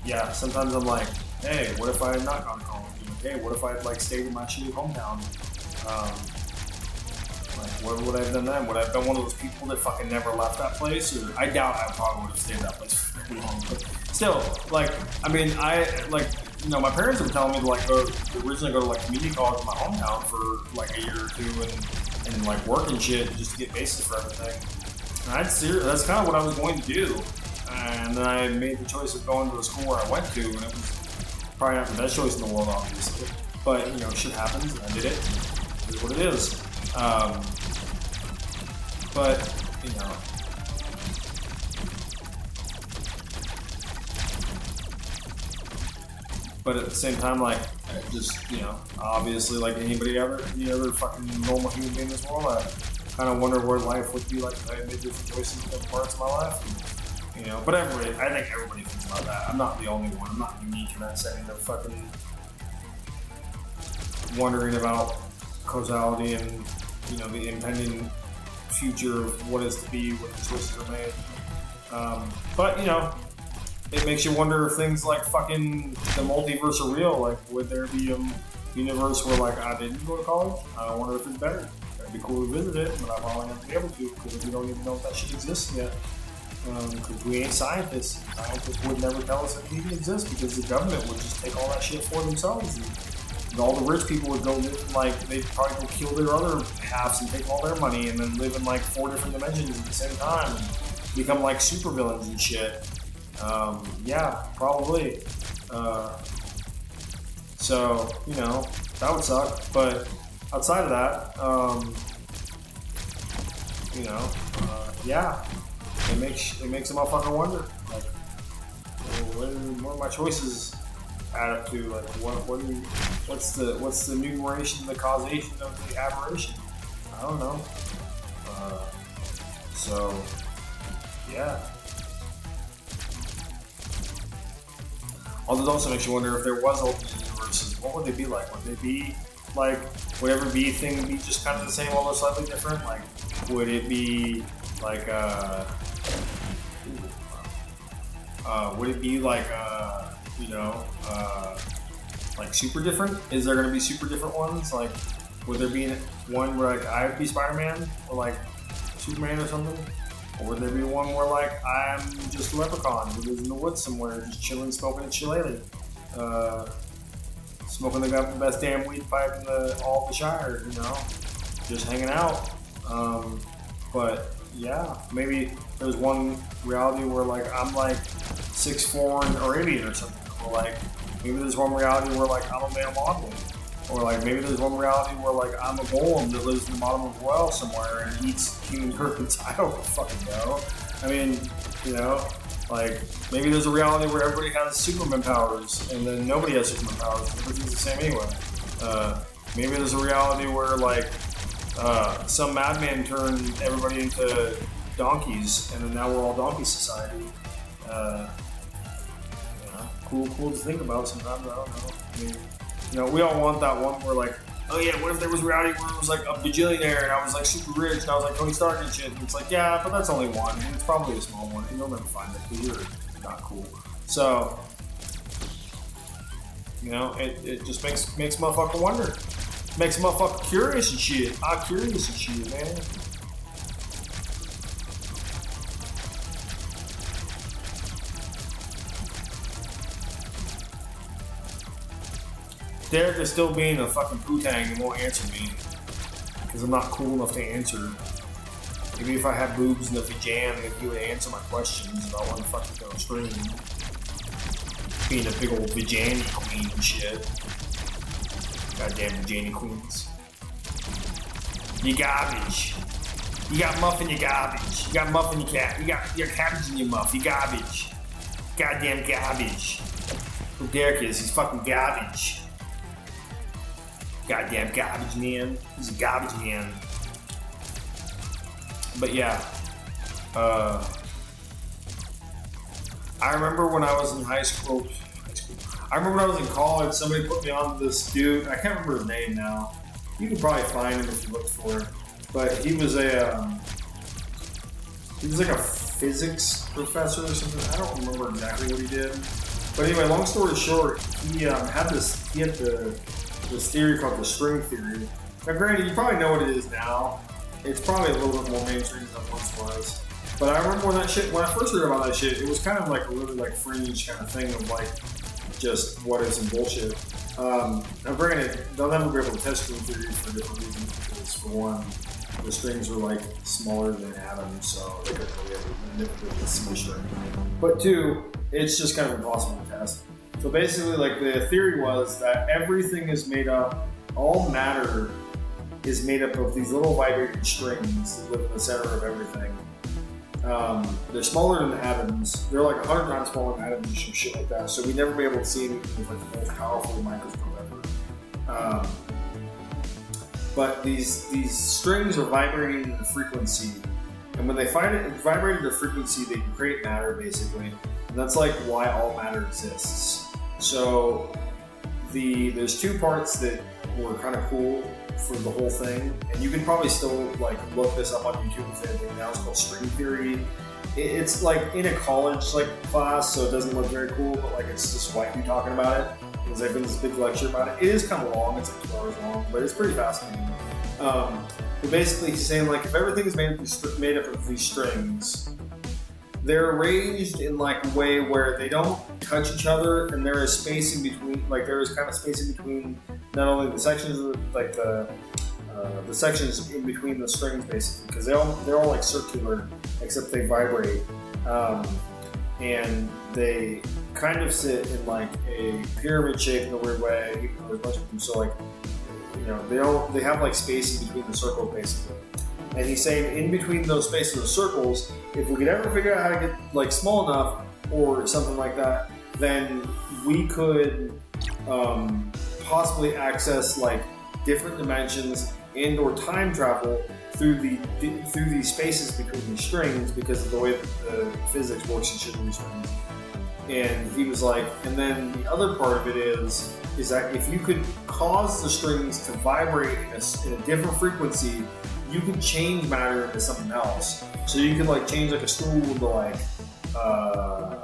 yeah, sometimes I'm like, hey, what if I had not gone home? Hey, what if I had, like, stayed in my shitty hometown? Like, what would I have done then? Would I have been one of those people that fucking never left that place? Or I doubt I probably would have stayed that place for very long. But still, like, I mean, my parents were telling me to, like, originally go to, like, community college in my hometown for, like, a year or two and like, work and shit just to get basis for everything. And that's kind of what I was going to do. And then I made the choice of going to the school where I went to, and it was probably not the best choice in the world, obviously. But, shit happens, and I did it. It is what it is. But, but at the same time, like, just, obviously, like any other fucking normal human being in this world, I kind of wonder what life would be like if I had made different choices in different parts of my life. And, but I think everybody thinks about that. I'm not the only one. I'm not unique in that setting of fucking wondering about causality and, the impending future of what is to be when the choices are made. But, it makes you wonder if things like fucking the multiverse are real. Like, would there be a universe where, like, I didn't go to college? I wonder if it's better. It'd be cool to visit it, but I probably not be able to because we don't even know if that shit exists yet. Because we ain't scientists. Scientists would never tell us it even exists because the government would just take all that shit for themselves. And all the rich people would go live, like, they'd probably go kill their other halves and take all their money and then live in, like, 4 different dimensions at the same time and become, like, supervillains and shit. Yeah, probably. So, that would suck. But outside of that, yeah, it makes a motherfucker wonder, like, what are my choices add up to? Like, what's the numeration, the causation of the aberration? I don't know. So, yeah. Although it also makes you wonder if there was alternate universes, what would they be like? Would they be like, would every thing be just kind of the same, although slightly different? Like, would it be like, would it be like, like super different? Is there going to be super different ones? Like, would there be one where, like, I would be Spider-Man or, like, Superman or something? Or would there be one where, like, I'm just a leprechaun who lives in the woods somewhere, just chilling, smoking a shillelagh, smoking the best damn weed pipe in all the Shire, just hanging out. But yeah, maybe there's one reality where, like, I'm like 6'4" and Arabian or something, or like maybe there's one reality where, like, I'm a male model. Or, like, maybe there's one reality where, like, I'm a golem that lives in the bottom of a well somewhere and eats human herds. I don't fucking know. I mean, like, maybe there's a reality where everybody has Superman powers and then nobody has Superman powers. Everything's the same anyway. Maybe there's a reality where, like, some madman turned everybody into donkeys and then now we're all donkey society. Cool to think about sometimes. I don't know. I mean, we all want that one where, like, oh yeah, what if there was a reality where it was like a bajillionaire and I was like super rich and I was like Tony Stark and shit? And it's like, yeah, but that's only one. And it's probably a small one. And you'll never find it because you're not cool. So, You know, it just makes motherfucker wonder. Makes motherfucker curious and shit. I'm curious and shit, man. Derek is still being a fucking poo-tang and won't answer me. Because I'm not cool enough to answer. Maybe if I had boobs in the vajam, then he would answer my questions about what the fuck is going stream. Being a big old vajani queen and shit. Goddamn vajani queens. You garbage. You got muff in your garbage. You got muff in your cat. You got your cabbage in your muff. You garbage. Goddamn garbage. Who Derek is, he's fucking garbage. Goddamn garbage man. He's a garbage man. But yeah. I remember when I was in high school. I remember when I was in college, somebody put me on this dude. I can't remember his name now. You can probably find him if you look for it. But he was like a physics professor or something. I don't remember exactly what he did. But anyway, long story short, he had this theory called the string theory. Now, granted, you probably know what it is now. It's probably a little bit more mainstream than it once was. But I remember when I first heard about that shit, it was kind of like a really like fringe kind of thing of like just what is some bullshit. Now, granted, they'll never be able to test string theory for different reasons because, for one, the strings were like smaller than atoms, so they couldn't really ever manipulate the small string. But two, it's just kind of impossible to test. So basically, like the theory was that everything is made up, all matter is made up of these little vibrating strings that live in the center of everything. They're smaller than atoms. They're like 100 times smaller than atoms or some shit like that. So we never be able to see anything with like the most powerful microscope ever. But these strings are vibrating in the frequency, and when they vibrate at the frequency, they can create matter basically, and that's like why all matter exists. So there's two parts that were kind of cool for the whole thing, and you can probably still like look this up on YouTube if anything. Now it's called string theory. It's like in a college like class, so it doesn't look very cool, but like it's just white people talking about it. There's like been this big lecture about it. It is kind of long, it's like 2 hours long, but it's pretty fascinating. But basically he's saying like if everything is made up of these strings, they're arranged in like a way where they don't touch each other, and there is space in between. Like there is kind of space in between not only the sections of the sections in between the strings, basically, because they're all like circular, except they vibrate, and they kind of sit in like a pyramid shape in a weird way. There's a bunch of them, so like they have like space in between the circles, basically. And he's saying in between those spaces of circles, if we could ever figure out how to get like small enough or something like that, then we could possibly access like different dimensions and or time travel through these spaces between these strings because of the way that the physics works and shit in these strings. And he was like, and then the other part of it is that if you could cause the strings to vibrate in a different frequency, you could change matter into something else. So you could like change like a stool into like a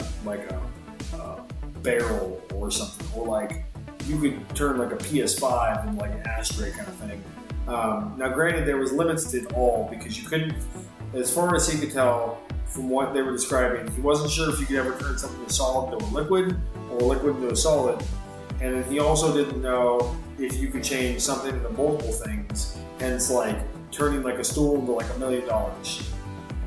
barrel or something, or like you could turn like a PS5 into like an ashtray kind of thing. Now, granted, there was limits to it all because you couldn't, as far as he could tell from what they were describing, he wasn't sure if you could ever turn something to solid into a liquid or a liquid into a solid. And then he also didn't know if you could change something into multiple things, hence like turning like a stool into like $1 million.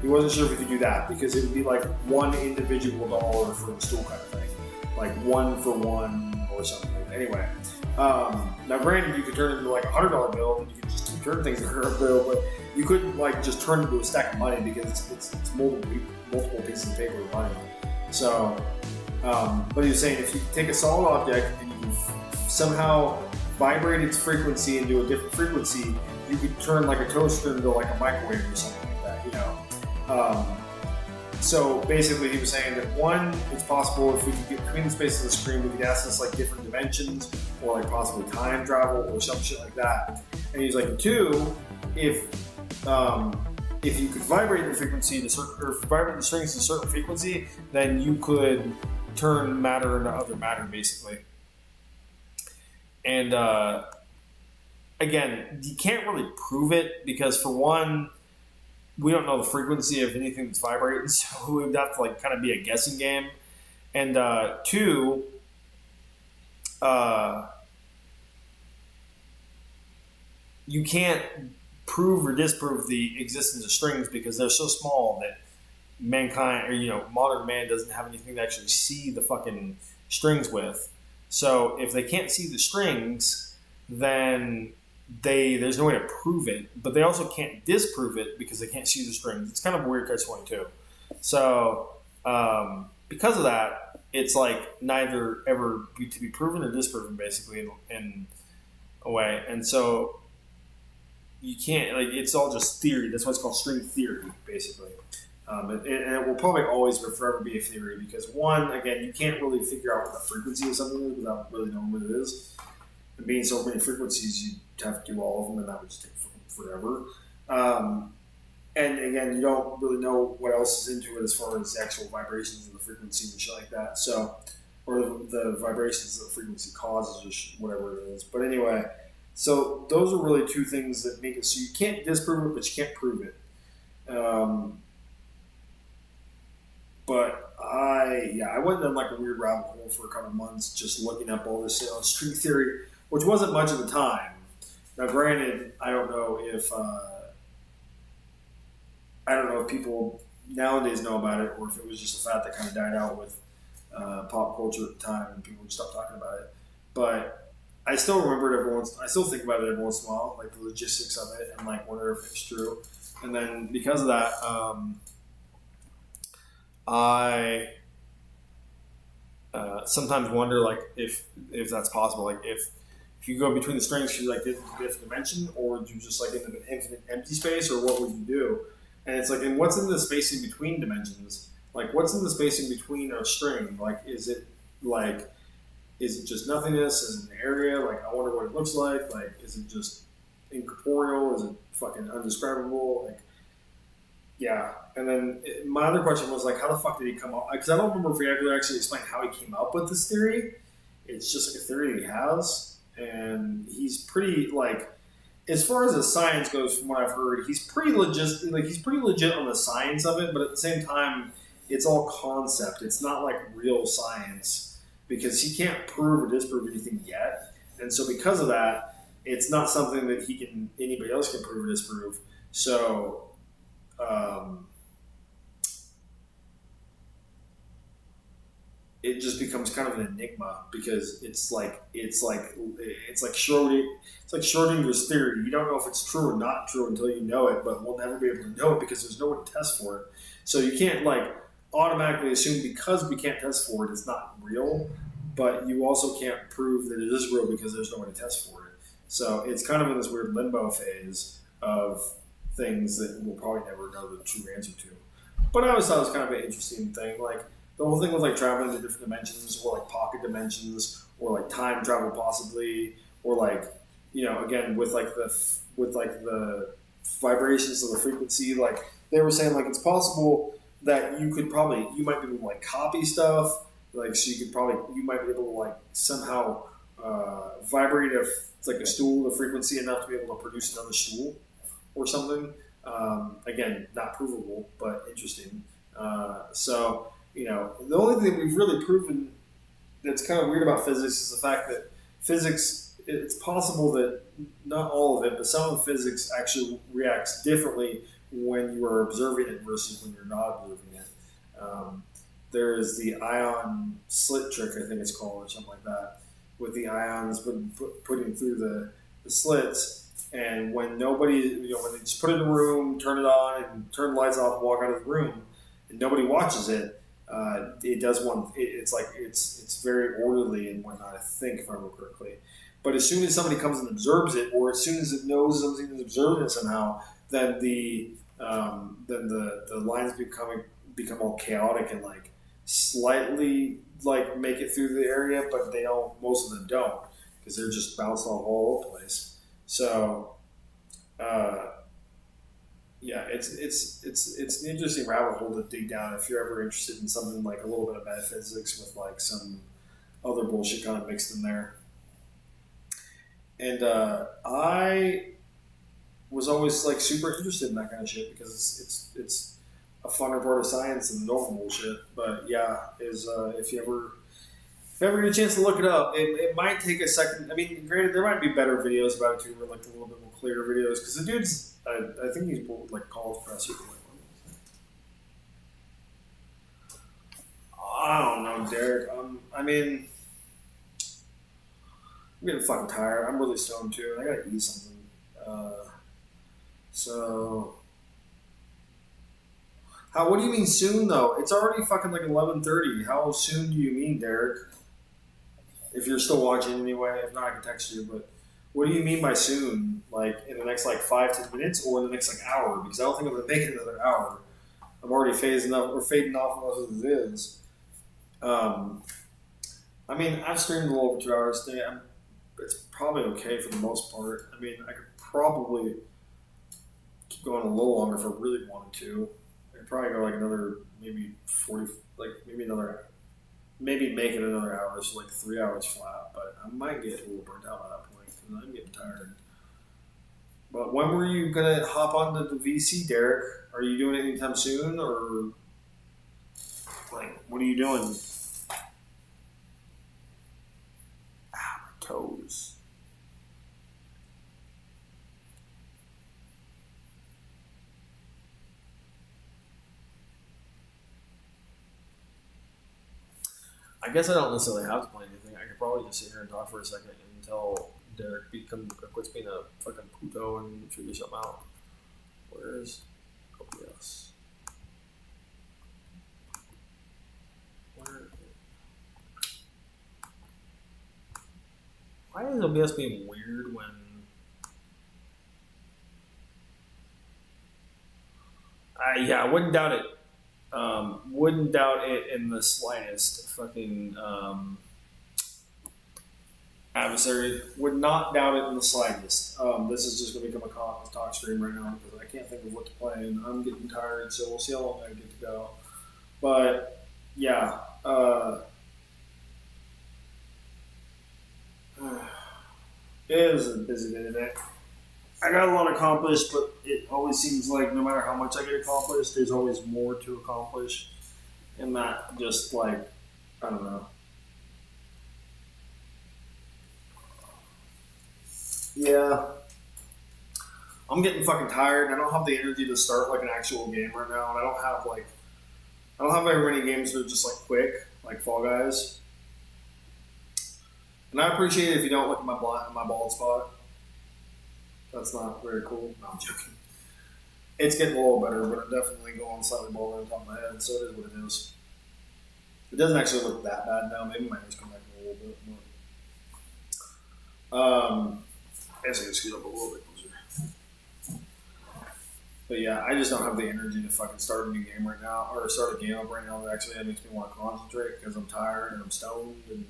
He wasn't sure if he could do that because it would be like one individual dollar for a stool kind of thing, like 1 for 1 or something. Anyway, now granted, you could turn it into like $100 bill, and you could just turn things into a bill, but you couldn't like just turn it into a stack of money because it's multiple pieces of paper of money. So, but he was saying if you take a solid object and you can somehow vibrate its frequency into a different frequency, you could turn like a toaster into like a microwave or something like that, you know. So basically he was saying that one, it's possible if we could get between the spaces of the screen, we could access like different dimensions or like possibly time travel or some shit like that. And he's like, two, if you could vibrate the frequency or vibrate the strings to a certain frequency, then you could turn matter into other matter, basically. And again, you can't really prove it because for one, we don't know the frequency of anything that's vibrating, so we would have to like kind of be a guessing game. And two, uh, you can't prove or disprove the existence of strings because they're so small that mankind or modern man doesn't have anything to actually see the fucking strings with. So if they can't see the strings, then there's no way to prove it, but they also can't disprove it because they can't see the strings. It's kind of a weird catch 22. So because of that, it's like neither ever to be proven or disproven, basically in a way. And so you can't like it's all just theory. That's why it's called string theory, basically. And it will probably always forever be a theory because one, again, you can't really figure out what the frequency of something is without really knowing what it is. And being so many frequencies, you have to do all of them, and that would just take forever. And again, you don't really know what else is into it as far as the actual vibrations of the frequency and shit like that. So, or the vibrations that the frequency causes, or whatever it is. But anyway, so those are really two things that make it so you can't disprove it, but you can't prove it. But I went down like a weird rabbit hole for a couple months just looking up all this string theory, which wasn't much at the time. Now, granted, I don't know if people nowadays know about it or if it was just a fad that kind of died out with pop culture at the time and people just stopped talking about it. But I still remember it I still think about it every once in a while, like the logistics of it and like wonder if it's true. And then because of that, I sometimes wonder like if that's possible. Like if you go between the strings, you like in a different dimension, or do you just like in an infinite empty space, or what would you do? And it's like, and what's in the spacing between dimensions? Like, what's in the spacing between a string? Like, is it just nothingness? Is it an area? Like, I wonder what it looks like. Like, is it just incorporeal? Is it fucking undescribable? Like, yeah. And then my other question was like, how the fuck did he come up? Because I don't remember if he ever actually explained how he came up with this theory. It's just like a theory that he has, and he's pretty like, as far as the science goes, from what I've heard, he's pretty legit. Like he's pretty legit on the science of it, but at the same time, it's all concept. It's not like real science because he can't prove or disprove anything yet, and so because of that, it's not something that anybody else can prove or disprove. So. It just becomes kind of an enigma because it's like Schrodinger's theory. You don't know if it's true or not true until you know it, but we'll never be able to know it because there's no one to test for it. So you can't like automatically assume because we can't test for it, it's not real. But you also can't prove that it is real because there's no one to test for it. So it's kind of in this weird limbo phase of things that we'll probably never know the true answer to. But I always thought it was kind of an interesting thing, like. The whole thing with like traveling to different dimensions or like pocket dimensions or like time travel possibly or like again with the vibrations of the frequency, like they were saying like it's possible that you might be able to like copy stuff, like so you might be able to like somehow vibrate like a stool the frequency enough to be able to produce another stool or something. Again, not provable but interesting. So the only thing we've really proven that's kind of weird about physics is the fact that physics, it's possible that not all of it, but some of physics actually reacts differently when you are observing it versus when you're not observing it. There is the ion slit trick, I think it's called, or something like that, with the ions putting through the slits. And when nobody, when they just put it in a room, turn it on, and turn the lights off, and walk out of the room, and nobody watches it, it does one. It's very orderly and whatnot. I think, if I remember correctly. But as soon as somebody comes and observes it, or as soon as it knows something is observing it somehow, then the lines become all chaotic and like slightly like make it through the area, but they don't. Most of them don't because they're just bounced all over the place. So. Yeah, it's an interesting rabbit hole to dig down if you're ever interested in something like a little bit of metaphysics with like some other bullshit kind of mixed in there. And I was always like super interested in that kind of shit because it's a funner part of science than normal bullshit. But yeah, is if you ever get a chance to look it up, it might take a second. I mean, granted, there might be better videos about it too, or like a little bit more clear videos because the dude's I think he's like college professor. I don't know, Derek. I mean, I'm getting fucking tired. I'm really stoned too, and I gotta eat something. Uh, so, how? What do you mean soon though? It's already fucking like 11:30. How soon do you mean, Derek? If you're still watching anyway, if not, I can text you. But what do you mean by soon? Like in the next like 5-10 minutes, or in the next like hour? Because I don't think I'm gonna make it another hour. I'm already phasing up or fading off as it is. Um, I mean, I've streamed a little over 2 hours a day. It's probably okay for the most part. I mean, I could probably keep going a little longer if I really wanted to. I could probably go like another maybe 40, like maybe another, maybe make it another hour, so like 3 hours flat. But I might get a little burnt out by that point because I'm getting tired. But when were you gonna hop onto the VC, Derek? Are you doing it anytime soon, or like what are you doing? Toes. I guess I don't necessarily have to play anything. I could probably just sit here and talk for a second until Derek quits being a fucking puto and figure something out. Where's OBS? Where? Why is OBS being weird when? Yeah, I wouldn't doubt it. Wouldn't doubt it in the slightest. Fucking adversary would not doubt it in the slightest. This is just going to become a talk stream right now because I can't think of what to play and I'm getting tired. So we'll see how long I get to go. But yeah, it is a busy day today. I got a lot accomplished, but it always seems like no matter how much I get accomplished, there's always more to accomplish, and that just like I don't know. Yeah, I'm getting fucking tired. I don't have the energy to start like an actual game right now, and I don't have very many games that are just like quick, like Fall Guys. And I appreciate it if you don't look at my bald spot. That's not very cool. No, I'm joking. It's getting a little better, but I'm definitely going slightly bald on top of my head, so it is what it is. It doesn't actually look that bad now. Maybe my hair's come back a little bit more. I guess I can scoot up a little bit closer. But yeah, I just don't have the energy to fucking start a new game right now, or start a game up right now that actually makes me want to concentrate because I'm tired and I'm stoned, and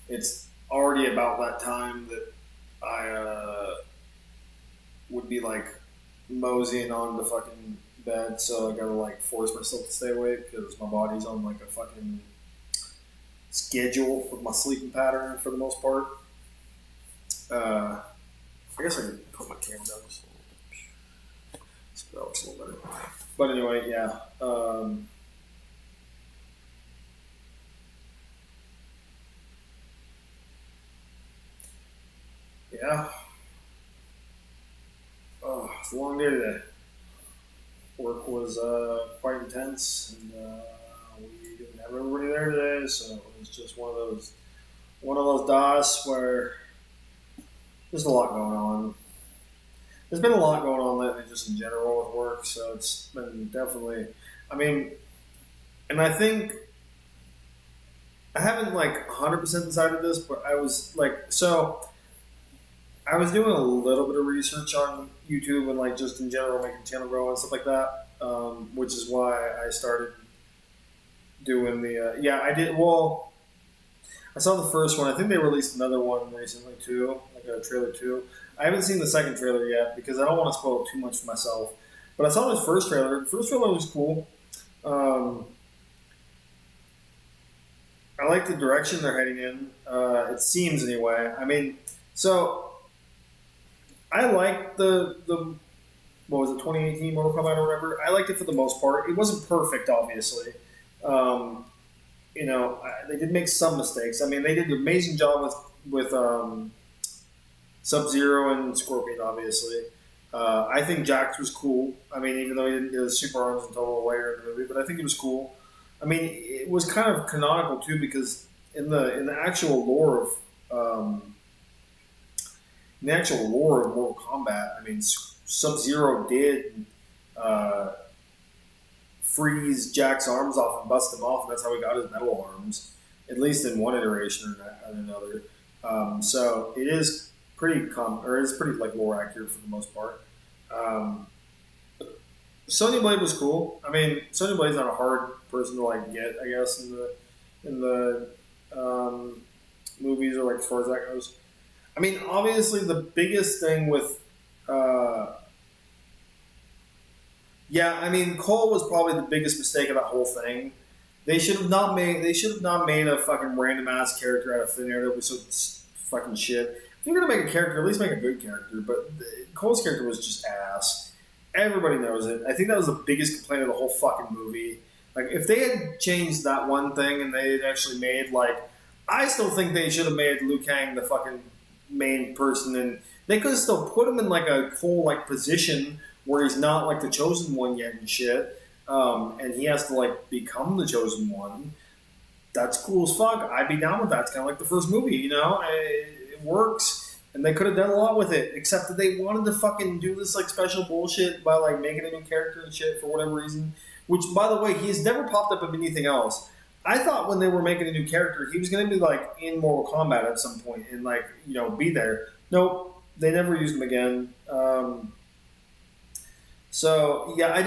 it's already about that time that I would be like moseying on the fucking bed, so I gotta like force myself to stay awake because my body's on like a fucking schedule with my sleeping pattern for the most part. I guess I could put my camera down just a little bit. So that looks a little better. But anyway, yeah. Yeah. Oh, it's a long day today. Work was quite intense, and we didn't have everybody there today, so it was just one of those DOS where there's a lot going on. There's been a lot going on lately, just in general with work. So it's been definitely. I mean, and I think I haven't like 100% decided this, but I was like, so I was doing a little bit of research on YouTube and like just in general making channel grow and stuff like that, which is why I started doing the. Yeah, I did. Well, I saw the first one. I think they released another one recently too, like a trailer too. I haven't seen the second trailer yet because I don't want to spoil too much for myself. But I saw this first trailer. The first trailer was cool. Um, I like the direction they're heading in. It seems anyway. I mean, So I liked the what was it, 2018 Mortal Kombat or whatever. I liked it for the most part. It wasn't perfect, obviously. Um, they did make some mistakes. I mean, they did an amazing job with Sub Zero and Scorpion, obviously. I think Jax was cool. I mean, even though he didn't get his super arms until later in the movie, but I think it was cool. I mean, it was kind of canonical too because in the actual lore of Mortal Kombat, I mean, Sub Zero did uh, freeze Jack's arms off and bust him off, and that's how he got his metal arms, at least in one iteration or another. So it is it's pretty like lore accurate for the most part. Um, Sonya Blade was cool. I mean, Sonya Blade's not a hard person to like get, I guess, in the movies or like as far as that goes. I mean, obviously the biggest thing with uh, yeah, I mean, Cole was probably the biggest mistake of that whole thing. They should have not made a fucking random ass character out of thin air that was so fucking shit. If you're gonna make a character, at least make a good character. But Cole's character was just ass. Everybody knows it. I think that was the biggest complaint of the whole fucking movie. Like, if they had changed that one thing and they had actually made like, I still think they should have made Liu Kang the fucking main person, and they could have still put him in like a Cole like position where he's not like the chosen one yet and shit, and he has to like become the chosen one. That's cool as fuck. I'd be down with that. It's kind of like the first movie, it works, and they could have done a lot with it, except that they wanted to fucking do this like special bullshit by like making a new character and shit for whatever reason. Which, by the way, he's never popped up in anything else. I thought when they were making a new character, he was going to be like in Mortal Kombat at some point and like be there. Nope, they never used him again. So yeah, I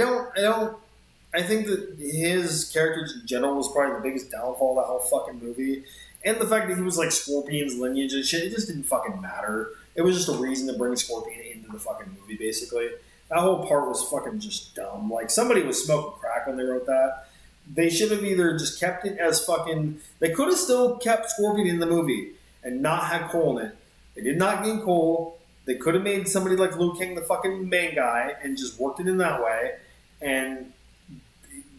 think that his character in general was probably the biggest downfall of that whole fucking movie, and the fact that he was like Scorpion's lineage and shit. It just didn't fucking matter. It was just a reason to bring Scorpion into the fucking movie. Basically, that whole part was fucking just dumb. Like, somebody was smoking crack when they wrote that. They should have either just kept it as fucking. They could have still kept Scorpion in the movie and not had Cole in it. They did not get Cole. They could have made somebody like Liu Kang the fucking main guy and just worked it in that way. And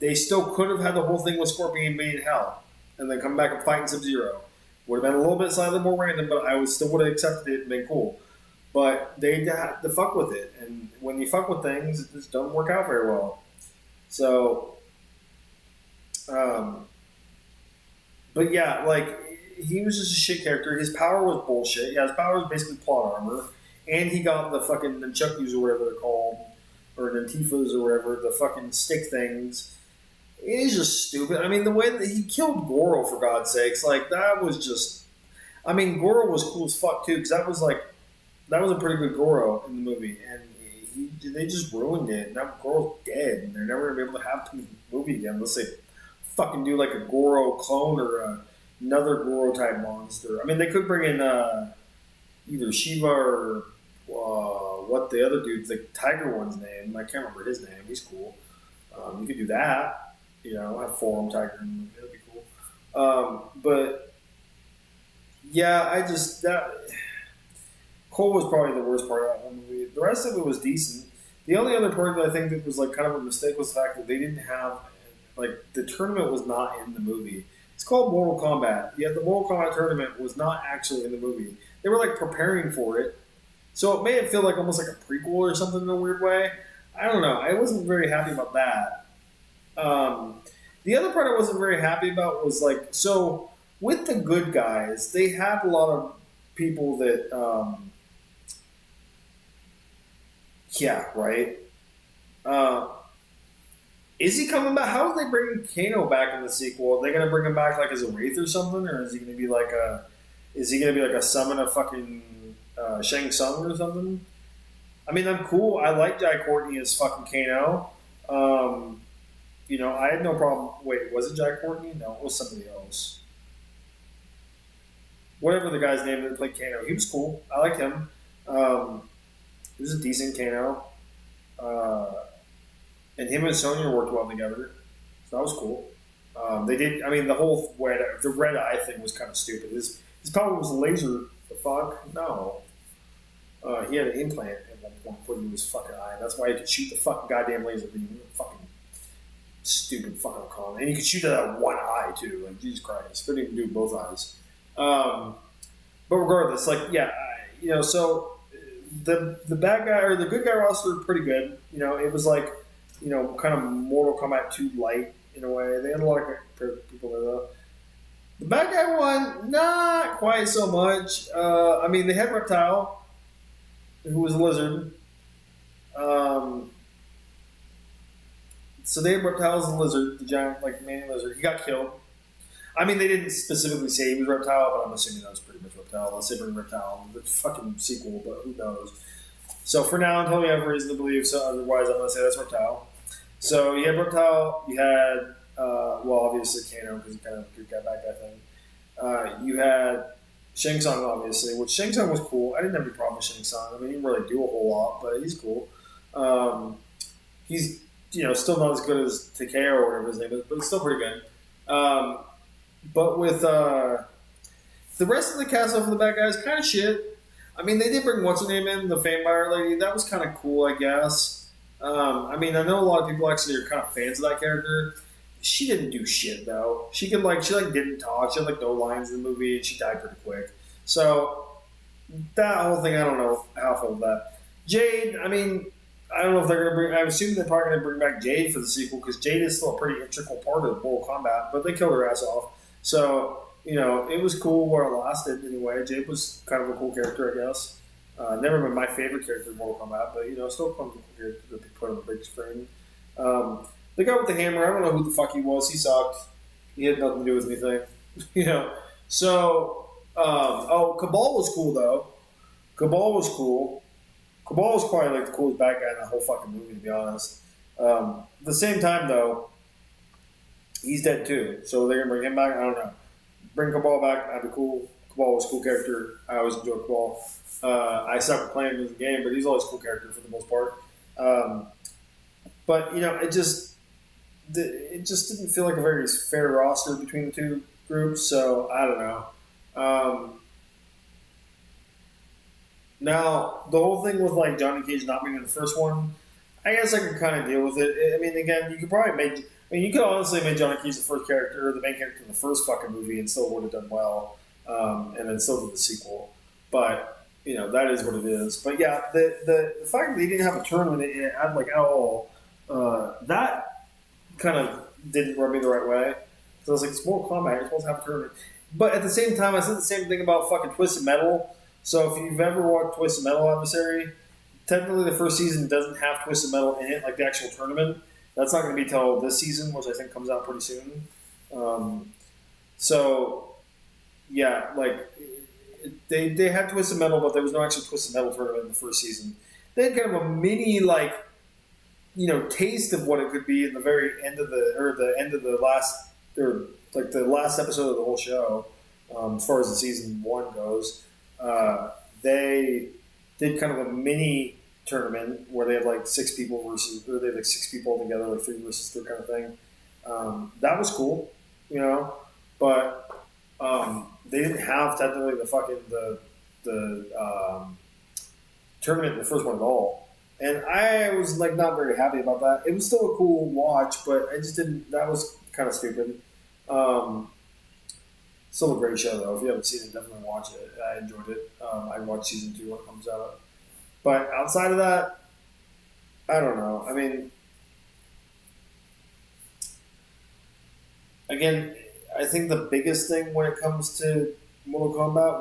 they still could have had the whole thing with Scorpion being hell and then come back and fight in Sub Zero. Would have been a little bit slightly more random, but I still would have accepted it and been cool. But they had to fuck with it. And when you fuck with things, it just doesn't work out very well. So. But yeah, like, he was just a shit character. His power was bullshit. Yeah, his power was basically plot armor, and he got the fucking nunchuckus or whatever they're called, or Nantifas or whatever, the fucking stick things. It is just stupid. I mean, the way that he killed Goro, for God's sakes, like, that was just. I mean, Goro was cool as fuck too, because that was a pretty good Goro in the movie, and they just ruined it. Now Goro's dead, and they're never gonna be able to have him in the movie again unless they fucking do like a Goro clone or another Goro type monster. I mean, they could bring in either Shiva or what the other dude, the tiger one's name. I can't remember his name. He's cool. You could do that. Have Forum Tiger in the movie. That'd be cool. But yeah, Cole was probably the worst part of that whole movie. The rest of it was decent. The only other part that I think that was like kind of a mistake was the fact that they didn't have. Like, the tournament was not in the movie. It's called Mortal Kombat. Yet the Mortal Kombat tournament was not actually in the movie. They were, like, preparing for it. So it made it feel like almost like a prequel or something in a weird way. I don't know. I wasn't very happy about that. The other part I wasn't very happy about was, like, so with the good guys, they had a lot of people that, yeah, right? Is he coming back? How are they bringing Kano back in the sequel? Are they going to bring him back like as a wraith or something, or is he going to be like a? Is he going to be like a summon of fucking Shang Tsung or something? I mean, I'm cool. I like Jai Courtney as fucking Kano. I had no problem. Wait, was it Jai Courtney? No, it was somebody else. Whatever the guy's name that played Kano, he was cool. I liked him. He was a decent Kano. And him and Sonya worked well together, so that was cool. They did. I mean, the whole the red eye thing was kind of stupid. His power was laser. The fuck? No. He had an implant at one point put into his fucking eye. That's why he could shoot the fucking goddamn laser beam. Fucking stupid fucking con. And he could shoot it out of one ye too. Like Jesus Christ, couldn't even do both eyes. But regardless, like so the bad guy or the good guy roster were pretty good. It was like kind of Mortal Kombat 2 light in a way. They had a lot of people there though. The bad guy one, not quite so much. I mean, they had Reptile, who was a lizard. So they had Reptile as a lizard, the giant, like, man lizard. He got killed. I mean, they didn't specifically say he was Reptile, but I'm assuming that was pretty much Reptile. Unless they bring Reptile in the fucking sequel, but who knows. So for now, until we have reason to believe so, otherwise I'm going to say that's Reptile. So you had Reptile, you had, obviously Kano, because he kind of good guy, bad guy thing. You had Shang Tsung, obviously, which Shang Tsung was cool. I didn't have any problem with Shang Tsung. I mean, he didn't really do a whole lot, but he's cool. He's, still not as good as Takeo or whatever his name is, but it's still pretty good. But with the rest of the cast over the bad guys, kind of shit. I mean, they did bring what's her name in, the vampire lady. That was kind of cool, I guess. I mean, I know a lot of people actually are kind of fans of that character. She didn't do shit though. She didn't talk. She had no lines in the movie, and she died pretty quick. So that whole thing, I don't know how I feel about that. Jade, I mean, I don't know if they're going to bring. I'm assuming they're probably going to bring back Jade for the sequel because Jade is still a pretty integral part of Mortal Kombat. But they killed her ass off. So it was cool while it lasted. Anyway, Jade was kind of a cool character, I guess. Never been my favorite character in Mortal Kombat, but still comes with a character that they put on the big screen. The guy with the hammer, I don't know who the fuck he was. He sucked. He had nothing to do with anything. So, Cabal was cool though. Cabal was cool. Cabal was probably like the coolest bad guy in the whole fucking movie, to be honest. At the same time though, he's dead too. So they're gonna bring him back. I don't know. Bring Cabal back. That'd be cool. Cabal was a cool character. I always enjoy Cabal. I suck at playing him in the game, but he's always a cool character for the most part. But it just didn't feel like a very fair roster between the two groups. So I don't know. Now the whole thing with like Johnny Cage not being in the first one, I guess I could kind of deal with it. I mean, again, you could probably make. I mean, you could honestly make Johnny Cage the first character, or the main character in the first fucking movie, and still would have done well, and then still do the sequel. But that is what it is. But yeah, the fact that they didn't have a tournament at all, that kind of didn't rub me the right way. So I was like, it's Mortal Kombat, you're supposed to have a tournament. But at the same time, I said the same thing about fucking Twisted Metal. So if you've ever watched Twisted Metal Adversary, technically the first season doesn't have Twisted Metal in it, like the actual tournament. That's not going to be till this season, which I think comes out pretty soon. So, yeah, like, they had Twisted Metal, but there was no actual Twisted Metal tournament in the first season. They had kind of a mini, like, taste of what it could be in the very end of the last, or like the last episode of the whole show, as far as the season 1 goes. They did kind of a mini tournament where they had like 6 people they had like 6 people together, like 3 versus 3 kind of thing. That was cool, but they didn't have technically the tournament in the first one at all. And I was like not very happy about that. It was still a cool watch, but I just didn't. That was kind of stupid. Still a great show though. If you haven't seen it, definitely watch it. I enjoyed it. I watch season 2 when it comes out. But outside of that, I don't know. I mean, again, I think the biggest thing when it comes to Mortal Kombat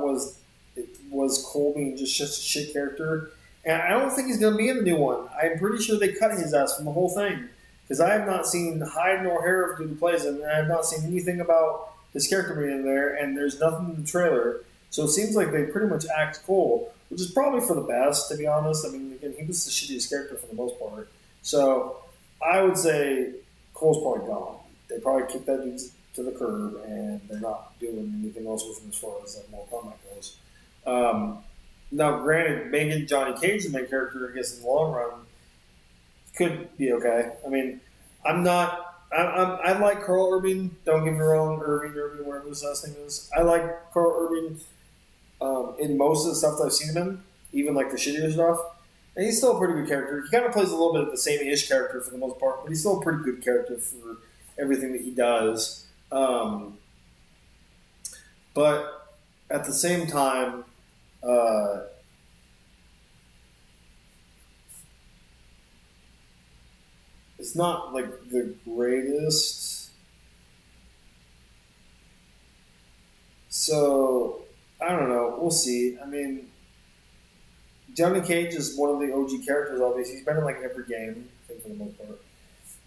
was Cole being just a shit character. And I don't think he's going to be in the new one. I'm pretty sure they cut his ass from the whole thing. Because I have not seen hide nor hair of who he plays him, and I have not seen anything about his character being in there, and there's nothing in the trailer. So it seems like they pretty much act Cole, which is probably for the best, to be honest. I mean, again, he was the shittiest character for the most part. So I would say Cole's probably gone. They probably kicked that dude to the curb, and they're not doing anything else with him as far as Mortal Kombat goes. Now, granted, making Johnny Cage the main character, I guess, in the long run, could be okay. I mean, I like Carl Urban. Don't get me wrong, Irving, whatever his last name is. I like Carl Urban. in most of the stuff that I've seen him in, even like the shittier stuff. And he's still a pretty good character. He kind of plays a little bit of the same-ish character for the most part, but he's still a pretty good character for everything that he does. But at the same time, it's not like the greatest. So I don't know. We'll see. I mean, Johnny Cage is one of the OG characters. Obviously, he's been in like every game, I think, for the most part.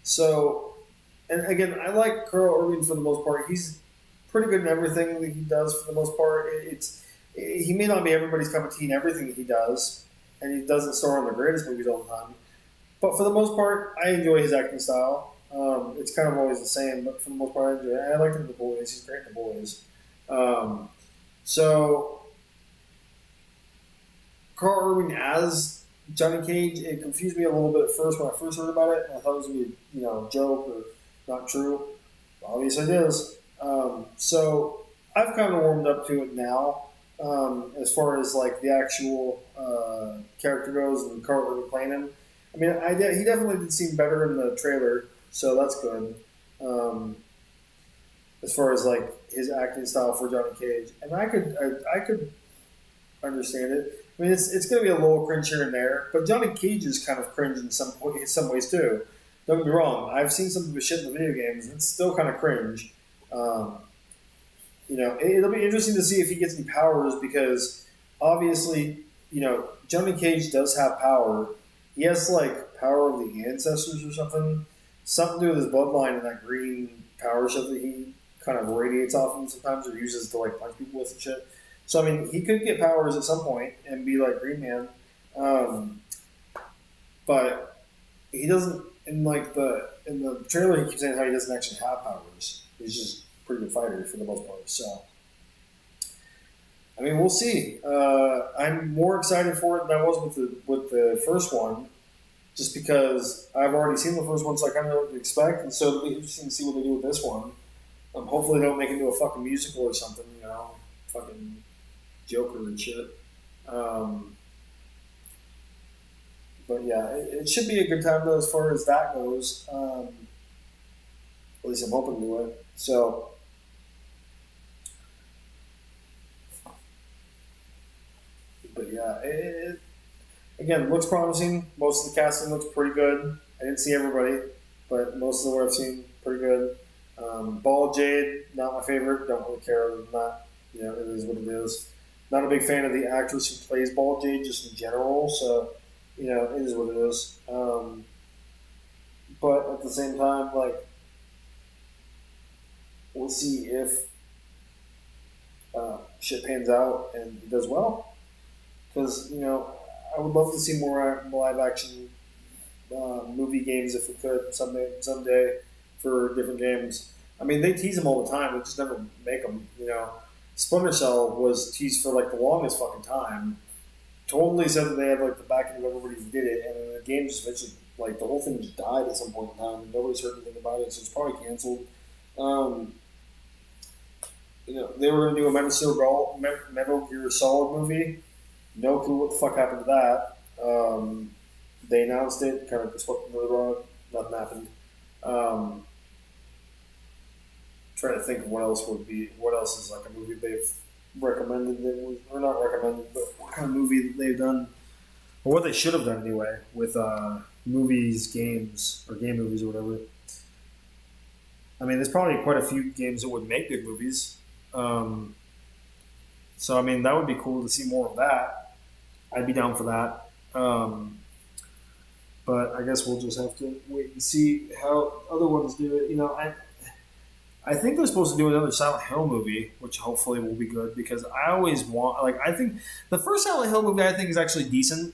So, and again, I like Carl Urban for the most part. He's pretty good in everything that he does for the most part. He may not be everybody's cup of tea in everything that he does, and he doesn't star in the greatest movies all the time. But for the most part, I enjoy his acting style. It's kind of always the same, but for the most part, I enjoy it. I like him in The Boys. He's great in The Boys. Um, so Carl Urban as Johnny Cage, it confused me a little bit at first when I first heard about it. I thought it was going to be, a joke or not true. Obviously it is. So I've kind of warmed up to it now. As far as like the actual character goes and Carl Urban playing him. I mean, he definitely did seem better in the trailer, so that's good. As far as like his acting style for Johnny Cage, and I could understand it. I mean, it's going to be a little cringe here and there, but Johnny Cage is kind of cringe in some ways too. Don't get me wrong. I've seen some of his shit in the video games, and it's still kind of cringe. It'll be interesting to see if he gets any powers because obviously, Johnny Cage does have power. He has like power of the ancestors or something to do with his bloodline and that green power stuff that he kind of radiates off him sometimes or uses to like punch people with and shit. So I mean, he could get powers at some point and be like Green Man, but he doesn't. In the trailer, he keeps saying how he doesn't actually have powers. He's just a pretty good fighter for the most part. So I mean, we'll see. I'm more excited for it than I was with the first one, just because I've already seen the first one, so I kind of know what to expect, and so it'll be interesting to see what they do with this one. Hopefully, they don't make it into a fucking musical or something, fucking Joker and shit. But yeah, it should be a good time though, as far as that goes. At least I'm hoping to it. So. But yeah, again, looks promising. Most of the casting looks pretty good. I didn't see everybody, but most of the what I've seen, pretty good. Ball Jade, not my favorite. Don't really care other than that. It is what it is. Not a big fan of the actress who plays Ball Jade, just in general. So, it is what it is. But at the same time, like, we'll see if shit pans out and it does well. Because, I would love to see more live action movie games if we could someday for different games. I mean, they tease them all the time. They just never make them, Splinter Cell was teased for like the longest fucking time. Totally said that they had like the backing of everybody who did it, and then the game just eventually, like the whole thing just died at some point in time. And nobody's heard anything about it, so it's probably canceled. They were going to do a Metal Gear Solid movie. No clue what the fuck happened to that. They announced it, kind of just swept under the rug. Nothing happened. Trying to think of what else is like a movie they've recommended or not recommended, but what kind of movie that they've done, or what they should have done anyway with games, or game movies or whatever. I mean, there's probably quite a few games that would make good movies. So, I mean, that would be cool to see more of that. I'd be down for that. But I guess we'll just have to wait and see how other ones do it. I think they're supposed to do another Silent Hill movie, which hopefully will be good because I always I think the first Silent Hill movie I think is actually decent.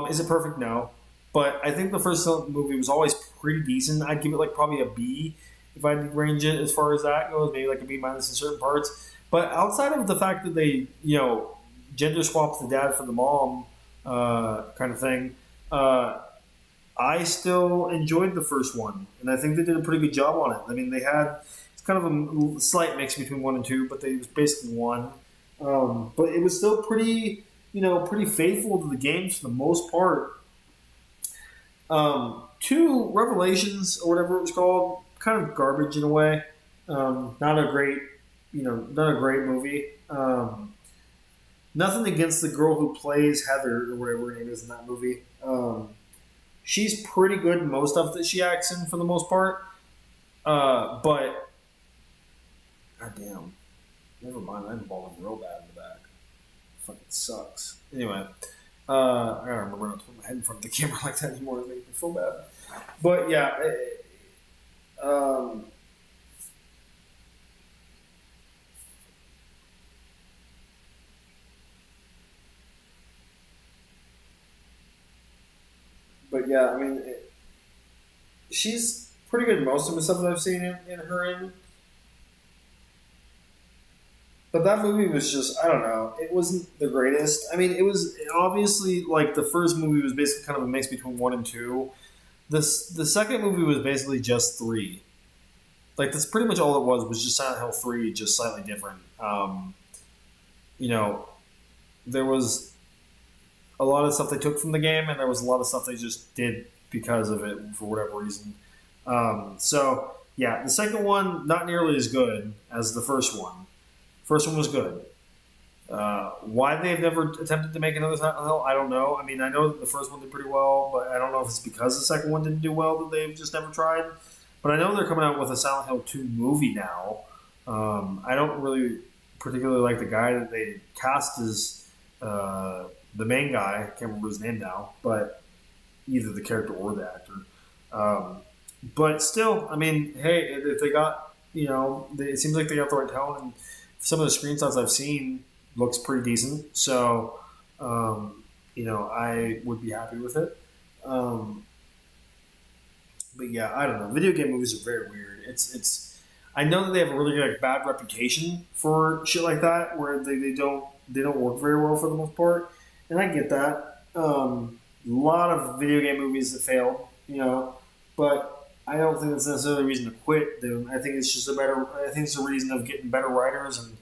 Is it perfect? No. But I think the first movie was always pretty decent. I'd give it like probably a B if I'd range it as far as that goes, maybe like a B minus in certain parts. But outside of the fact that they, gender swapped the dad for the mom kind of thing, I still enjoyed the first one. And I think they did a pretty good job on it. I mean, it's kind of a slight mix between 1 and 2, but it was basically 1. But it was still pretty, pretty faithful to the games for the most part. Two Revelations or whatever it was called, kind of garbage in a way. Not a great, not a great movie. Nothing against the girl who plays Heather or whatever her name is in that movie. She's pretty good in most stuff that she acts in for the most part. But goddamn, never mind. I'm balling real bad in the back. Fucking sucks. Anyway, I gotta remember not to put my head in front of the camera like that anymore. It makes me feel bad. But yeah, but yeah, I mean, she's pretty good in most of the stuff that I've seen in her in. But that movie was just, I don't know, it wasn't the greatest. I mean, it was obviously like the first movie was basically kind of a mix between one and two. The second movie was basically just three. Like that's pretty much all it was just Silent Hill 3, just slightly different. You know, there was a lot of stuff they took from the game, and there was a lot of stuff they just did because of it for whatever reason. So yeah, the second one not nearly as good as the first one. First one was good. Why they've never attempted to make another Silent Hill, I don't know. I mean, I know that the first one did pretty well, but I don't know if it's because the second one didn't do well that they've just never tried. But I know they're coming out with a Silent Hill 2 movie now. I don't really particularly like the guy that they cast as the main guy. I can't remember his name now, but either the character or the actor. But still, I mean, hey, if they got, it seems like they got the right tone, and some of the screenshots I've seen looks pretty decent. So, I would be happy with it. But yeah, I don't know. Video game movies are very weird. It's. I know that they have a really bad reputation for shit like that, where they don't work very well for the most part, and I get that. A lot of video game movies that failed, but I don't think that's necessarily a reason to quit them. I think it's just I think it's a reason of getting better writers and,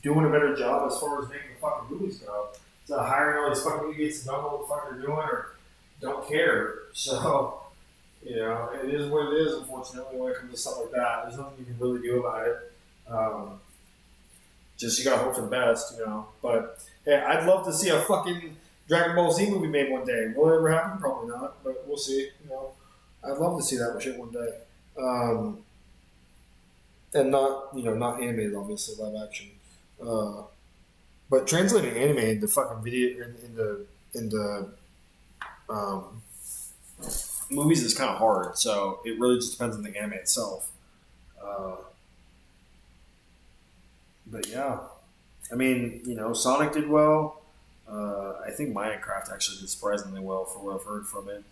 doing a better job as far as making the fucking movies go. So hiring all these fucking idiots that don't know what the fuck they're doing or don't care. So, it is what it is, unfortunately, when it comes to stuff like that. There's nothing you can really do about it. Just you gotta hope for the best, But hey, I'd love to see a fucking Dragon Ball Z movie made one day. Will it ever happen? Probably not, but we'll see. I'd love to see that shit one day, and not animated, obviously, live action. But translating anime into fucking video into movies is kind of hard. So it really just depends on the anime itself. But yeah, I mean, Sonic did well. I think Minecraft actually did surprisingly well for what I've heard from it.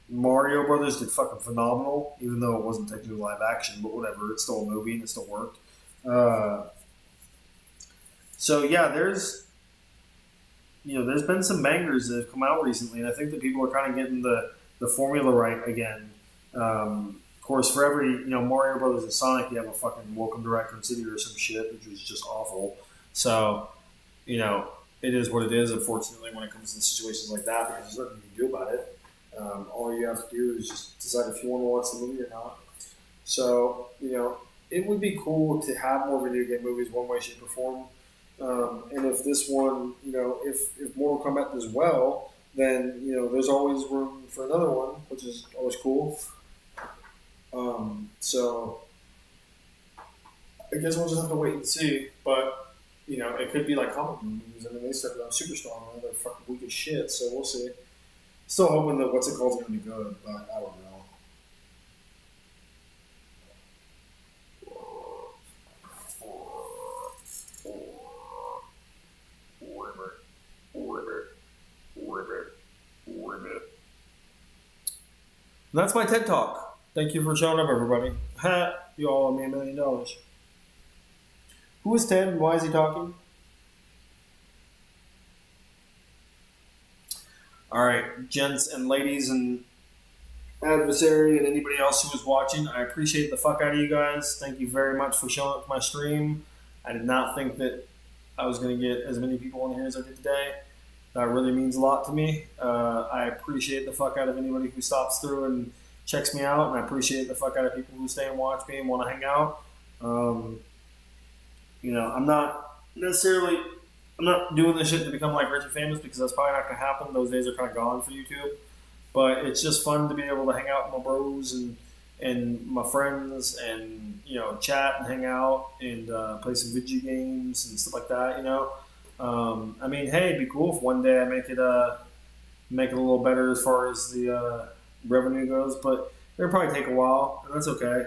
Mario Brothers did fucking phenomenal, even though it wasn't technically live action, but whatever, it's still a movie and it still worked. So yeah, there's been some bangers that have come out recently, and I think that people are kind of getting the formula right again. Of course, for every Mario Brothers and Sonic, you have a fucking Welcome to Raccoon City or some shit, which was just awful. So, it is what it is. Unfortunately, when it comes to situations like that, because there's nothing you can do about it. All you have to do is just decide if you want to watch the movie or not. So, it would be cool to have more video game movies, one way, shape, or form. And if this one, if Mortal Kombat does well, then there's always room for another one, which is always cool. So I guess we'll just have to wait and see. But it could be like comic movies. I mean, they started out super strong, and they're fucking weak as shit. So we'll see. Still hoping that what's it called is going to be good, but I don't know. And that's my TED Talk. Thank you for showing up, everybody. You all owe me $1 million. Who is Ted and why is he talking? All right, gents and ladies and Adversary, and anybody else who was watching. I appreciate the fuck out of you guys. Thank you very much for showing up to my stream. I did not think that I was going to get as many people in here as I did today. That really means a lot to me. I appreciate the fuck out of anybody who stops through and checks me out, and I appreciate the fuck out of people who stay and watch me and want to hang out. I'm not doing this shit to become like rich and famous because that's probably not going to happen. Those days are kind of gone for YouTube. But it's just fun to be able to hang out with my bros and my friends and, chat and hang out and play some video games and stuff like that, hey, it'd be cool if one day I make it a little better as far as the revenue goes, but it'll probably take a while, and that's okay.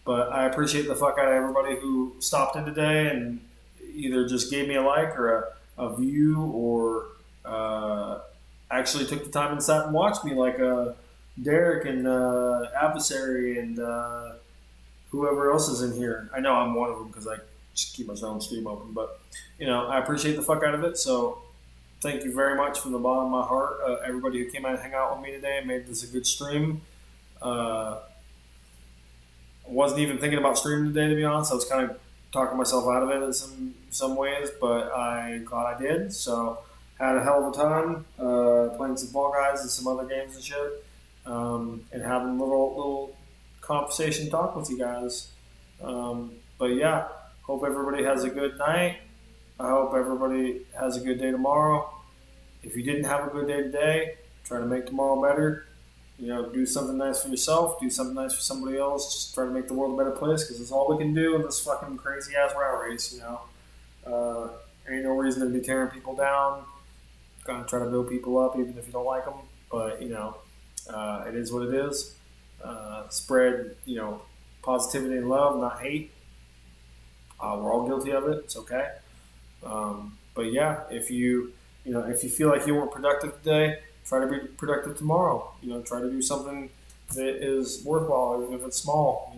But I appreciate the fuck out of everybody who stopped in today and either just gave me a like or a view or actually took the time and sat and watched me, like Derek and Adversary and whoever else is in here. I know I'm one of them because I just keep my own stream open, but I appreciate the fuck out of it. So thank you very much from the bottom of my heart, everybody who came out and hang out with me today and made this a good stream. I wasn't even thinking about streaming today, to be honest. I was kind of talking myself out of it in some ways, but I glad I did. So had a hell of a time playing some Fall Guys and some other games and shit, and having a little conversation talk with you guys. But yeah, hope everybody has a good night. I hope everybody has a good day tomorrow. If you didn't have a good day today, try to make tomorrow better. Do something nice for yourself. Do something nice for somebody else. Just try to make the world a better place because it's all we can do in this fucking crazy ass rat race. Ain't no reason to be tearing people down. Gotta try to build people up even if you don't like them. But it is what it is. Spread positivity and love, not hate. We're all guilty of it. It's okay. But yeah, if you feel like you weren't productive today, try to be productive tomorrow. Try to do something that is worthwhile, even if it's small.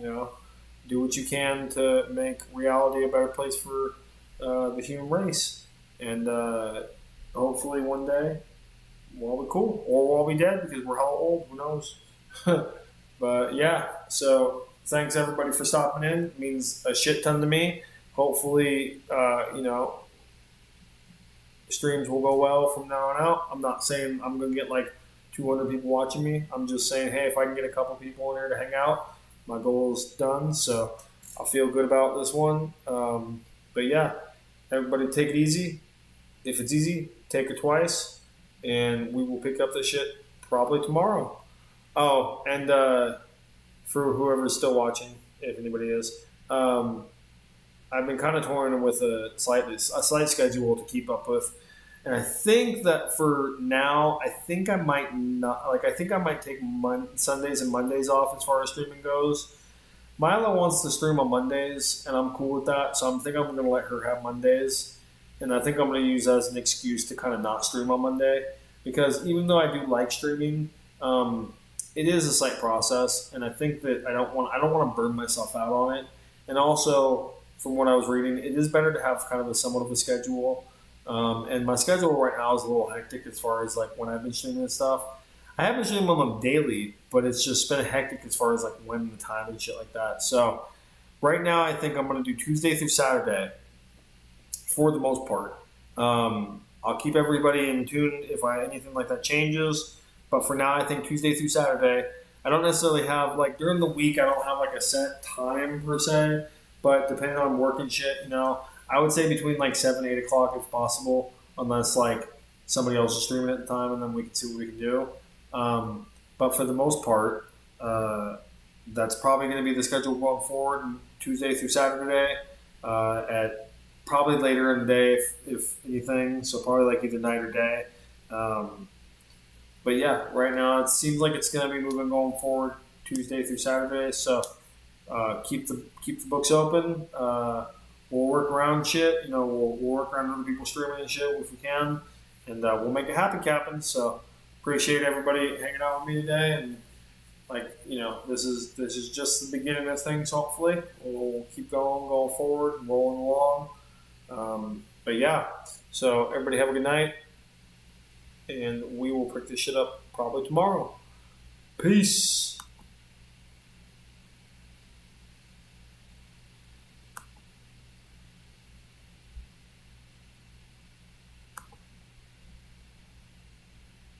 Do what you can to make reality a better place for the human race. And hopefully one day we'll all be cool, or we'll all be dead because we're hella old. Who knows? But yeah, so thanks everybody for stopping in. It means a shit ton to me. Hopefully, streams will go well from now on out. I'm not saying I'm going to get like 200 people watching me. I'm just saying, hey, if I can get a couple people in here to hang out, my goal is done. So I'll feel good about this one. But yeah, everybody take it easy. If it's easy, take it twice. And we will pick up this shit probably tomorrow. Oh, and for whoever's still watching, if anybody is, I've been kind of torn with a slight schedule to keep up with, and I think that for now, I might take Sundays and Mondays off as far as streaming goes. Mila wants to stream on Mondays, and I'm cool with that, so I'm going to let her have Mondays, and I think I'm going to use that as an excuse to kind of not stream on Monday, because even though I do like streaming, it is a slight process, and I think that I don't want to burn myself out on it, and also, from what I was reading, it is better to have kind of somewhat of a schedule. And my schedule right now is a little hectic as far as like when I've been streaming and stuff. I have been streaming them daily, but it's just been hectic as far as like when the time and shit like that. So right now, I think I'm going to do Tuesday through Saturday for the most part. I'll keep everybody in tune if anything like that changes. But for now, I think Tuesday through Saturday. I don't necessarily have like during the week. I don't have like a set time per se. But depending on work and shit, I would say between like 7 8 o'clock if possible, unless like somebody else is streaming at the time, and then we can see what we can do. But for the most part, that's probably going to be the schedule going forward, Tuesday through Saturday, at probably later in the day if anything. So probably like either night or day. But yeah, right now it seems like it's going to be moving going forward Tuesday through Saturday. So. Keep the books open. We'll work around shit. We'll work around other people streaming and shit if we can, and we'll make it happen, Captain. So appreciate everybody hanging out with me today, and this is just the beginning of things. Hopefully, we'll keep going forward, and rolling along. But yeah, so everybody have a good night, and we will pick this shit up probably tomorrow. Peace.